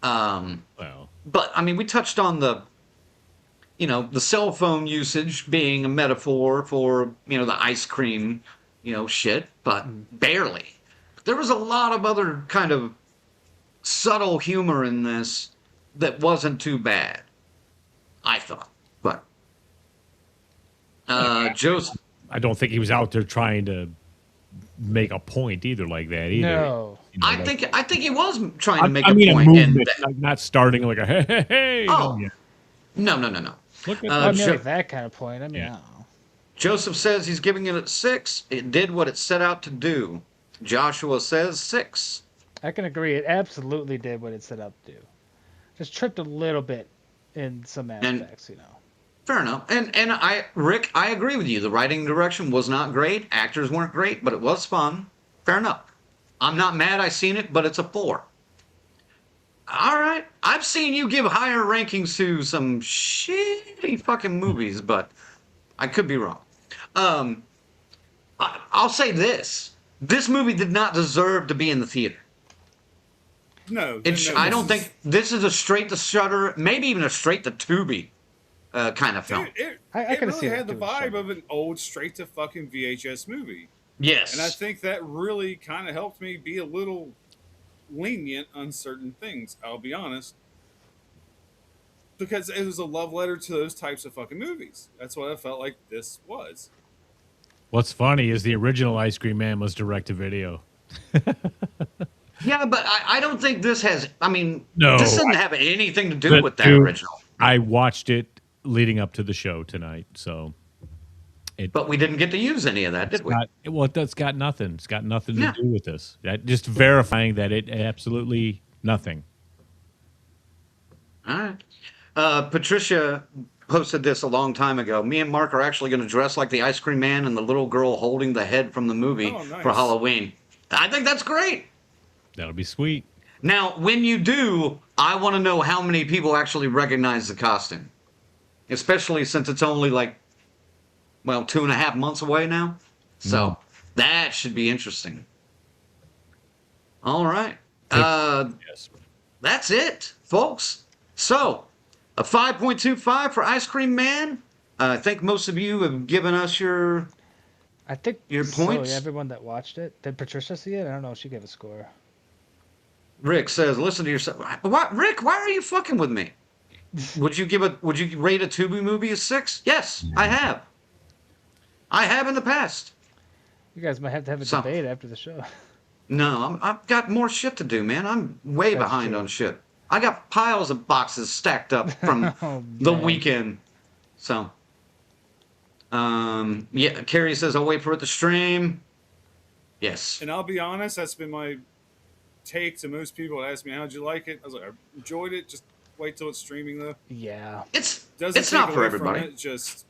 Well, But I mean, we touched on the cell phone usage being a metaphor for, the ice cream, shit, but barely. There was a lot of other kind of subtle humor in this that wasn't too bad, I thought. But Joseph, I don't think he was out there trying to make a point either like that either. No. I think he was trying to make I a mean, point. a And movement, not starting like a hey. Oh. Yeah. no. Look at I mean, Jo- like that kind of point. I mean, Yeah. I don't know. Joseph says he's giving it a 6. It did what it set out to do. Joshua says 6. I can agree. It absolutely did what it set up to do. Just tripped a little bit in some aspects, Fair enough. And Rick, I agree with you. The writing direction was not great. Actors weren't great, but it was fun. Fair enough. I'm not mad I seen it, but it's a 4. All right. I've seen you give higher rankings to some shitty fucking movies, but I could be wrong. I'll say this. This movie did not deserve to be in the theater. No, I don't think this is a straight to Shudder, maybe even a straight to Tubi kind of film. Dude, I it can really see had that the too, vibe sure. of an old straight to fucking VHS movie. Yes. And I think that really kind of helped me be a little lenient on certain things, I'll be honest. Because it was a love letter to those types of fucking movies. That's what I felt like this was. What's funny is the original Ice Cream Man was direct to video. Yeah, but I don't think this has. I mean, No, this doesn't have anything to do But, with that dude, original. I watched it leading up to the show tonight, so But we didn't get to use any of that, did we? that's got nothing. It's got nothing Yeah. to do with this. Just verifying that it absolutely nothing. All right. Patricia posted this a long time ago. Me and Mark are actually going to dress like the Ice Cream Man and the little girl holding the head from the movie Oh, nice. for Halloween. I think that's great. That'll be sweet. Now, when you do, I want to know how many people actually recognize the costume, especially since it's only like, well, 2.5 months away now. So that should be interesting. All right. Yes. That's it, folks. So, a 5.25 for Ice Cream Man. I think most of you have given us your. I think Your so, points? yeah, everyone that watched it. Did Patricia see it? I don't know if she gave a score. Rick says, "Listen to yourself." What, Rick? Why are you fucking with me? Would you rate a Tubi movie a 6? Yes, I have. I have in the past. You guys might have to have a So- debate after the show. No, I've got more shit to do, man. I'm way That's behind true. on shit. I got piles of boxes stacked up from Oh, the man. weekend. So, yeah, Carrie says, "I'll wait for it to stream." Yes. And I'll be honest, that's been my take to most people that ask me, how'd you like it? I was like, I enjoyed it. Just wait till it's streaming, though. Yeah. It's Doesn't take not for away from everybody. it, just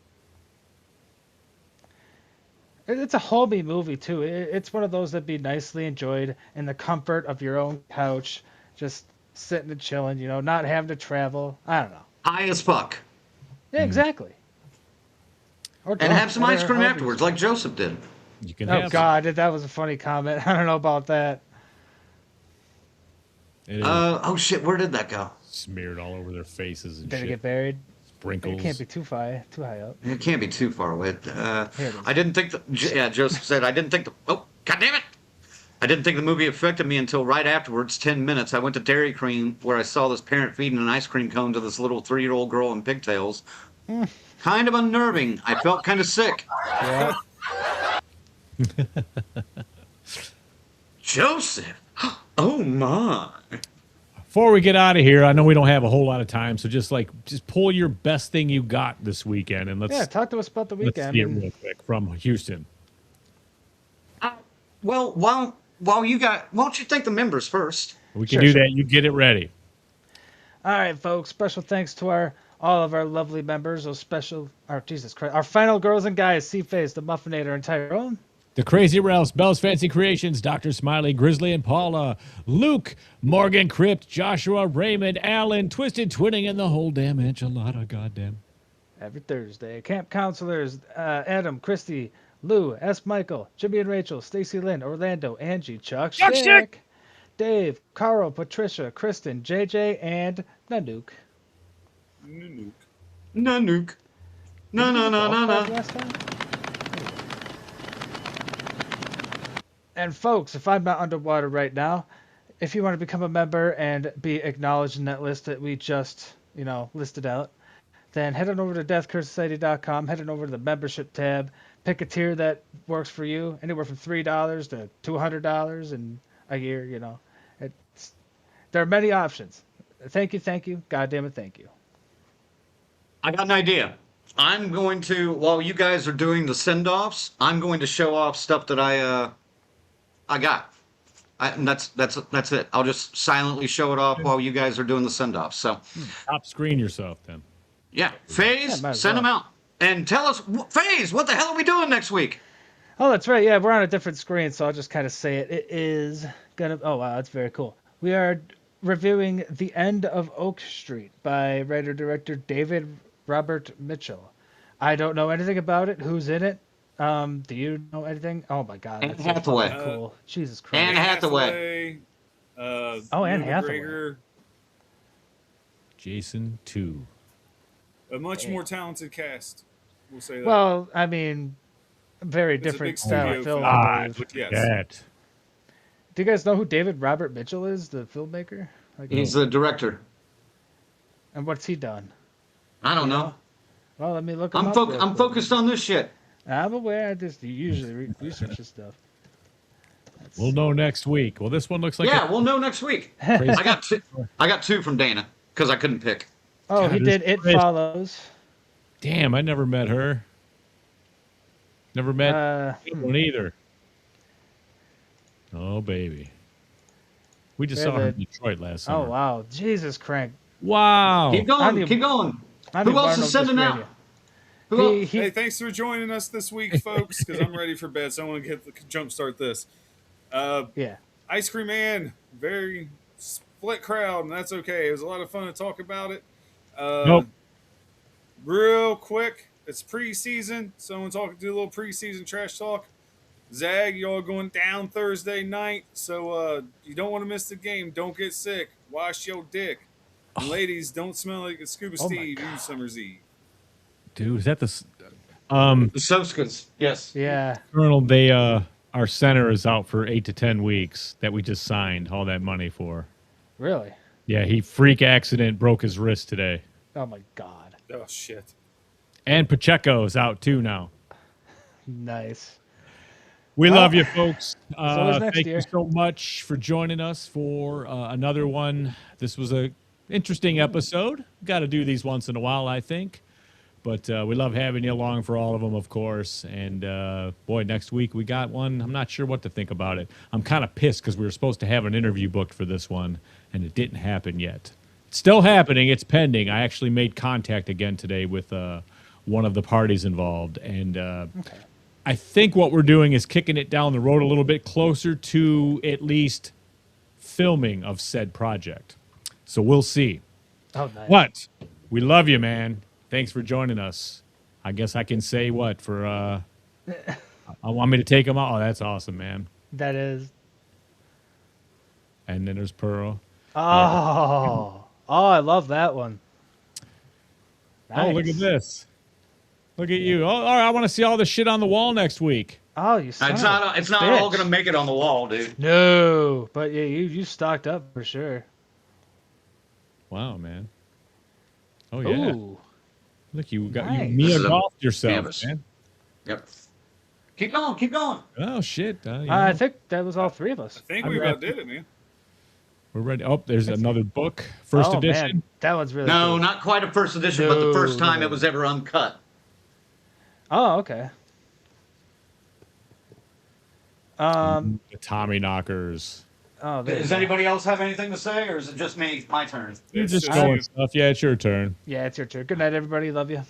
It's a homey movie, too. It's one of those that'd be nicely enjoyed in the comfort of your own couch, just sitting and chilling, not having to travel. I don't know. High as fuck. Yeah, exactly. Or And drunk, have some ice whatever, cream however you afterwards, feel. like Joseph did. You can Oh, have God, that was a funny comment. I don't know about that. it is Oh shit, where did that go? smeared all over their faces and Did it shit. get buried? Sprinkles. It can't be too high up. It can't be too far away. Here it is. I didn't think yeah, Joseph said, I didn't think oh, God damn it! I didn't think the movie affected me until right afterwards, 10 minutes. I went to Dairy Queen where I saw this parent feeding an ice cream cone to this little 3-year-old girl in pigtails. Kind of unnerving. I felt kind of sick. Yeah. Joseph! Oh my. Before we get out of here, I know we don't have a whole lot of time, so just pull your best thing you got this weekend and let's Yeah, talk to us about the let's weekend. see it real quick from Houston. Well, while you got, why don't you thank the members first? We can Sure, do sure. that. You get it ready. All right, folks. Special thanks to all of our lovely members. Jesus Christ, our final girls and guys: C-Face, the Muffinator, and Tyrone. The Crazy Ralphs, Bell's Fancy Creations, Dr. Smiley, Grizzly and Paula, Luke, Morgan Crypt, Joshua, Raymond, Allen, Twisted Twinning, and the whole damn enchilada, goddamn. Every Thursday. Camp counselors: Adam, Christy, Lou, S. Michael, Jimmy and Rachel, Stacy Lynn, Orlando, Angie, Chuck Schick, Dave, Carl, Patricia, Kristen, JJ, and Nanook. nuke. Nanook. No. Last time? And folks, if I'm not underwater right now, if you want to become a member and be acknowledged in that list that we just, listed out, then head on over to deathcursesociety.com, head on over to the membership tab, pick a tier that works for you, anywhere from $3 to $200 in a year, there are many options. Thank you. God damn it, thank you. I got an idea. I'm going to, while you guys are doing the send-offs, I'm going to show off stuff that I got. And that's it. I'll just silently show it off while you guys are doing the send-offs. So, Top screen yourself then. yeah, FaZe, might as send them well. out. And tell us, FaZe, what the hell are we doing next week? Oh, that's right. Yeah, we're on a different screen, so I'll just kind of say it. It is gonna. Oh wow, that's very cool. We are reviewing The End of Oak Street by writer-director David Robert Mitchell. I don't know anything about it. Who's in it? Do you know anything? Oh my God, Anne that's Hathaway. so cool. Jesus Christ. Anne Hathaway. Oh, Anne Hathaway. McGregor, Jason 2. a much more talented cast. We'll say that. Well, I mean, very It's a different big style studio of film. film. I believe. Look Yes. at that. Do you guys know who David Robert Mitchell is, the filmmaker? He's the director. And what's he done? I don't know. Well, let me look him I'm up. real quick. focused on this shit. I'm aware. I just usually research this stuff. We'll know next week. Well, this one looks like Yeah, we'll know next week. I got two. I got two from Dana because I couldn't pick. Oh, God, he this did It Chris- Follows. Damn, I never met her. Never met one either. Oh, baby. We just Where saw her in the- Detroit last Oh summer. wow, Jesus, Crank. Wow. Keep going. need- Keep going. I Who need else Barnum is sending just out? radio. Who He, else? he, Hey, thanks for joining us this week, folks, because I'm ready for bed, so I want to jumpstart this. yeah. Ice Cream Man, very split crowd, and that's okay. It was a lot of fun to talk about it. Nope. Real quick, it's preseason, so I'm going to do a little preseason trash talk. Zag, y'all going down Thursday night, so you don't want to miss the game. Don't get sick. Wash your dick. And ladies, don't smell like a Scuba Oh my Steve God. Summer's Eve. Dude, is that the The Soskas. Yes. Yeah. Colonel? They our center is out for 8 to 10 weeks that we just signed all that money for. Really? Yeah, he freak accident broke his wrist today. Oh my God. Oh, shit. And Pacheco's out too now. Nice. We Well, love you, folks. always next Thank year. you so much for joining us for another one. This was a interesting episode. Got to do these once in a while, I think. But we love having you along for all of them, of course. And boy, next week we got one. I'm not sure what to think about it. I'm kind of pissed because we were supposed to have an interview booked for this one, and it didn't happen yet. It's still happening. It's pending. I actually made contact again today with one of the parties involved, and I think what we're doing is kicking it down the road a little bit closer to at least filming of said project. So we'll see. Oh, nice. But we love you, man. Thanks for joining us. I guess I can say what for I want me to take them out. Oh, that's awesome, man. That is. And then there's Pearl. Oh. Oh, I love that one. Oh, look at Nice. this. Look at you. Oh, all right, I want to see all this shit on the wall next week. Oh, you son It's of not. a It's not all bitch. gonna make it on the wall, dude. No, but yeah, you stocked up for sure. Wow, man. Oh yeah. Ooh. Look, you got Nice. you Mia This is a golfed yourself, canvas. man. Yep. Keep going. Keep going. Oh shit. I think that was all three of I us. think I'm we ready. about did it, man. We're ready. Oh, there's another book. First Oh, edition. Man, that one's really No, cool. not quite a first edition, but the first No, time no. it was ever uncut. Oh, okay. The Tommy Knockers. Oh, there you Does go. anybody else have anything to say, or is it just me? My turn. You're It's just just going you. stuff. Yeah, it's your turn. Yeah, it's your turn. Good night, everybody. Love you.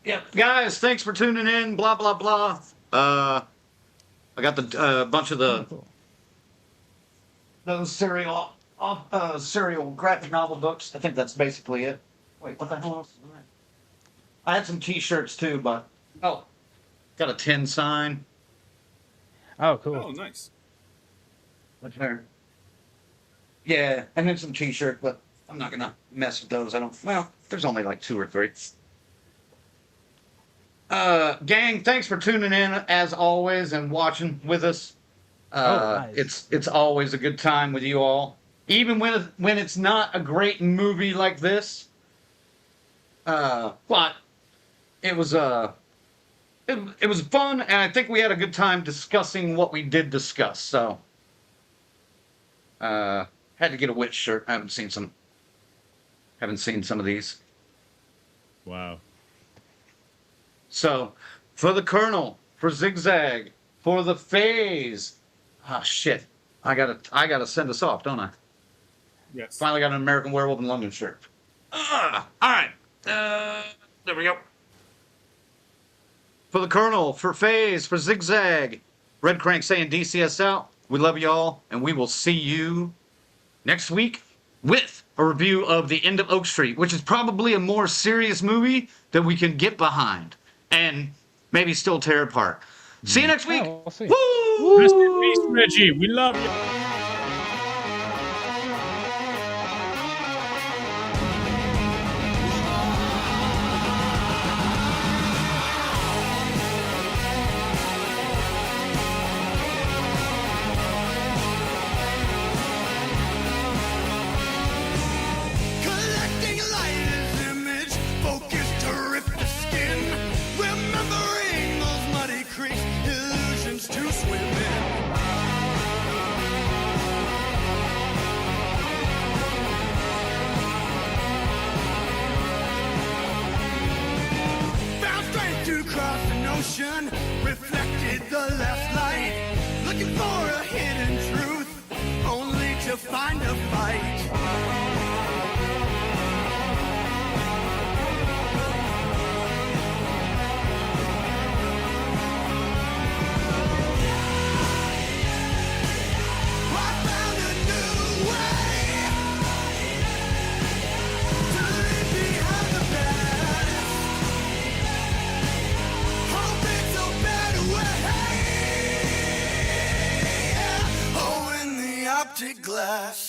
Yep, guys. Thanks for tuning in. Blah blah blah. I got the bunch of the those serial graphic novel books. I think that's basically it. Wait, what the hell else? I had some T-shirts too, but got a tin sign. Oh, cool. Oh, nice. What's there? Yeah, and then some T-shirt, but I'm not gonna mess with those. I don't. Well, there's only like 2 or 3. Gang, thanks for tuning in as always and watching with us. Nice. It's always a good time with you all, even when it's not a great movie like this. But it was it was fun, and I think we had a good time discussing what we did discuss. So, had to get a witch shirt. I haven't seen some of these. Wow. So, for the Colonel, for Zigzag, for the Phase. Ah, shit. I gotta send us off, don't I? Yes. Finally got an American Werewolf in London shirt. All right. There we go. For the Colonel, for Phase, for Zigzag, Red Crank saying DCS out. We love y'all, and we will see you next week with a review of The End of Oak Street, which is probably a more serious movie that we can get behind and maybe still tear apart. See you next week. Yeah, we'll see. Woo! Rest in peace, Reggie. We love you. Collecting light as image, focused to rip the skin. Remembering those muddy reflection reflected the left light, looking for a hidden truth, only to find a fight. I found a new way to leave behind the past. Hope it's a better way. Oh, in the optic glass.